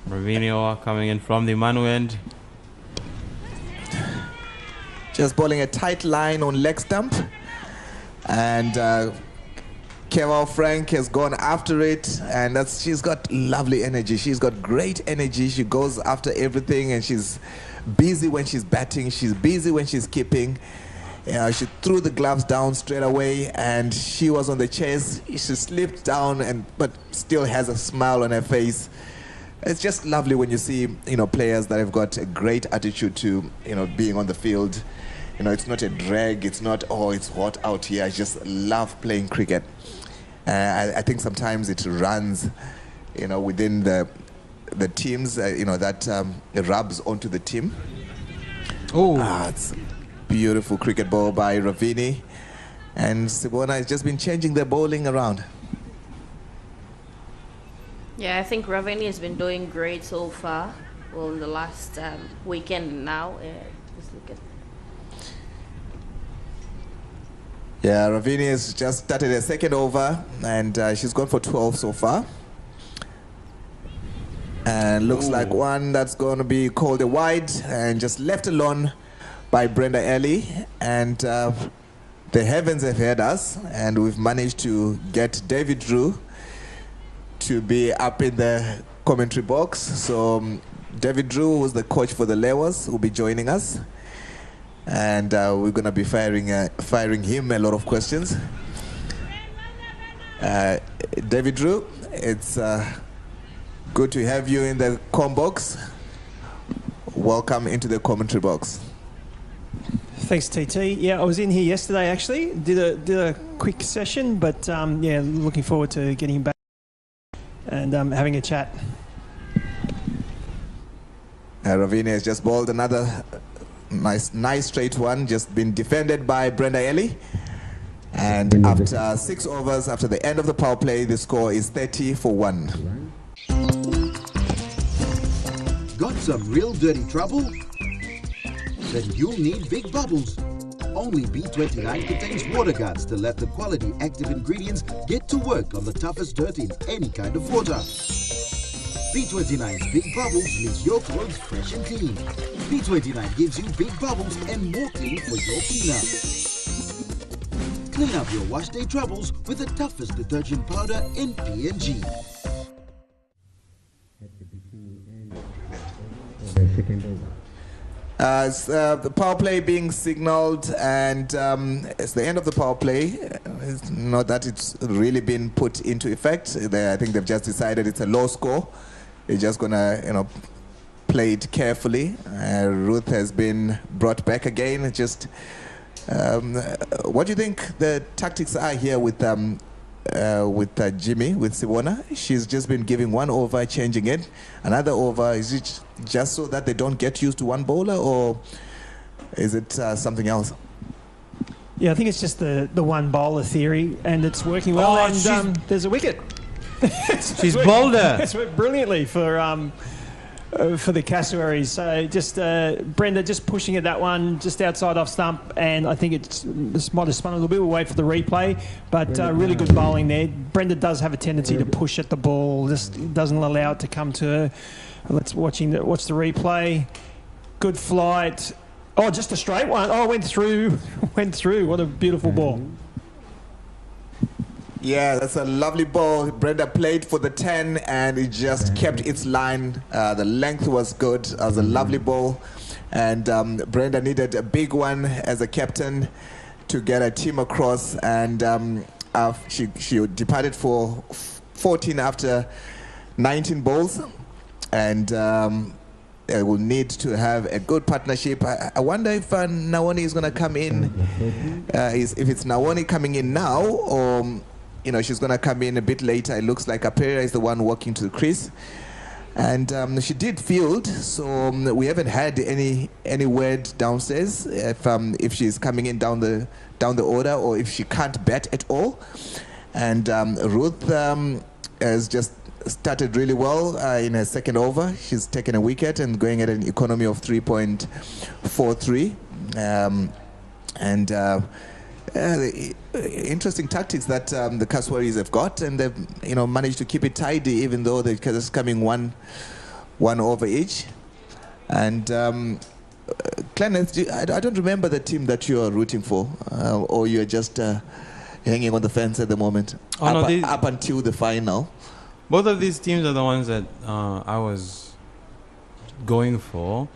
S17: Ravinho coming in from the Manu end.
S9: Just bowling a tight line on leg stump. And Keval Frank has gone after it, and she's got lovely energy. She's got great energy. She goes after everything, and she's busy when she's batting. She's busy when she's keeping. She threw the gloves down straight away, and she was on the chase. She slipped down, but still has a smile on her face. It's just lovely when you see, players that have got a great attitude to, being on the field. It's not a drag. It's not, oh, it's hot out here. I just love playing cricket. I think sometimes it runs, within the teams, that it rubs onto the team.
S10: Oh,
S9: it's beautiful cricket ball by Ravini, and Sibona has just been changing their bowling around.
S2: Yeah, I think Ravini has been doing great so far. Well, in the last weekend now, just look at.
S9: Yeah, Ravini has just started her second over, and she's gone for 12 so far. And looks like one that's going to be called a wide and just left alone by Brenda Ellie. And the heavens have heard us, and we've managed to get David Drew to be up in the commentary box. So David Drew, who's the coach for the Lewas, will be joining us. And we're going to be firing him a lot of questions. David Drew, it's good to have you in the com box. Welcome into the commentary box.
S15: Thanks, TT. Yeah, I was in here yesterday actually. Did a quick session, but yeah, looking forward to getting back and having a chat.
S9: Ravina has just bowled another nice straight one, just been defended by Brenda Ellie. And after 6 overs, after the end of the power play, the score is 30 for 1.
S20: Got some real dirty trouble? Then you'll need Big Bubbles. Only B29 contains water guards to let the quality active ingredients get to work on the toughest dirt in any kind of water. B29's Big Bubbles leaves your clothes fresh and clean. B29 gives you big bubbles and more clean for your cleanup. Clean up your wash day troubles with the toughest detergent powder in PNG.
S9: The power play being signaled, and it's the end of the power play. It's not that it's really been put into effect. I think they've just decided it's a low score. They're just gonna, play it carefully. Ruth has been brought back again. Just what do you think the tactics are here with Jimmy, with Sibona? She's just been giving one over, changing it, another over. Is it just so that they don't get used to one bowler, or is it something else?
S15: Yeah, I think it's just the one bowler theory, and it's working well.
S10: Oh,
S15: and there's a wicket.
S10: She's bowled her.
S15: It's worked brilliantly for the Cassowaries. So just Brenda just pushing it that one just outside off stump, and I think this might have spun a little bit. We'll wait for the replay, but really good bowling there. Brenda does have a tendency to push at the ball, just doesn't allow it to come to her. Let's watch the replay. Good flight. Oh, just a straight one. Oh, went through. What a beautiful ball.
S9: Yeah, that's a lovely ball. Brenda played for the 10, and it just kept its line. The length was good. It was a lovely ball. And Brenda needed a big one as a captain to get a team across. And she departed for 14 after 19 balls. And will need to have a good partnership. I wonder if Nawani is going to come in. If it's Nawani coming in now, or she's going to come in a bit later. It looks like Apera is the one walking to the crease. And she did field, so we haven't had any word downstairs if she's coming in down the order, or if she can't bat at all. And Ruth has just started really well in her second over. She's taken a wicket and going at an economy of 3.43. Interesting tactics that the Cassowaries have got, and they've managed to keep it tidy, even though they're just coming one over each. And Clenneth, I don't remember the team that you are rooting for, or you're just hanging on the fence at the moment?
S17: Oh, no,
S9: up until the final.
S17: Both of these teams are the ones that I was going for.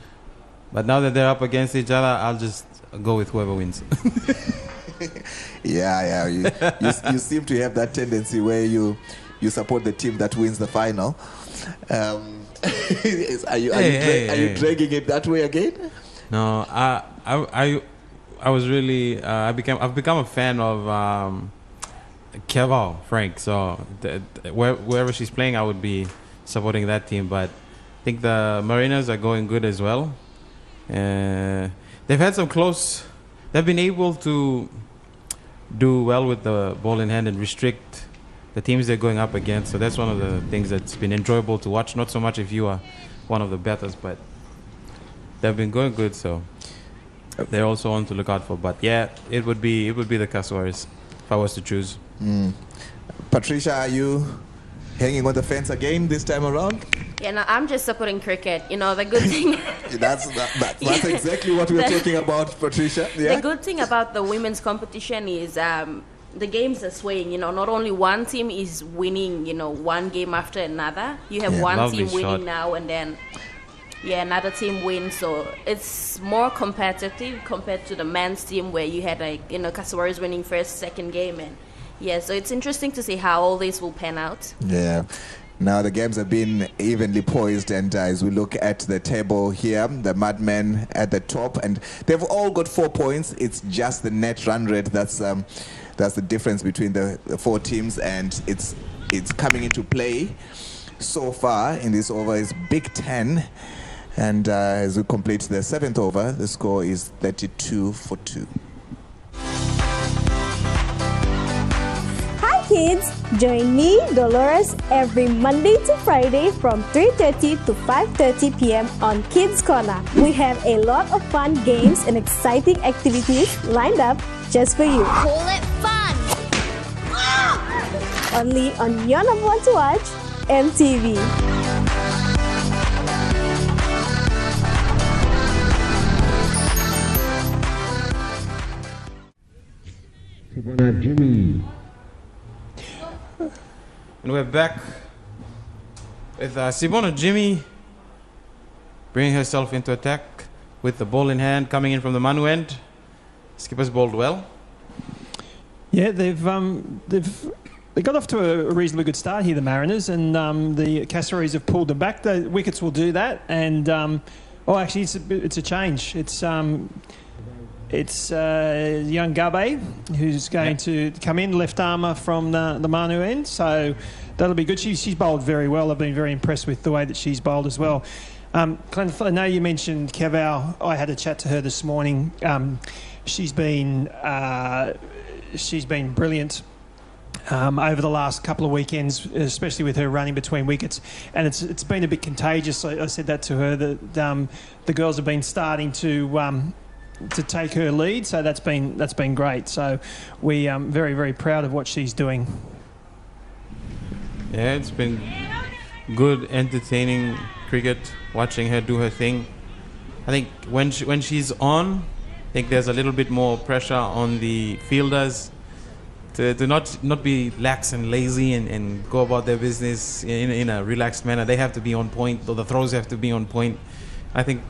S17: But now that they're up against each other, I'll just go with whoever wins.
S9: Yeah. You seem to have that tendency where you support the team that wins the final. Are you dragging it that way again?
S17: No, I was really I've become a fan of Keval Frank. So wherever she's playing, I would be supporting that team. But I think the Mariners are going good as well. They've had some close. They've been able to do well with the ball in hand and restrict the teams they're going up against. So that's one of the things that's been enjoyable to watch. Not so much if you are one of the batters, but they've been going good. So they're also one to look out for. But yeah, it would be the Kaswaris if I was to choose.
S9: Patricia, are you hanging on the fence again this time around?
S2: Yeah, no, I'm just supporting cricket. You know, the good thing...
S9: That's exactly what we're talking about, Patricia. Yeah?
S2: The good thing about the women's competition is the games are swaying. You know, not only one team is winning, you know, one game after another. You have one team winning now and then, another team wins. So it's more competitive compared to the men's team where you had, like, you know, Kaswaris winning first, second game. And so it's interesting to see how all this will pan out.
S9: Yeah. Now the games have been evenly poised, and as we look at the table here, the Madmen at the top, and they've all got 4 points. It's just the net run rate that's the difference between the 4 teams, and it's coming into play so far in this over is Big 10, and as we complete the 7th over, the score is 32-2.
S3: Kids, join me, Dolores, every Monday to Friday from 3:30 to 5:30 p.m. on Kids Corner. We have a lot of fun games and exciting activities lined up just for you.
S19: Call it fun!
S3: Only on your number one to watch, EMTV.
S23: Jimmy.
S17: And we're back with Sibona Jimmy bringing herself into attack with the ball in hand, coming in from the Manu end. Skipper's bowled well.
S15: Yeah, they've got off to a reasonably good start here, the Mariners, and the Kaswaris have pulled them back. The wickets will do that, and actually it's a change. It's young Gabe who's going to come in, left armour from the Manu end, so that'll be good. She's bowled very well. I've been very impressed with the way that she's bowled as well. Clint, I know you mentioned Keval. I had a chat to her this morning. She's been brilliant over the last couple of weekends, especially with her running between wickets, and it's been a bit contagious. I said that to her, that the girls have been starting to take her lead, so that's been great. So we are very, very proud of what she's doing.
S17: Yeah, it's been good, entertaining cricket, watching her do her thing. I think when she's on, I think there's a little bit more pressure on the fielders to not be lax and lazy and go about their business in a relaxed manner. They have to be on point, or the throws have to be on point. I think...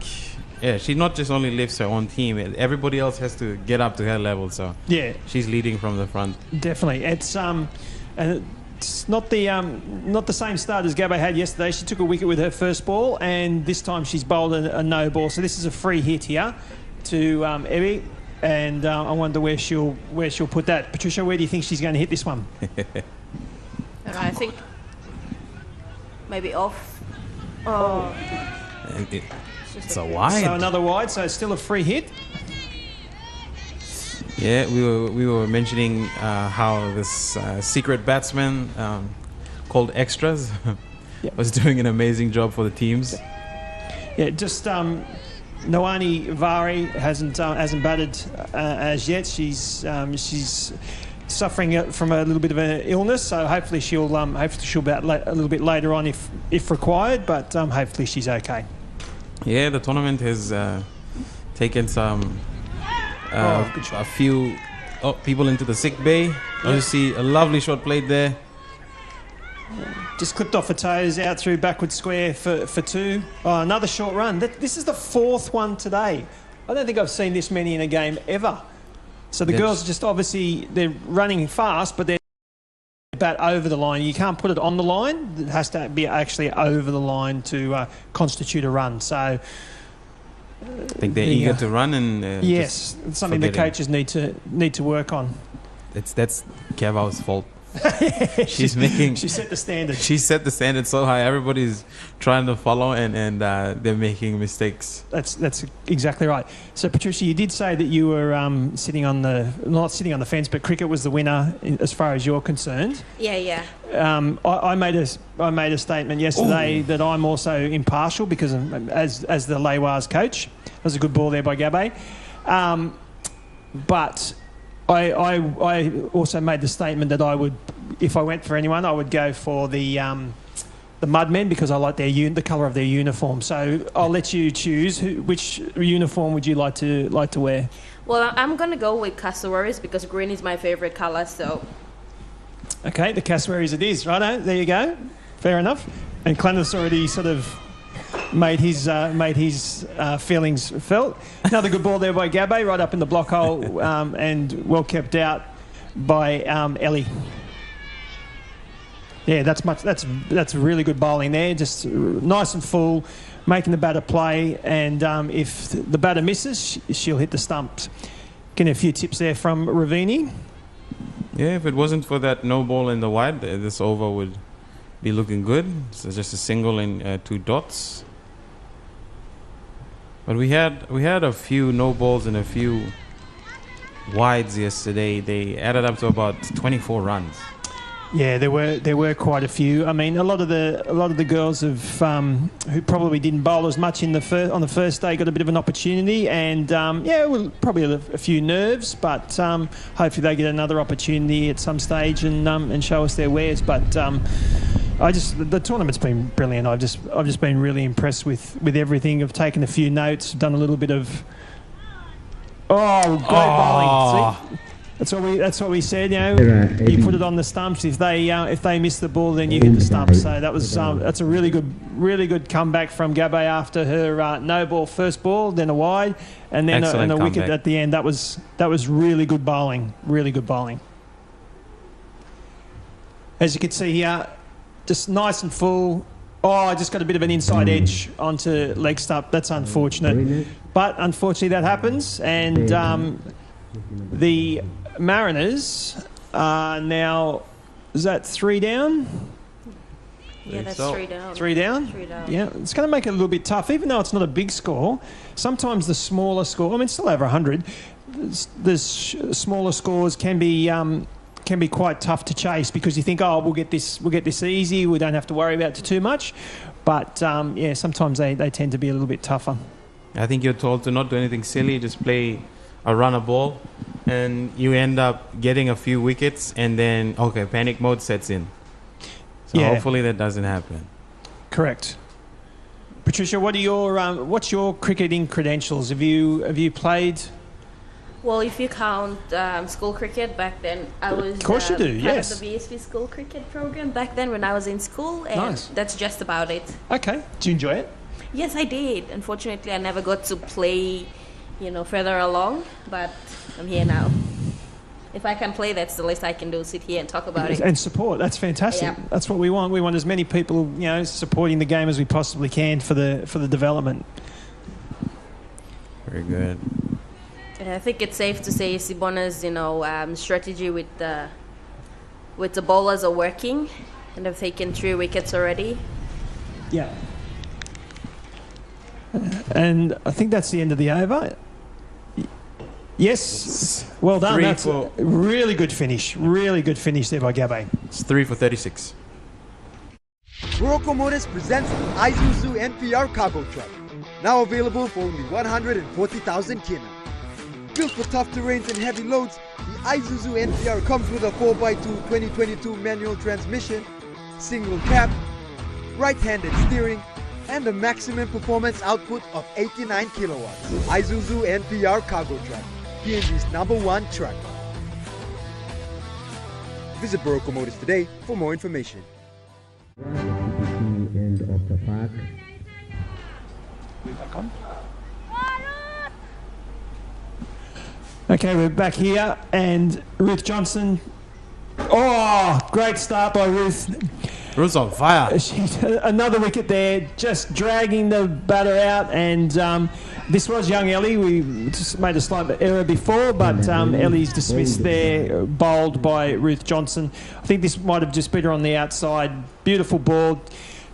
S17: Yeah, she not just only lifts her own team, everybody else has to get up to her level, so
S15: yeah,
S17: she's leading from the front.
S15: Definitely. It's not the same start as Gabby had yesterday. She took a wicket with her first ball, and this time she's bowled a no ball. So this is a free hit here to Evie, and I wonder where she'll put that. Patricia, where do you think she's going to hit this one?
S2: I think maybe off. Oh.
S17: It's a wide.
S15: So another wide, so it's still a free hit.
S17: Yeah, we were mentioning how this secret batsman called Extras was doing an amazing job for the teams.
S15: Yeah, just Noani Vari hasn't batted as yet. She's suffering from a little bit of an illness, so hopefully she'll bat a little bit later on if required. But hopefully she's okay.
S17: Yeah, the tournament has taken some a few people into the sick bay. Obviously, a lovely shot played there.
S15: Just clipped off the toes, out through backward square for two. Oh, another short run. This is the fourth one today. I don't think I've seen this many in a game ever. So the girls are just obviously, they're running fast, but they're bat over the line. You can't put it on the line. It has to be actually over the line to constitute a run. So
S17: I think they're eager to run, and
S15: yes, it's something the coaches need to work on.
S17: That's Keval's fault. She
S15: set the standard.
S17: She set the standard so high. Everybody's trying to follow, and they're making mistakes.
S15: That's exactly right. So Patricia, you did say that you were not sitting on the fence, but cricket was the winner as far as you're concerned.
S2: Yeah.
S15: I made a statement yesterday that I'm also impartial because as the Leiwars coach, that was a good ball there by Gabbe, but. I also made the statement that I would, if I went for anyone, I would go for the Mudmen because I like the colour of their uniform. So I'll let you choose which uniform would you like to wear.
S2: Well, I'm gonna go with Cassowaries because green is my favourite colour. So.
S15: Okay, the Cassowaries it is. Righto, there you go. Fair enough. And Clennis already sort of made his feelings felt. Another good ball there by Gabbe, right up in the block hole, and well kept out by Ellie. Yeah, that's really good bowling there. Just nice and full, making the batter play. And if the batter misses, she'll hit the stumps. Getting a few tips there from Ravini.
S17: Yeah, if it wasn't for that no ball in the wide, this over would be looking good. So just a single and 2 dots. But we had a few no balls and a few wides yesterday. They added up to about 24 runs.
S15: Yeah, there were quite a few. I mean, a lot of the girls who probably didn't bowl as much on the first day got a bit of an opportunity, and probably a few nerves, but hopefully they get another opportunity at some stage and show us their wares. But the tournament's been brilliant. I've just been really impressed with everything. I've taken a few notes, done a little bit of great bowling. See? That's what we said. You know, you put it on the stumps. If they miss the ball, then you hit the stumps. So that's a really good comeback from Gabbe after her no ball first ball, then a wide, and then a wicket at the end. That was really good bowling. Really good bowling. As you can see here, just nice and full. I just got a bit of an inside edge onto leg stump. That's unfortunate, but unfortunately that happens. And the Mariners are now, is that 3 down?
S2: Yeah, that's 3 down.
S15: 3 down?
S2: 3 down.
S15: Yeah, it's going to make it a little bit tough, even though it's not a big score. Sometimes the smaller score, I mean, it's still over 100. The smaller scores can be quite tough to chase because you think, we'll get this easy. We don't have to worry about it too much. But sometimes they tend to be a little bit tougher.
S17: I think you're told to not do anything silly, just play a runner ball, and you end up getting a few wickets, and then panic mode sets in. So hopefully that doesn't happen.
S15: Correct. Patricia, what's your cricketing credentials? Have you played?
S2: Well, if you count school cricket, back then I was
S15: of course you do, yes.
S2: Part of the BSP school cricket program back then when I was in school, and that's just about it.
S15: Okay. Do you enjoy it?
S2: Yes, I did. Unfortunately, I never got to play, further along, but I'm here now. If I can play, that's the least I can do, sit here and talk about it.
S15: And support, that's fantastic. Yeah. That's what we want. We want as many people, supporting the game as we possibly can for the development.
S17: Very good.
S2: I think it's safe to say Sibona's, strategy with the bowlers are working, and they've taken 3 wickets already.
S15: Yeah. And I think that's the end of the over. Yes. Well done. That's a really good finish. Really good finish there by Gabbe.
S17: It's 3 for 36.
S7: Morocco Motors presents the Isuzu NPR cargo truck. Now available for only 140,000 kina. Built for tough terrains and heavy loads, the Isuzu NPR comes with a 4x2 2022 manual transmission, single cab, right-handed steering, and a maximum performance output of 89 kilowatts. Isuzu NPR cargo truck, PNG's #1 truck. Visit Barocco Motors today for more information.
S12: End of the park.
S15: Okay, we're back here, and Ruth Johnson. Oh, great start by Ruth.
S17: Ruth's on fire.
S15: Another wicket there, just dragging the batter out, and this was young Ellie. We just made a slight error before, but Ellie's dismissed there, bowled by Ruth Johnson. I think this might have just beat her on the outside. Beautiful ball.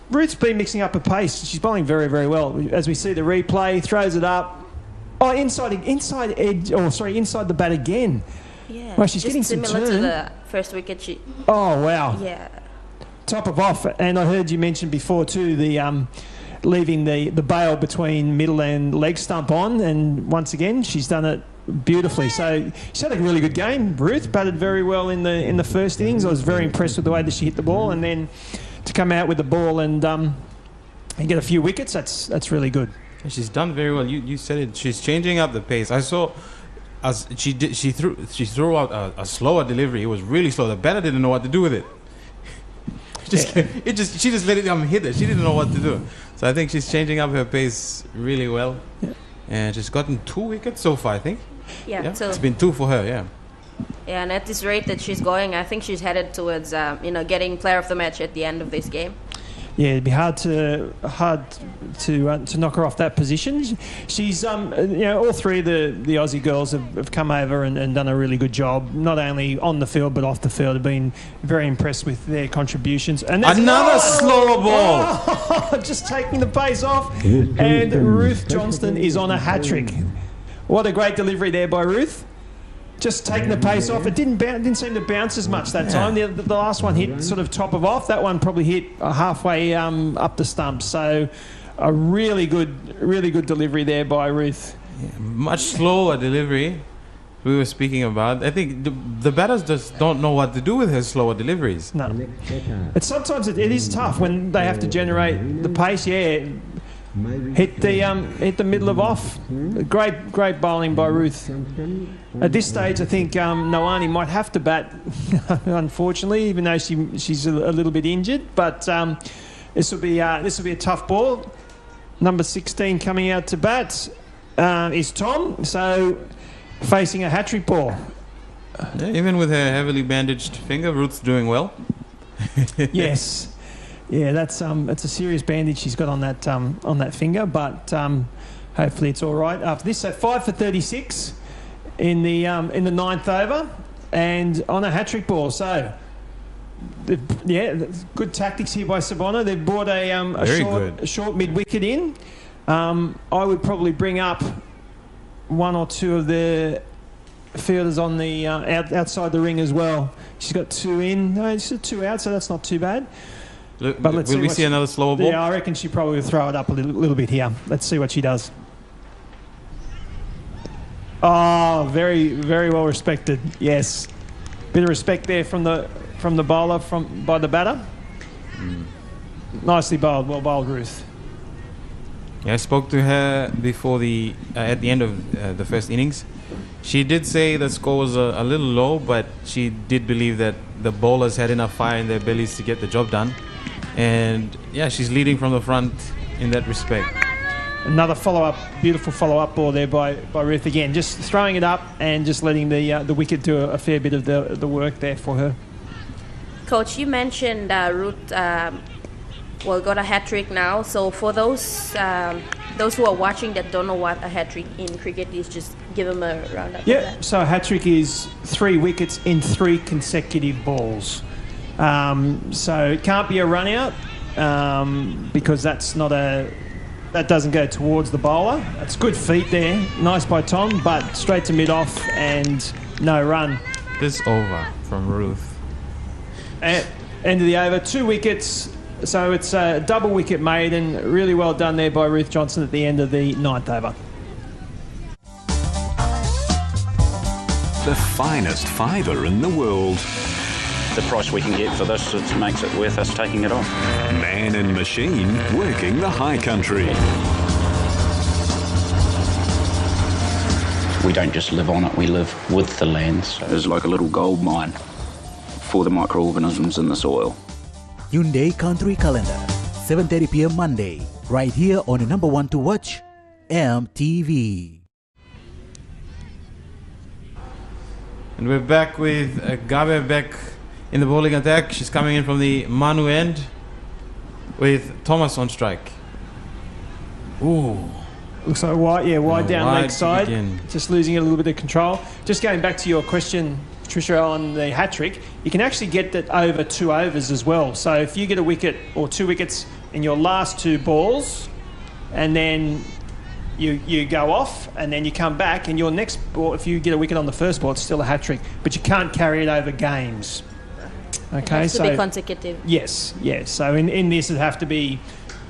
S15: Ruth's been mixing up her pace. She's bowling very, very well. As we see the replay, throws it up. Oh, inside edge. Oh, sorry, inside the bat again.
S2: Yeah,
S15: well, she's
S2: just
S15: getting some
S2: similar
S15: turn.
S2: to the first wicket.
S15: Oh, wow.
S2: Yeah.
S15: Top of off, and I heard you mention before too the leaving the bail between middle and leg stump on, and once again she's done it beautifully. So she's had a really good game. Ruth batted very well in the first innings. I was very impressed with the way that she hit the ball, and then to come out with the ball and get a few wickets, that's really good.
S17: She's done very well. You said it. She's changing up the pace. I saw. As she threw out a slower delivery. It was really slow. The batter didn't know what to do with it. She just let it hit it. She didn't know what to do. So I think she's changing up her pace really well. Yeah. And she's gotten 2 wickets so far, I think.
S2: Yeah. So
S17: it's been 2 for her. Yeah.
S2: Yeah, and at this rate that she's going, I think she's headed towards getting player of the match at the end of this game.
S15: Yeah, it'd be hard to knock her off that position. She's all three of the Aussie girls have come over and done a really good job, not only on the field but off the field. I've been very impressed with their contributions. And
S17: another slower ball,
S15: just taking the pace off. And Ruth Johnston is on a hat trick. What a great delivery there by Ruth. Just taking the pace off. It didn't seem to bounce as much that time. The last one hit sort of top of off. That one probably hit halfway up the stump. So a really good delivery there by Ruth.
S17: Yeah, much slower delivery. We were speaking about. I think the batters just don't know what to do with her slower deliveries.
S15: No. Sometimes it is tough when they have to generate the pace. Yeah. Hit the middle of off. Great bowling by Ruth. At this stage, I think Noani might have to bat, unfortunately, even though she's a little bit injured. But this will be a tough ball. Number 16 coming out to bat is Tom. So facing a hat-trick ball.
S17: Yeah, even with her heavily bandaged finger, Ruth's doing well.
S15: Yes. Yeah, that's it's a serious bandage she's got on that finger, but hopefully it's all right after this. So 5 for 36 in the 9th over, and on a hat-trick ball. So good tactics here by Sabona. They've brought a short mid-wicket in. I would probably bring up 1 or 2 of the fielders on the outside the ring as well. She's got 2 in. No, she's got 2 out, so that's not too bad.
S17: But will we see another slower ball?
S15: Yeah, I reckon she probably will throw it up a little bit here. Let's see what she does. Oh, very, very well respected. Yes, bit of respect there from the bowler by the batter. Nicely bowled, well bowled, Ruth.
S17: Yeah, I spoke to her before at the end of the first innings. She did say the score was a little low, but she did believe that the bowlers had enough fire in their bellies to get the job done. And yeah, she's leading from the front in that respect.
S15: Another beautiful follow-up ball there by Ruth again. Just throwing it up and just letting the wicket do a fair bit of the work there for her.
S2: Coach, you mentioned Ruth got a hat-trick now. So for those who are watching that don't know what a hat-trick in cricket is, just give them a roundup.
S15: Yeah, so a hat-trick is 3 wickets in 3 consecutive balls. So it can't be a run out because that doesn't go towards the bowler. That's good feet there. Nice by Tom, but straight to mid-off and no run.
S17: This over from Ruth.
S15: End of the over, 2 wickets. So it's a double wicket made, and really well done there by Ruth Johnson at the end of the 9th over.
S21: The finest fibre in the world.
S22: The price we can get for this, it makes it worth us taking it on.
S21: Man and machine working the high country.
S22: We don't just live on it, we live with the land. So it's like a little gold mine for the microorganisms in the soil.
S1: Hyundai Country Calendar, 7:30 p.m. Monday, right here on the number one to watch, EMTV.
S17: And we're back with Gabe back in the bowling attack. She's coming in from the Manu end with Thomas on strike. Ooh.
S15: Looks like wide down leg side.
S17: Again.
S15: Just losing a little bit of control. Just going back to your question, Patricia, on the hat trick, you can actually get that over 2 overs as well. So if you get a wicket or 2 wickets in your last 2 balls, and then you go off, and then you come back, and your next ball, if you get a wicket on the first ball, it's still a hat trick, but you can't carry it over games. Okay,
S2: it has to be consecutive.
S15: Yes. So in this, it'd have to be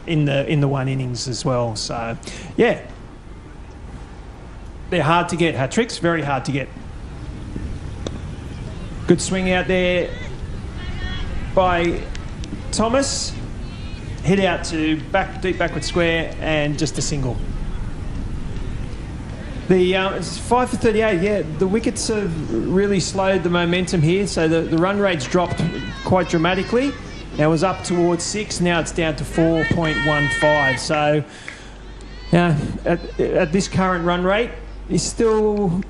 S15: in the one innings as well. So yeah, they're hard to get, hat tricks, very hard to get. Good swing out there by Thomas. Hit out to deep backward square, and just a single. It's 5 for 38. Yeah, the wickets have really slowed the momentum here. So the run rate's dropped quite dramatically. Now it was up towards 6. Now it's down to 4.15. So, at this current run rate, is still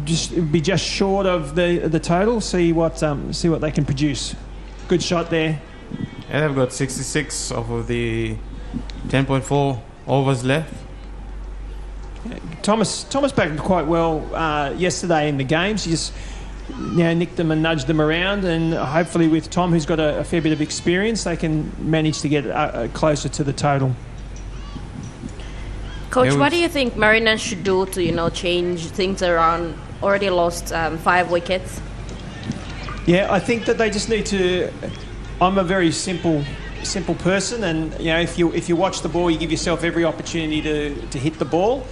S15: just short of the total. See what they can produce. Good shot there.
S17: And they've got 66 off of the 10.4 overs left.
S15: Thomas backed quite well yesterday in the games. He just nicked them and nudged them around, and hopefully with Tom, who's got a fair bit of experience, they can manage to get closer to the total.
S2: Coach, what do you think Mariners should do to change things around? Already lost 5 wickets.
S15: Yeah, I think that they just need to. I'm a very simple person, and if you watch the ball, you give yourself every opportunity to hit the ball.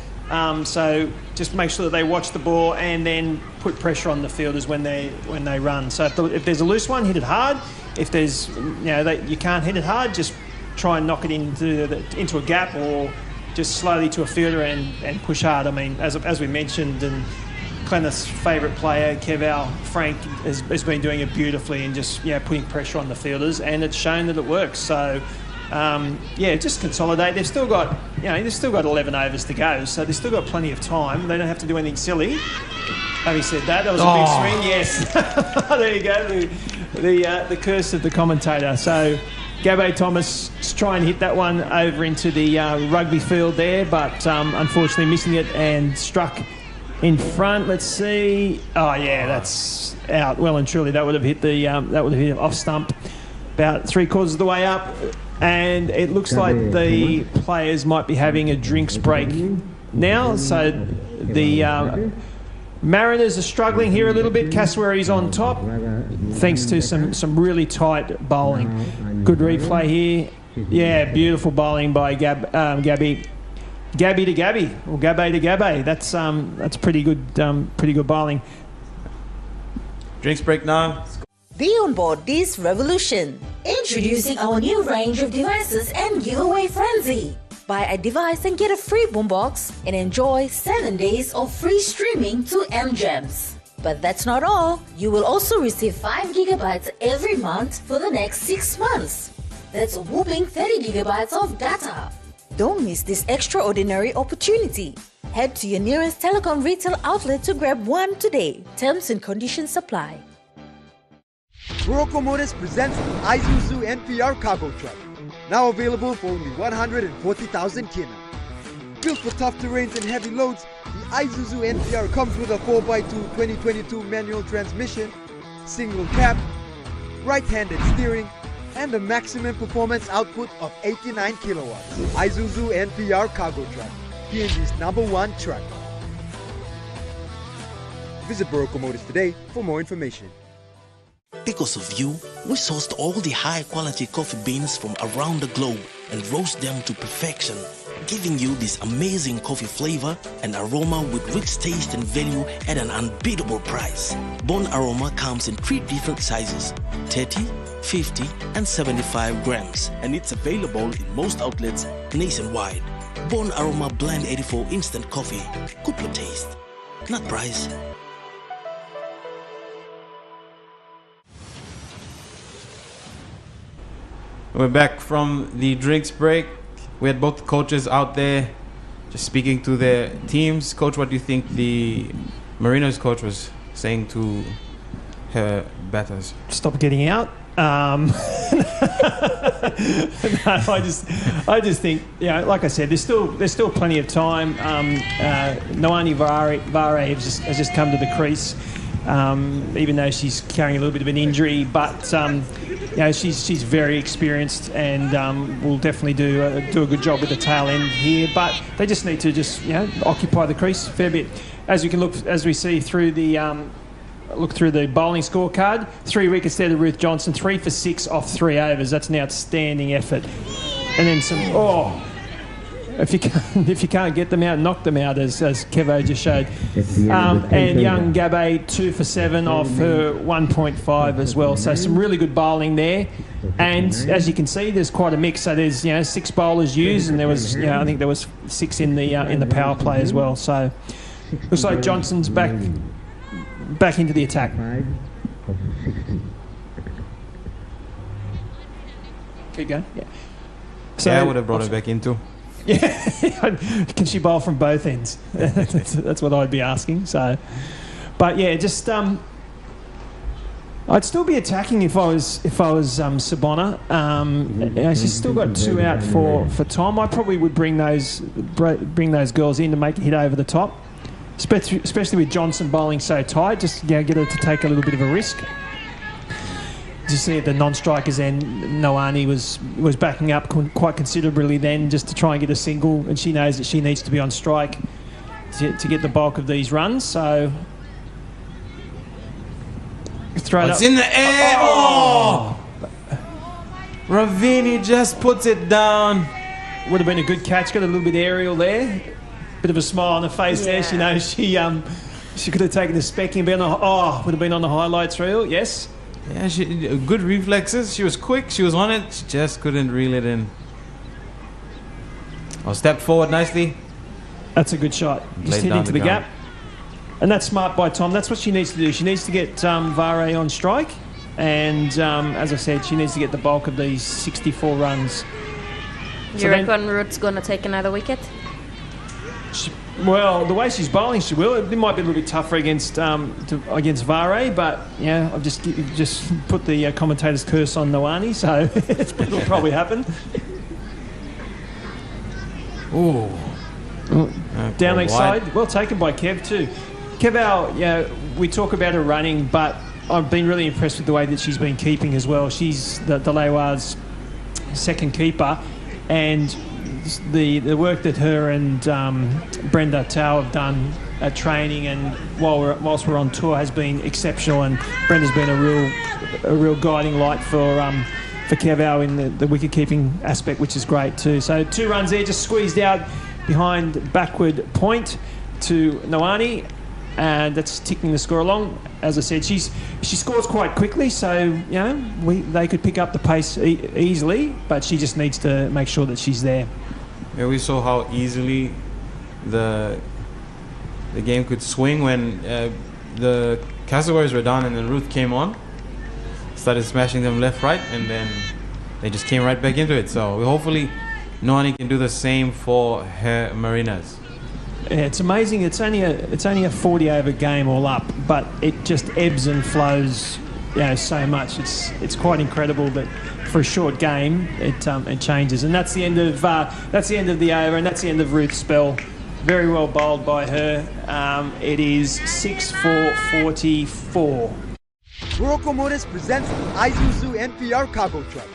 S15: So just make sure that they watch the ball and then put pressure on the fielders when they run. So if there's a loose one, hit it hard. If there's you can't hit it hard, just try and knock it into a gap, or just slowly to a fielder and push hard. I mean, as we mentioned, and Kenneth's favourite player, Keval, Frank, has been doing it beautifully and just putting pressure on the fielders, and it's shown that it works. So. Just consolidate. They've still got 11 overs to go, so they've still got plenty of time. They don't have to do anything silly. Having said that, was a big swing. Yes, there you go. The curse of the commentator. So, Gabby Thomas try and hit that one over into the rugby field there, but unfortunately missing it and struck in front. Let's see. Oh yeah, that's out. Well and truly, that would have hit hit off stump about 3/4 of the way up. And it looks like the players might be having a drinks break now. So the Mariners are struggling here a little bit. Cassawari's on top, thanks to some really tight bowling. Good replay here. Yeah, beautiful bowling by Gabby. Gabby to Gabby, or Gabby to Gabby. That's pretty good bowling.
S17: Drinks break now.
S12: Be on board this revolution. Introducing our new range of devices and giveaway frenzy. Buy a device and get a free boombox and enjoy 7 days of free streaming to MGems. But that's not all. You will also receive 5 gigabytes every month for the next 6 months. That's a whopping 30 gigabytes of data. Don't miss this extraordinary opportunity. Head to your nearest telecom retail outlet to grab one today. Terms and conditions apply.
S7: Morocco Motors presents the Isuzu NPR cargo truck. Now available for only 140,000 kina. Built for tough terrains and heavy loads, the Isuzu NPR comes with a 4x2 2022 manual transmission, single cab, right-handed steering, and a maximum performance output of 89 kilowatts. Isuzu NPR cargo truck, PNG's #1 truck. Visit Morocco Motors today for more information.
S19: Because of you, we sourced all the high-quality coffee beans from around the globe and roast them to perfection, giving you this amazing coffee flavor and aroma with rich taste and value at an unbeatable price. Bon Aroma comes in 3 different sizes, 30, 50 and 75 grams, and it's available in most outlets nationwide. Bon Aroma Blend 84 Instant Coffee. Good for taste, not price.
S17: We're back from the drinks break. We had both coaches out there just speaking to their teams. Coach, what do you think the Mariners coach was saying to her batters?
S15: Stop getting out. No, I just think, like I said, there's still plenty of time. Noani Vare has just come to the crease, even though she's carrying a little bit of an injury. But she's very experienced and will definitely do a good job with the tail end here. But they just need to occupy the crease a fair bit. As we see through the. Look through the bowling scorecard. 3 wickets there to Ruth Johnson. 3 for 6 off 3 overs. That's an outstanding effort. And then some. If you can't get them out, knock them out, as Kevo just showed. And young Gabbe 2 for 7 off her 1.5 as well. So some really good bowling there. And as you can see, there's quite a mix. So there's 6 bowlers used, and there was I think there was 6 in the power play as well. So looks like Johnson's back into the attack. Keep going. Yeah. So
S17: I would have brought her back in too.
S15: Yeah. Can she bowl from both ends? That's what I'd be asking. So, but yeah, just I'd still be attacking if I was Sabona. She's still got 2 out for Tom. I probably would bring those girls in to make it hit over the top. Especially with Johnson bowling so tight, just get her to take a little bit of a risk. You see the non-strikers, and Noani was backing up quite considerably then, just to try and get a single, and she knows that she needs to be on strike to get the bulk of these runs. So throw it up.
S17: It's in the air. Ravini just puts it down.
S15: Would have been a good catch. Got a little bit aerial there. Bit of a smile on her face there. She knows she could have taken the spec and would have been on the highlights reel. Yes.
S17: Yeah, she good reflexes. She was quick. She was on it. She just couldn't reel it in. Stepped forward nicely.
S15: That's a good shot. Just hit into the gap. And that's smart by Tom. That's what she needs to do. She needs to get Vare on strike. And as I said, she needs to get the bulk of these 64 runs.
S2: You reckon Ruth's going to take another wicket?
S15: Well, the way she's bowling, she will. It might be a little bit tougher against Vare, but I've just put the commentator's curse on Noani, so it'll probably happen.
S17: Ooh.
S15: Down leg side, well taken by Kev too. Kev, we talk about her running, but I've been really impressed with the way that she's been keeping as well. She's the Lewa's second keeper, and the work that her and Brenda Tao have done at training and whilst we're on tour has been exceptional, and Brenda's been a real guiding light for Kevau in the wicket keeping aspect, which is great too. So 2 runs there, just squeezed out behind backward point to Noani, and that's ticking the score along. As I said, she scores quite quickly, so they could pick up the pace easily, but she just needs to make sure that she's there.
S17: Yeah, we saw how easily the game could swing when the Cassowaries were down and then Ruth came on, started smashing them left, right, and then they just came right back into it. So hopefully Noani can do the same for her Mariners.
S15: Yeah, it's amazing. It's only a 40 over game all up, but it just ebbs and flows, so much. It's quite incredible that for a short game it changes, and that's the end of the over, and that's the end of Ruth's spell. Very well bowled by her. It is 6 for 44.
S7: Morocco Motors presents the Isuzu NPR cargo truck,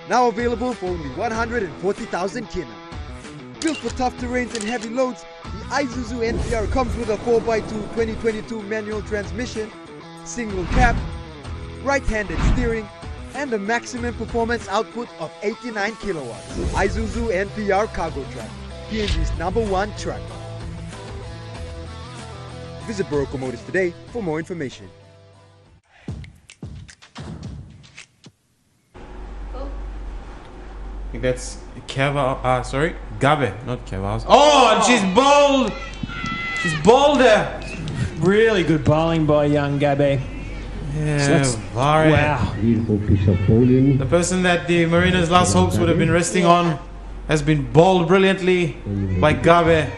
S7: now available for only 140,000 kina. Built for tough terrains and heavy loads, the Isuzu NPR comes with a 4x2 2022 manual transmission, single cab, right-handed steering, and a maximum performance output of 89 kilowatts. Isuzu NPR cargo truck, PNG's #1 truck. Visit Morocco Motors today for more information.
S17: I think that's Gabe, not Keva. Oh, and she's bowled. She's bowled there.
S15: Really good bowling by young Gabe.
S17: Yeah,
S15: So
S17: Vare.
S15: wow.
S17: The person that the Mariners' last hopes would have been resting on has been bowled brilliantly by Gabe.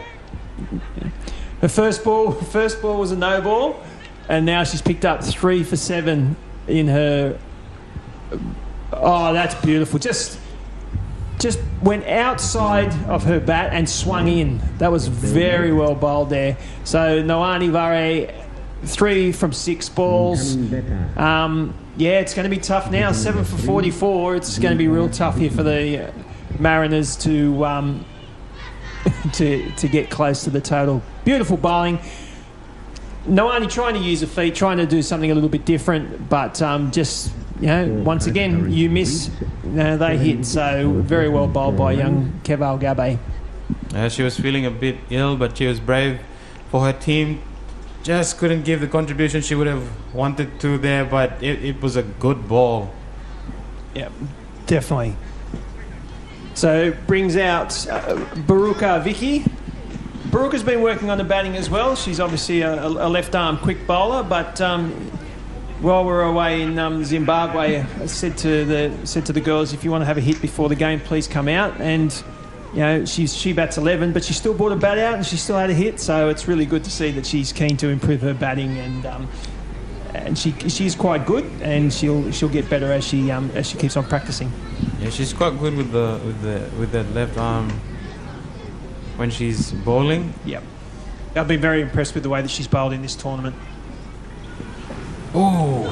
S15: Her first ball was a no ball, and now she's picked up 3 for 7 in her. Oh, that's beautiful. Just went outside of her bat and swung in. That was very well bowled there. So Noani Vare, 3 from 6 balls. Yeah, it's going to be tough now. 7 for 44. It's going to be real tough here for the Mariners to get close to the total. Beautiful bowling. Noani trying to use her feet, trying to do something a little bit different, but just, you know, once again, you miss, they hit. So very well bowled by young Keval Gabe.
S17: She was feeling a bit ill, but she was brave for her team. Just couldn't give the contribution she would have wanted to there, but it was a good ball.
S15: Yeah, definitely. So brings out Baruka Vicky. Baruka's been working on the batting as well. She's obviously a left-arm quick bowler, but while we were away in Zimbabwe, I said to the girls, if you want to have a hit before the game, please come out. And you know, she bats 11, but she still brought a bat out and she still had a hit. So it's really good to see that she's keen to improve her batting, and she's quite good, and she'll get better as she keeps on practicing.
S17: Yeah, she's quite good with that left arm when she's bowling.
S15: Yep. I've been very impressed with the way that she's bowled in this tournament.
S17: Oh.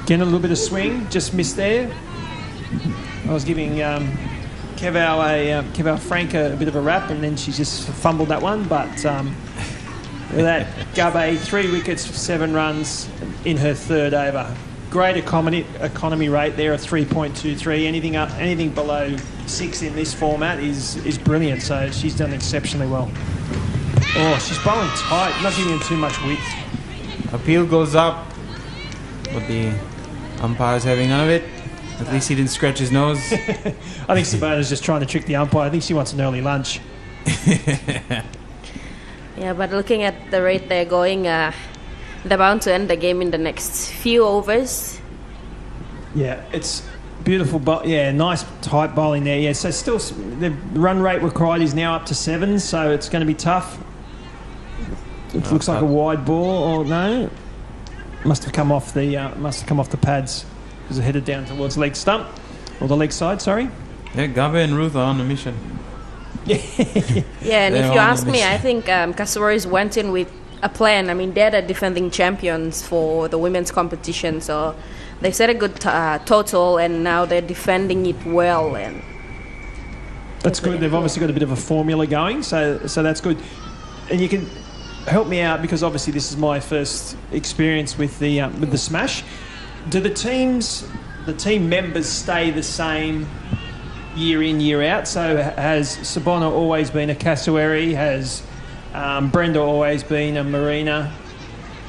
S15: Again, a little bit of swing, just missed there. I was giving Keval Frank a bit of a rap, and then she just fumbled that one. But with that, Gabe, 3 wickets, 7 runs in her third over. Great economy rate there of 3.23. Anything below 6 in this format is brilliant. So she's done exceptionally well. Oh, she's bowling tight, not giving him too much width.
S17: Appeal goes up, but the umpire's having none of it. At least he didn't scratch his nose.
S15: I think Sabona's just trying to trick the umpire. I think she wants an early lunch.
S2: Yeah, but looking at the rate they're going, they're bound to end the game in the next few overs.
S15: Yeah, it's beautiful. Nice tight bowling there. Yeah, so still the run rate required is now up to 7, so it's going to be tough. It looks like a wide ball, or no? Must have come off the pads because it headed down towards leg stump, or the leg side. Sorry.
S17: Yeah, Gabe and Ruth are on a mission.
S2: Yeah, and if you ask me, I think Kasuaris went in with a plan. I mean, they're the defending champions for the women's competition, so they've set a good total, and now they're defending it well. And
S15: that's good. They've obviously got a bit of a formula going, so that's good. And you can help me out because obviously this is my first experience with the smash. Do the team members stay the same year in, year out? So has Sabona always been a cassowary? Has Brenda always been a Marina?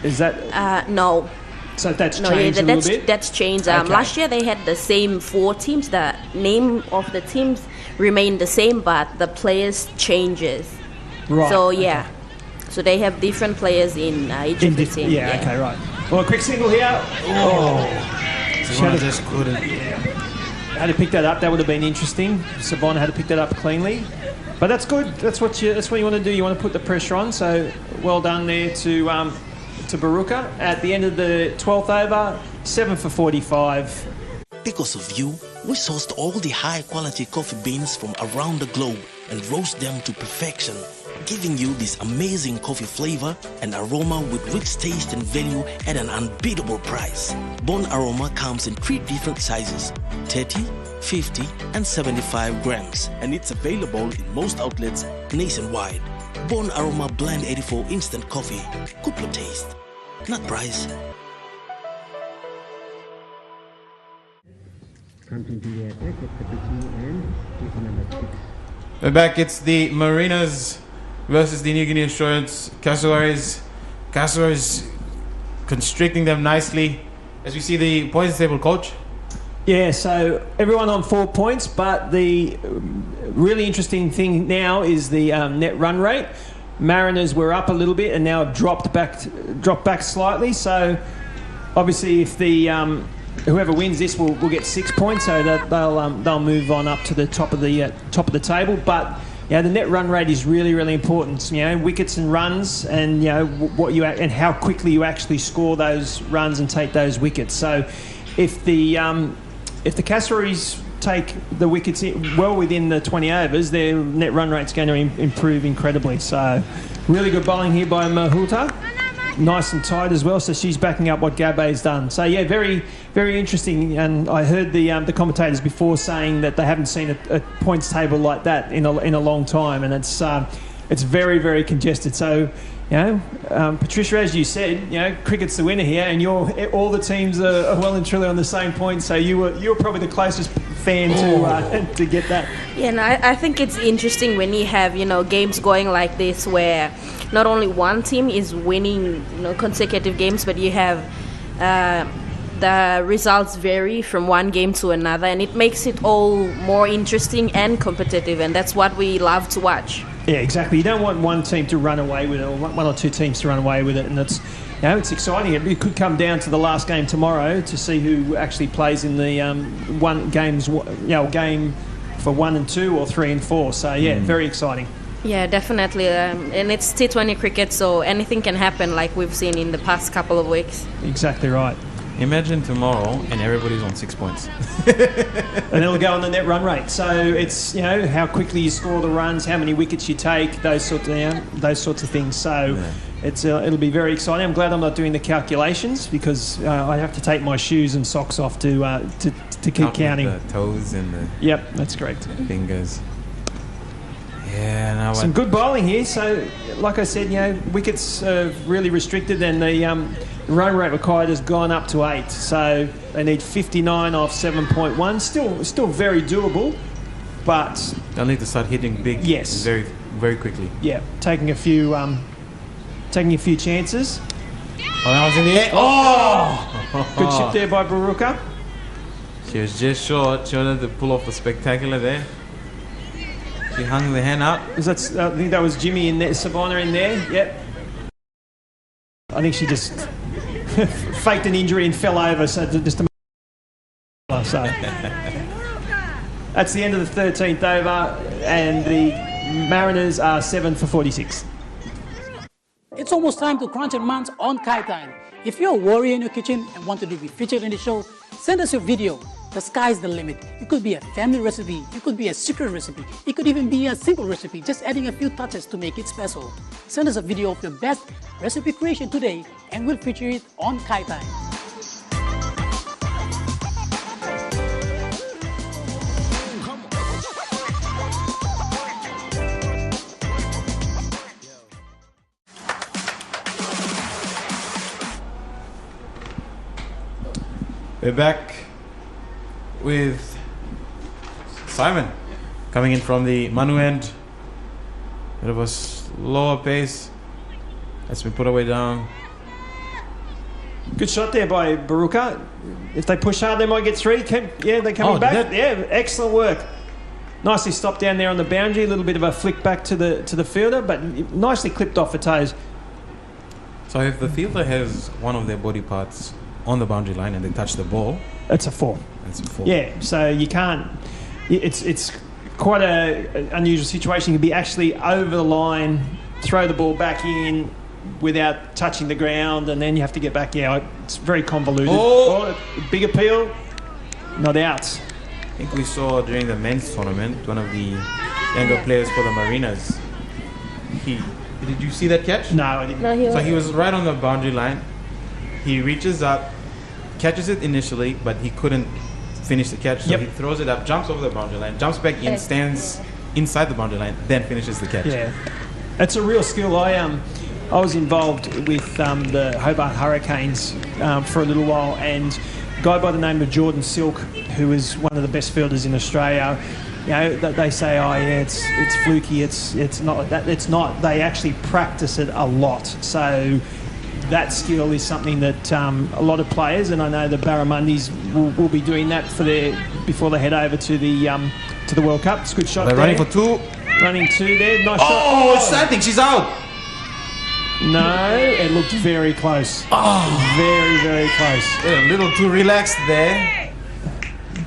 S15: Is that
S2: no?
S15: So that's changed a little bit?
S2: That's changed.
S15: Okay.
S2: Last year they had the same 4 teams. The name of the teams remained the same, but the players changes.
S15: Right.
S2: So yeah. Okay. So they have different players in each of the team.
S15: Yeah, okay, right. Well, a quick single here. Oh.
S17: Sabona just couldn't.
S15: Had to pick that up. That would have been interesting. Sabona had to pick that up cleanly. But that's good. That's what you want to do. You want to put the pressure on. So well done there to Baruka. At the end of the 12th over, 7 for 45.
S19: Because of you, we sourced all the high-quality coffee beans from around the globe and roast them to perfection, giving you this amazing coffee flavor and aroma with rich taste and value at an unbeatable price. Bon Aroma comes in 3 different sizes, 30, 50 and 75 grams, and it's available in most outlets nationwide. Bon Aroma Blend 84 Instant Coffee. Good for taste, not price.
S17: We're back. It's the Marinas versus the New Guinea Assurance Cassowaries. Cassowaries constricting them nicely. As we see the points table, coach.
S15: Yeah, so everyone on 4 points, but the really interesting thing now is the net run rate. Mariners were up a little bit and now have dropped back slightly. So obviously, if the whoever wins this will get 6 points, so that they'll move on up to the top of the table. But the net run rate is really, really important. Wickets and runs, and what you and how quickly you actually score those runs and take those wickets. So if the Kassaries take the wickets well within the 20 overs, their net run rate's going to improve incredibly. So really good bowling here by Mahuta. Nice and tight as well, so she's backing up what Gabbe's done. So yeah, very, very interesting. And I heard the commentators before saying that they haven't seen a points table like that in a long time, and it's very, very congested. So Patricia, as you said, cricket's the winner here, and all the teams are well and truly on the same point. So you were probably the closest fan to get that.
S2: Yeah, and I think it's interesting when you have games going like this where not only one team is winning consecutive games, but you have the results vary from one game to another, and it makes it all more interesting and competitive, and that's what we love to watch.
S15: Yeah, exactly. You don't want one team to run away with it, or one or two teams to run away with it, and it's exciting. It could come down to the last game tomorrow to see who actually plays in the game for 1 and 2 or 3 and 4. So yeah, very exciting.
S2: Yeah, definitely. And it's T20 cricket, so anything can happen, like we've seen in the past couple of weeks.
S15: Exactly right.
S17: Imagine tomorrow and everybody's on 6 points.
S15: And it'll go on the net run rate. So it's how quickly you score the runs, how many wickets you take, those sorts of things. So it'll be very exciting. I'm glad I'm not doing the calculations, because I have to take my shoes and socks off to keep counting.
S17: The toes and the
S15: Yep, that's correct.
S17: Fingers. Yeah,
S15: some good bowling here. So, like I said, wickets are really restricted, and the run rate required has gone up to 8. So they need 59 off 7.1. Still very doable, but
S17: they'll need to start hitting big.
S15: Yes,
S17: very, very quickly.
S15: Yeah, taking a few chances.
S17: Oh, that was in the air. Oh!
S15: Good chip there by Baruka.
S17: She was just short. She wanted to pull off the spectacular there. She hung the hand up.
S15: I think that was Jimmy in there, Savannah in there. Yep. I think she just faked an injury and fell over. So that's the end of the 13th over, and the Mariners are 7 for 46.
S18: It's almost time to crunch and munch on Kai Time. If you're a warrior in your kitchen and wanted to be featured in the show, send us your video. The sky's the limit. It could be a family recipe, it could be a secret recipe, it could even be a simple recipe, just adding a few touches to make it special. Send us a video of your best recipe creation today, and we'll feature it on Kai Time.
S17: We're back with Simon coming in from the Manu end. Bit of a slower pace. That's been put away down.
S15: Good shot there by Baruka. If they push hard, they might get 3. They're coming back. Yeah, excellent work. Nicely stopped down there on the boundary. A little bit of a flick back to the fielder, but nicely clipped off the toes.
S17: So if the fielder has one of their body parts on the boundary line and they touch the ball,
S15: it's a 4.
S17: It's a 4.
S15: Yeah, so you can't. It's quite an unusual situation. You can be actually over the line, throw the ball back in without touching the ground, and then you have to get back. Yeah, it's very convoluted. Big appeal, not out.
S17: I think we saw during the men's tournament one of the younger players for the Marinas. Did you see that catch?
S15: No, I didn't.
S2: No,
S17: he was right on the boundary line. He reaches up, catches it initially, but he couldn't finish the catch. So he throws it up, jumps over the boundary line, jumps back in, stands inside the boundary line, then finishes the catch.
S15: Yeah, it's a real skill. I was involved with the Hobart Hurricanes for a little while, and a guy by the name of Jordan Silk, who is one of the best fielders in Australia. They say, it's fluky. It's not like that. It's not. They actually practice it a lot. So that skill is something that a lot of players, and I know the Barramundis will be doing that before they head over to the World Cup. It's a good shot.
S17: They're running for 2.
S15: Running 2 there. Nice shot.
S17: Oh, I think she's out.
S15: No, it looked very close.
S17: Oh.
S15: Very, very close.
S17: A little too relaxed there.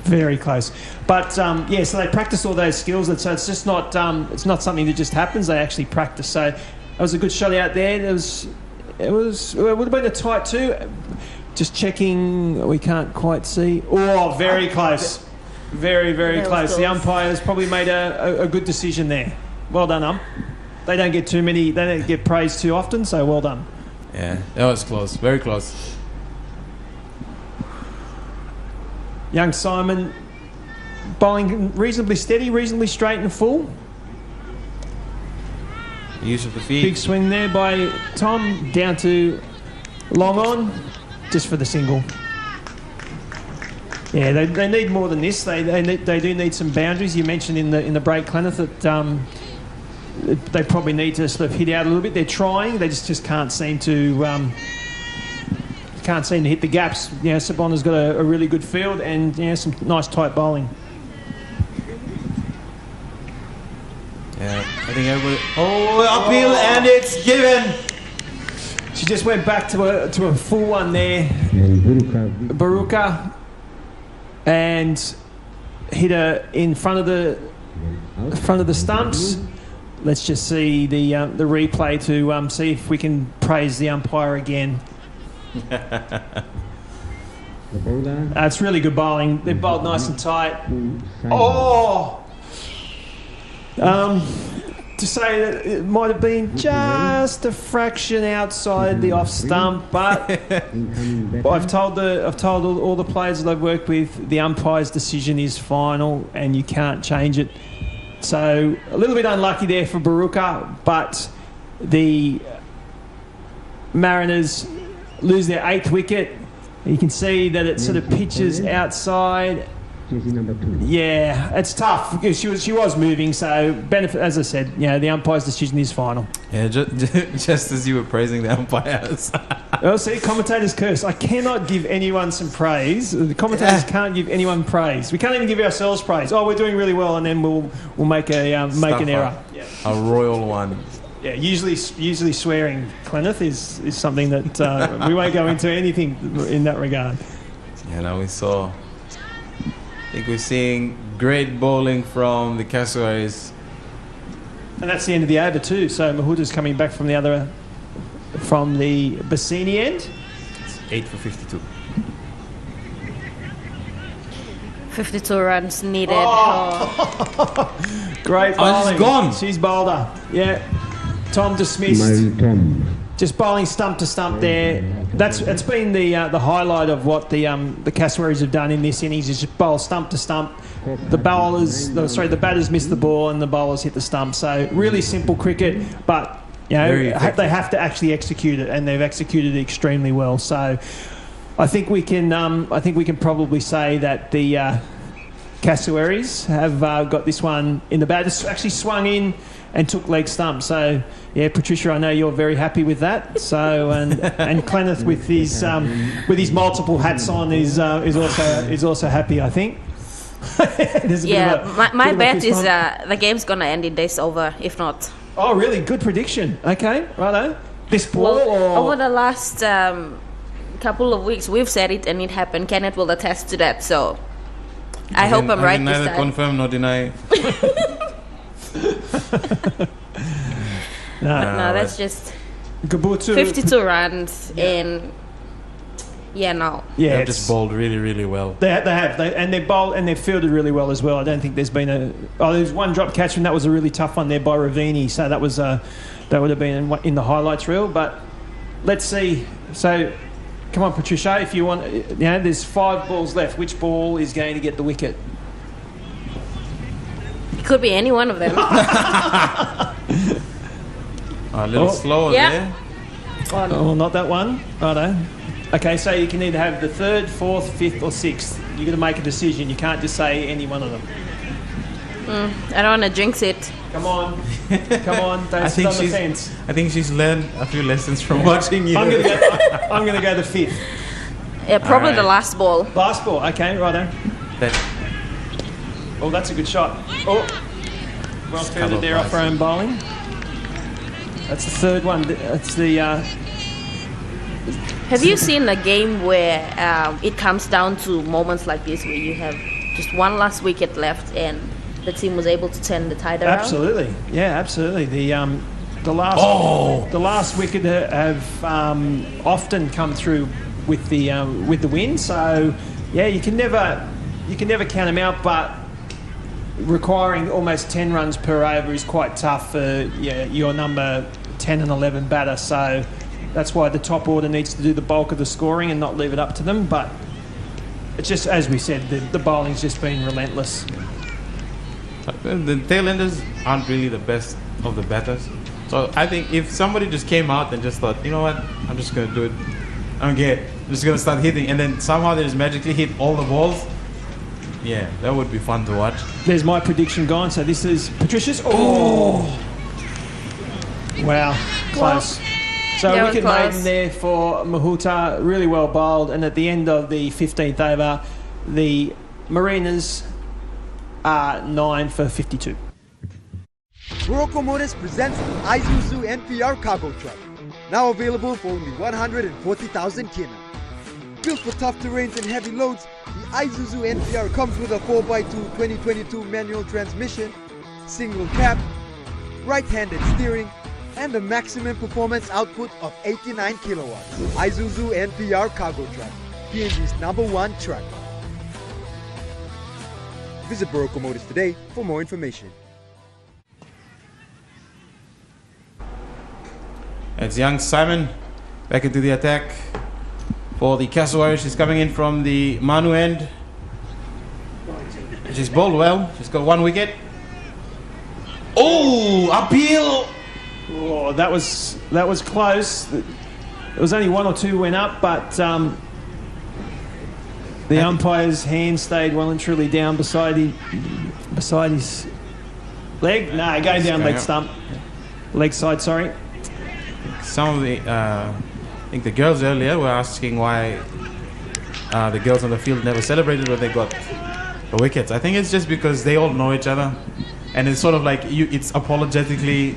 S15: Very close. But so they practice all those skills, and so it's just not it's not something that just happens. They actually practice. So it was a good shot out there. It would have been a tight 2. Just checking, we can't quite see. Oh, very close. Very, very close. The umpire has probably made a good decision there. Well done, They don't get they don't get praised too often, so well done.
S17: Yeah, that was close. Very close.
S15: Young Simon bowling reasonably steady, reasonably straight and full.
S17: Use of the feet.
S15: Big swing there by Tom, down to long on, just for the single. Yeah, they need more than this. They do need some boundaries. You mentioned in the break, Clenneth, that they probably need to sort of hit out a little bit. They're trying. They just can't seem to hit the gaps. Sabona's got a really good field and some nice tight bowling.
S17: Yeah, I think everybody. Oh, uphill and it's given.
S15: She just went back to a full one there. Baruka. And hit her in front of the stumps. Let's just see the replay to see if we can praise the umpire again. It's really good bowling. They're bowled nice and tight. Oh! To say that it might have been just a fraction outside the off stump, but I've told all the players that I've worked with, the umpire's decision is final and you can't change it. So a little bit unlucky there for Baruka, but the Mariners lose their 8th wicket. You can see that it sort of pitches outside. Yeah, it's tough because she was moving. So benefit, as I said, the umpire's decision is final.
S17: Yeah, just as you were praising the umpires.
S15: Well, see, commentators curse. I cannot give anyone some praise. The commentators can't give anyone praise. We can't even give ourselves praise. Oh, we're doing really well, and then we'll make an error.
S17: A royal one.
S15: Yeah, usually swearing, Clenneth, is something that we won't go into anything in that regard.
S17: Yeah, now we saw. I think we're seeing great bowling from the Cassowaries.
S15: And that's the end of the over too. So Mahuta's coming back from the Bassini end.
S17: It's 8 for 52.
S2: 52 runs needed.
S15: Oh. Great bowling.
S17: She's gone.
S15: She's bowled her. Yeah. Tom dismissed. Just bowling stump to stump there. It's been the highlight of what the Cassowaries have done in this innings is just bowl stump to stump. The batters miss the ball and the bowlers hit the stump. So really simple cricket, but they have to actually execute it, and they've executed it extremely well. So I think we can probably say that the Cassowaries have got this one in the bag. It's actually swung in and took leg stump. So yeah, Patricia, I know you're very happy with that. So and Clenneth with his multiple hats on is also happy, I think.
S2: My bet is the game's gonna end in days over, if not.
S15: Oh, really? Good prediction. Okay, righto. This ball
S2: over the last couple of weeks, we've said it and it happened. Kenneth will attest to that. So I hope I'm right this time.
S17: Neither confirm nor deny.
S2: No, that's just
S15: Gabutu.
S2: 52 runs in. Yeah,
S17: they've just bowled really, really well.
S15: They have, and they've bowled and they've fielded really well as well. I don't think there's been there's one drop catch, and that was a really tough one there by Ravini. So that would have been in the highlights reel. But let's see. So come on, Patricia, if you want. There's 5 balls left. Which ball is going to get the wicket?
S2: It could be any one of them.
S17: A little slower there.
S15: Oh, not that one. Righto. Okay, so you can either have the 3rd, 4th, 5th or 6th. You've got to make a decision. You can't just say any one of them.
S2: I don't want to jinx it.
S15: Come on. Don't sit on the fence.
S17: I think she's learned a few lessons from watching you.
S15: I'm going to go the 5th.
S2: Yeah, probably the last ball.
S15: Last ball, okay, righto. Oh, that's a good shot. Oh, well fielded there off her own bowling. That's the third one. That's the.
S2: Have you seen a game where it comes down to moments like this, where you have just one last wicket left and the team was able to turn the tide around?
S15: Absolutely, yeah, absolutely. The last wicket have often come through with the win. So yeah, you can never count them out, but requiring almost 10 runs per over is quite tough for your number 10 and 11 batter. So that's why the top order needs to do the bulk of the scoring and not leave it up to them. But it's just, as we said, the bowling's just been relentless.
S17: The tail-enders aren't really the best of the batters. So I think if somebody just came out and just thought, you know what, I'm just going to do it. I don't care. I'm just going to start hitting. And then somehow they just magically hit all the balls. Yeah, that would be fun to watch.
S15: There's my prediction gone. So this is Patricia's. Oh! Wow, close. So
S2: Yeah,
S15: wicket
S2: close.
S15: maiden there for Mahuta, really well bowled. And at the end of the 15th over, the Mariners are 9 for 52.
S7: Morocco Motors presents the Isuzu NPR cargo truck. Now available for only 140,000 kina. Built for tough terrains and heavy loads, the Isuzu NPR comes with a 4x2 2022 manual transmission, single cab, right-handed steering, and a maximum performance output of 89 kilowatts. Isuzu NPR cargo truck, PNG's #1 truck. Visit Morocco Motors today for more information.
S17: It's young Simon back into the attack for the Castle. She's coming in from the Manu end. She's bowled well. She's got 1 wicket. Oh, appeal!
S15: Oh, that was close. It was only 1 or 2 went up, but the umpire's hand stayed well and truly down beside his leg. No, going down leg stump. Leg side, sorry.
S17: Some of the, I think the girls earlier were asking why the girls on the field never celebrated when they got the wickets. I think it's just because they all know each other, and it's sort of like it's apologetically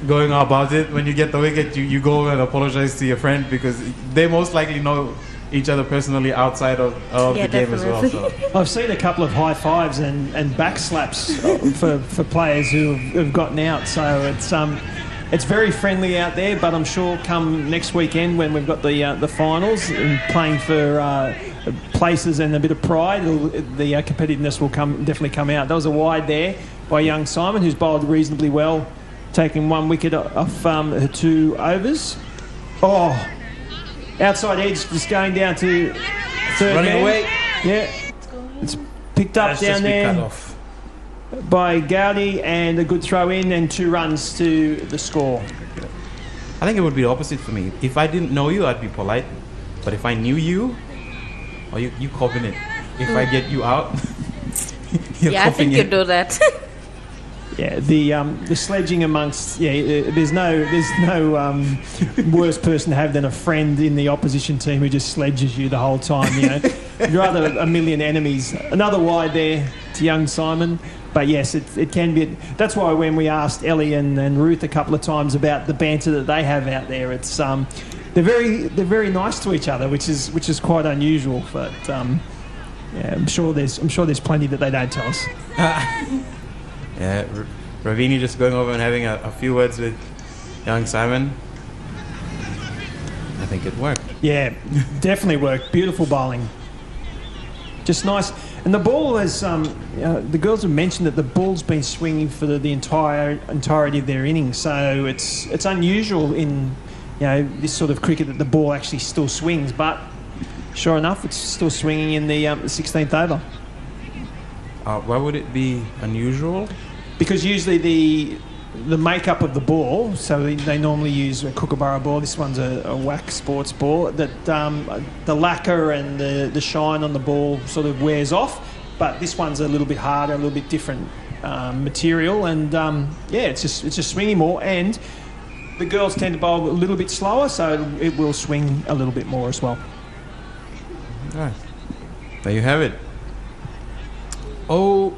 S17: going about it. When you get the wicket, you go and apologize to your friend because they most likely know each other personally outside of the game as well. So.
S15: I've seen a couple of high fives and back slaps for players who have gotten out. So it's very friendly out there. But I'm sure come next weekend when we've got the finals and playing for places and a bit of pride, the competitiveness will definitely come out. That was a wide there by young Simon, who's bowled reasonably well, taking 1 wicket off her 2 overs. Oh. Outside edge, just going down to third
S17: Running
S15: man.
S17: away.
S15: Yeah. It's picked up down there
S17: cut off
S15: by Gowdy, and a good throw in and 2 runs to the score.
S17: I think it would be the opposite for me. If I didn't know you, I'd be polite. But if I knew you, or you copping it. If I get you out, you're
S2: I think you do that.
S15: Yeah, the sledging amongst there's no worse person to have than a friend in the opposition team who just sledges you the whole time. You know, you'd rather a million enemies. Another wide there to young Simon, but yes, it can be. That's why when we asked Ellie and Ruth a couple of times about the banter that they have out there, it's they're very nice to each other, which is quite unusual. But I'm sure there's plenty that they don't tell us.
S17: Yeah, Ravini just going over and having a few words with young Simon. I think it worked.
S15: Yeah, definitely worked. Beautiful bowling. Just nice. And the ball has, the girls have mentioned that the ball's been swinging for the entirety of their innings. So it's unusual in this sort of cricket that the ball actually still swings. But sure enough, it's still swinging in the 16th over.
S17: Why would it be unusual? Because
S15: usually the makeup of the ball, so they normally use a Kookaburra ball. This one's a wax sports ball. That the lacquer and the shine on the ball sort of wears off, but this one's a little bit harder, a little bit different material, and it's just swinging more. And the girls tend to bowl a little bit slower, so it will swing a little bit more as well.
S17: Right. There you have it. Oh,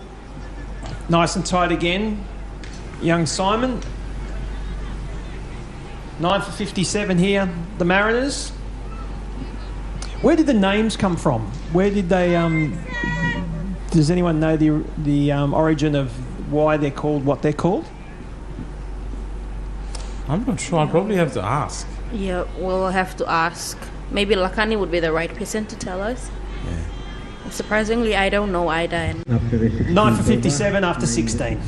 S15: nice and tight again, young Simon. 9 for 57 here, the Mariners. Where did the names come from? Where did they... does anyone know the origin of why they're called what they're called?
S17: I'm not sure. I'll probably have to ask.
S2: Yeah, we'll have to ask. Maybe Lakani would be the right person to tell us. Yeah. Surprisingly, I don't know either.
S15: 9 for 57 after 16.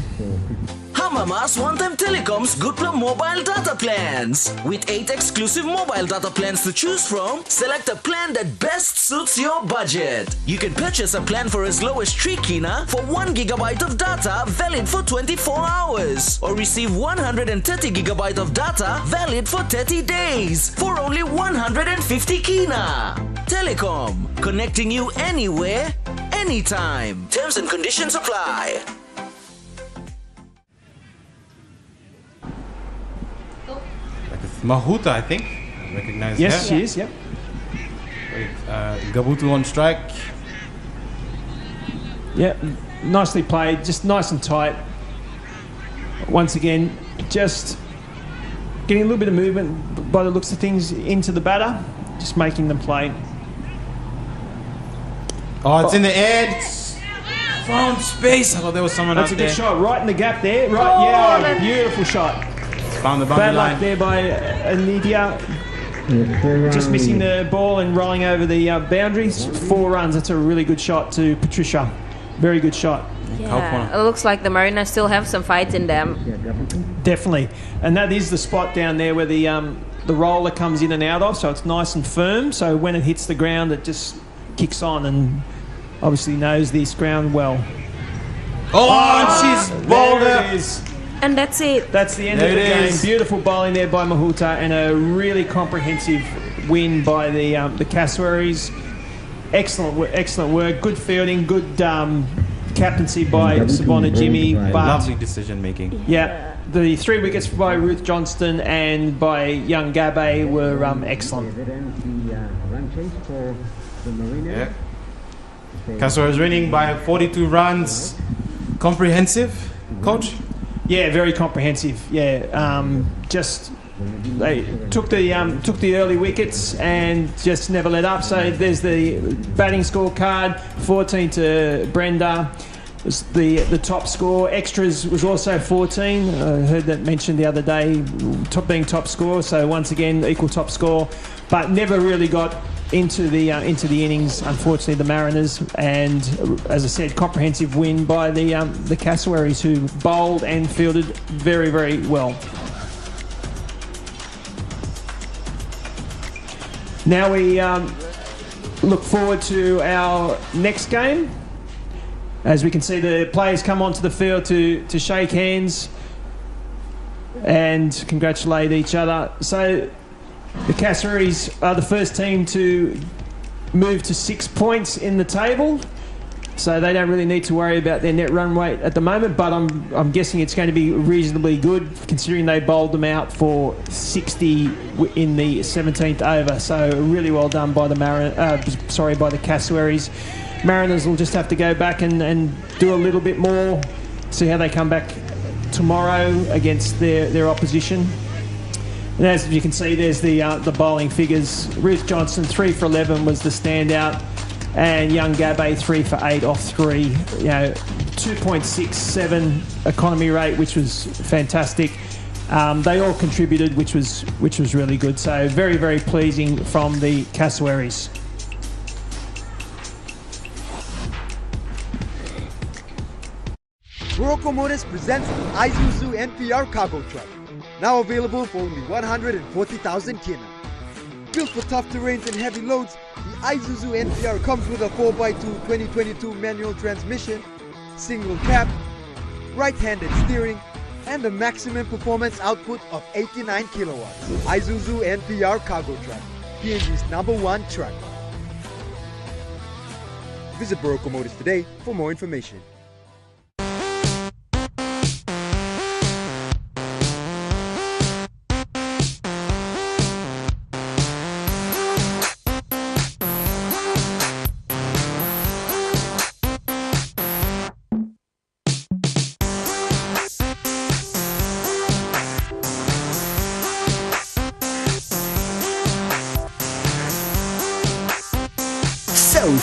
S8: Hamamas want them Telecom's Good Plum mobile data plans. With 8 exclusive mobile data plans to choose from, select a plan that best suits your budget. You can purchase a plan for as low as 3 kina for 1 gigabyte of data valid for 24 hours. Or receive 130 gigabyte of data valid for 30 days for only 150 kina. Telecom, connecting you anywhere, anytime. Terms and conditions apply.
S17: Mahuta, I think. I recognize her.
S15: Yes, she is, yep.
S17: Gabutu on strike.
S15: Yeah, nicely played, just nice and tight. Once again, just getting a little bit of movement by the looks of things into the batter, just making them play.
S17: Oh, it's in the air. Found space. I thought there was someone
S15: That's
S17: out
S15: a good
S17: there.
S15: shot, right in the gap there. Right, yeah, beautiful shot.
S17: Found the
S15: Bad
S17: boundary
S15: luck
S17: line.
S15: there by Anidia. Just missing the ball and rolling over the boundaries. 4 runs. That's a really good shot to Patricia. Very good shot.
S2: Yeah, it looks like the Mariners still have some fight in them.
S15: Definitely. And that is the spot down there where the roller comes in and out of, so it's nice and firm. So when it hits the ground, it just kicks on and obviously knows this ground well.
S17: Oh, and she's bowled
S15: there
S17: it.
S15: It is.
S2: And that's it.
S15: That's the end of the game. Beautiful bowling there by Mahuta and a really comprehensive win by the Cassowaries. Excellent work. Good fielding. Good captaincy by Savannah Jimmy. But
S17: Lovely decision making.
S15: yeah, the 3 wickets by Ruth Johnston and by young Gabe were excellent.
S17: Yeah. Cassowaries winning by 42 runs. Comprehensive, coach?
S15: Yeah, very comprehensive. Yeah, just they took the early wickets and just never let up. So there's the batting scorecard: 14 to Brenda. Was the top score. Extras was also 14. I heard that mentioned the other day, being top score. So once again, equal top score, but never really got into the innings. Unfortunately, the Mariners, and as I said, comprehensive win by the Cassowaries, who bowled and fielded very, very well. Now we look forward to our next game. As we can see, the players come onto the field to shake hands and congratulate each other. So the Cassowaries are the first team to move to 6 points in the table. So they don't really need to worry about their net run rate at the moment, but I'm guessing it's going to be reasonably good considering they bowled them out for 60 in the 17th over. So really well done by the by the Cassowaries. Mariners will just have to go back and do a little bit more, see how they come back tomorrow against their opposition. And as you can see, there's the bowling figures. Ruth Johnson, 3 for 11 was the standout, and young Gabe, 3 for 8 off 3. 2.67 economy rate, which was fantastic. They all contributed, which was really good. So very, very pleasing from the Cassowaries.
S7: Morocco Motors presents the Isuzu NPR cargo truck. Now available for only 140,000 kina. Built for tough terrains and heavy loads, the Isuzu NPR comes with a 4x2 2022 manual transmission, single cab, right-handed steering, and a maximum performance output of 89 kilowatts. Isuzu NPR cargo truck, PNG's #1 truck. Visit Morocco Motors today for more information.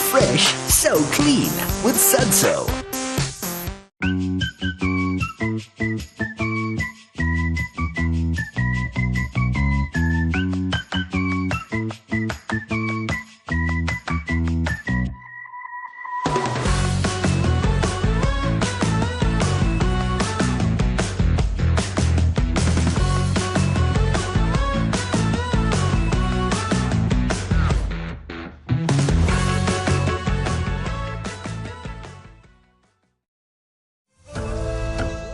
S8: fresh, so clean with Sunso.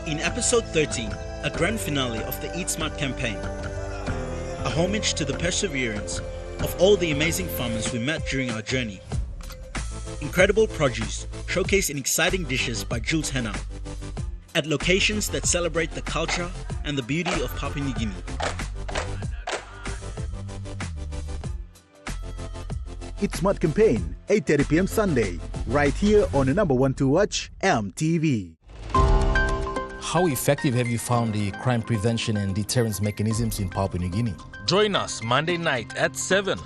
S11: In episode 13, a grand finale of the Eat Smart campaign, a homage to the perseverance of all the amazing farmers we met during our journey. Incredible produce showcased in exciting dishes by Jules Henna at locations that celebrate the culture and the beauty of Papua New Guinea.
S1: Eat Smart campaign, 8:30 p.m. Sunday, right here on the number one to watch, EMTV.
S10: How effective have you found the crime prevention and deterrence mechanisms in Papua New Guinea?
S13: Join us Monday night at 7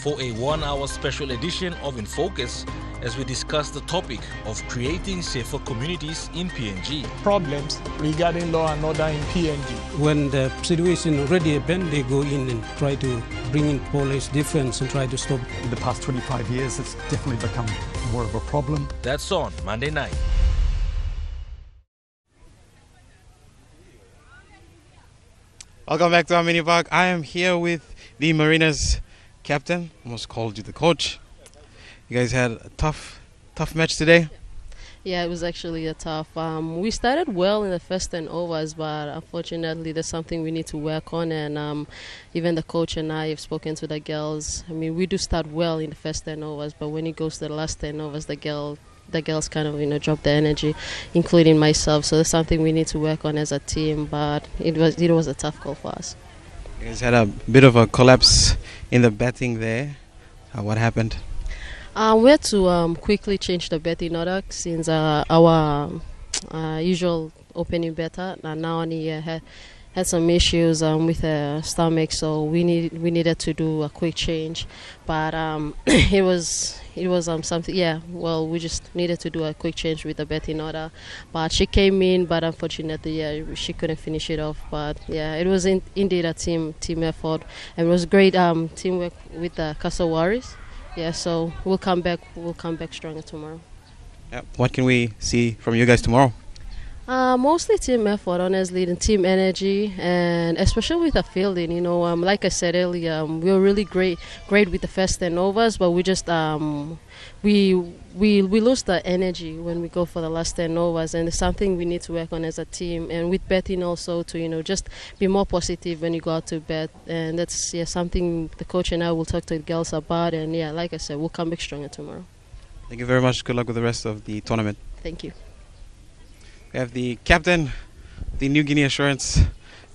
S13: for a 1-hour special edition of In Focus as we discuss the topic of creating safer communities in PNG.
S14: Problems regarding law and order in PNG.
S23: When the situation already happened, they go in and try to bring in police defense and try to stop.
S24: In the past 25 years, it's definitely become more of a problem.
S13: That's on Monday night.
S17: Welcome back to our mini park. I am here with the Marinas captain. Almost called you the coach. You guys had a tough match today.
S25: Yeah, it was actually a tough. We started well in the first 10 overs, but unfortunately, there's something we need to work on. And even the coach and I have spoken to the girls. I mean, we do start well in the first 10 overs, but when it goes to the last 10 overs, the girls kind of drop the energy, including myself. So there's something we need to work on as a team. But it was a tough call for us.
S17: You guys had a bit of a collapse in the batting there. What happened?
S25: We had to quickly change the batting order since our usual opening batter Naoni had some issues with her stomach, so we needed to do a quick change. But it was something. Yeah, well, we just needed to do a quick change with the batting order. But she came in, but unfortunately, she couldn't finish it off. But yeah, it was indeed a team effort, and it was great teamwork with the Kassawaris. Yeah, so we'll come back stronger tomorrow.
S17: Yeah. What can we see from you guys tomorrow?
S25: Mostly team effort, honestly, and team energy, and especially with the fielding. Like I said earlier, we were really great with the first 10 overs, but we just we lose the energy when we go for the last 10 overs, and it's something we need to work on as a team, and with betting also to just be more positive when you go out to bet, and that's something the coach and I will talk to the girls about, and like I said, we'll come back stronger tomorrow.
S17: Thank you very much. Good luck with the rest of the tournament.
S25: Thank you.
S17: We have the captain, the New Guinea Assurance,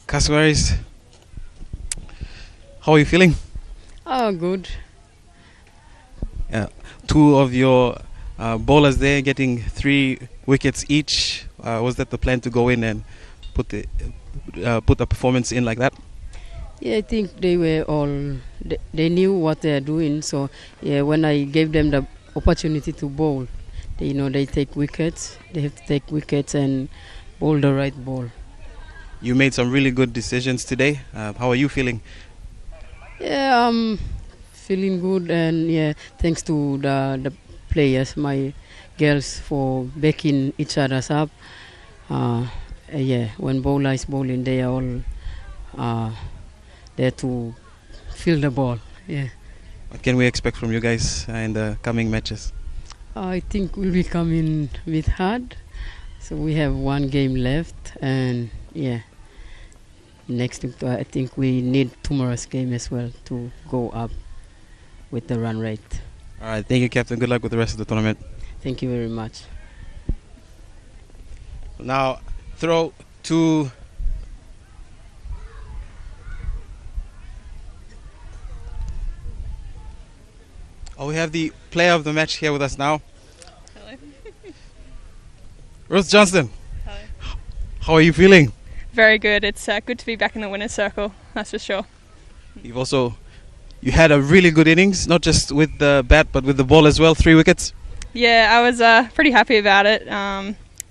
S17: Kassawaris. How are you feeling?
S26: Oh, good.
S17: Yeah, two of your bowlers there getting 3 wickets each. Was that the plan to go in and put the performance in like that?
S26: Yeah, I think they were all. They knew what they are doing. So yeah, when I gave them the opportunity to bowl, they take wickets. They have to take wickets and bowl the right ball.
S17: You made some really good decisions today. How are you feeling?
S26: Yeah, I'm feeling good, and thanks to the players, my girls, for backing each other's up. When bowler is bowling, they are all there to field the ball. Yeah.
S17: What can we expect from you guys in the coming matches?
S26: I think we'll be coming with hard. So we have 1 game left, and next week I think we need tomorrow's game as well to go up with the run rate.
S17: All right, thank you, Captain. Good luck with the rest of the tournament.
S26: Thank you very much.
S17: Now, throw to we have the player of the match here with us now.
S27: Hello.
S17: Ruth Johnston.
S27: Hello.
S17: How are you feeling?
S27: Very good. It's good to be back in the winner's circle, that's for sure.
S17: You've also
S4: You had a really good innings, not just with the bat but with the ball as well, 3 wickets.
S5: Yeah, I was pretty happy about it.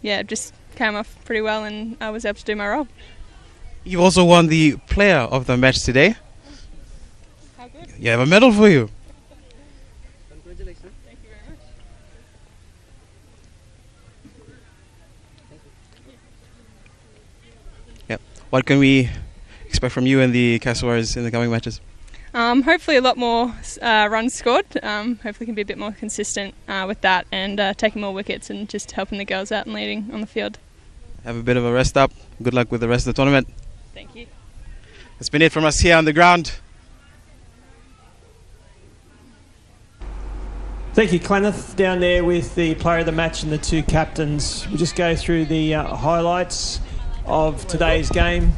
S5: Yeah, just came off pretty well and I was able to do my role.
S4: You also won the player of the match today.
S5: How good?
S4: You have a medal for you.
S5: Congratulations. Thank you very much.
S4: Yep. What can we expect from you and the Cassowaries in the coming matches?
S5: Hopefully a lot more runs scored. Hopefully can be a bit more consistent with that and taking more wickets and just helping the girls out and leading on the field.
S4: Have a bit of a rest up. Good luck with the rest of the tournament.
S5: Thank you.
S4: That's been it from us here on the ground.
S15: Thank you, Clenneth, down there with the player of the match and the 2 captains. We'll just go through the highlights of today's game.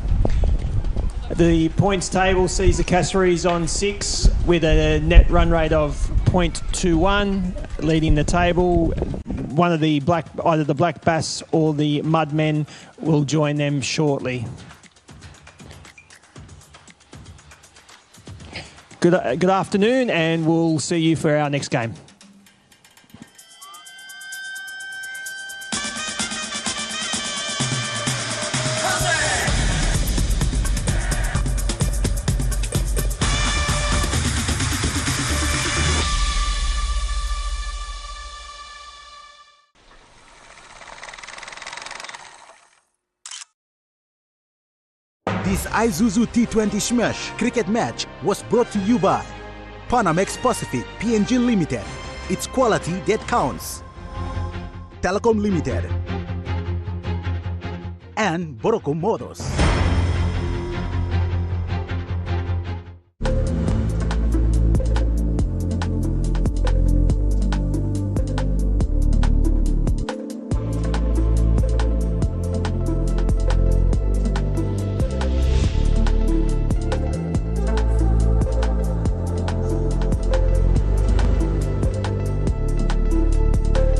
S15: The points table sees the Cassowaries on 6 with a net run rate of .21, leading the table. One of the either the Black Bass or the Mudmen will join them shortly. Good afternoon, and we'll see you for our next game.
S1: This Isuzu T20 Smash cricket match was brought to you by Panamex Pacific PNG Limited. It's quality that counts. Telecom Limited and Boroko Motors.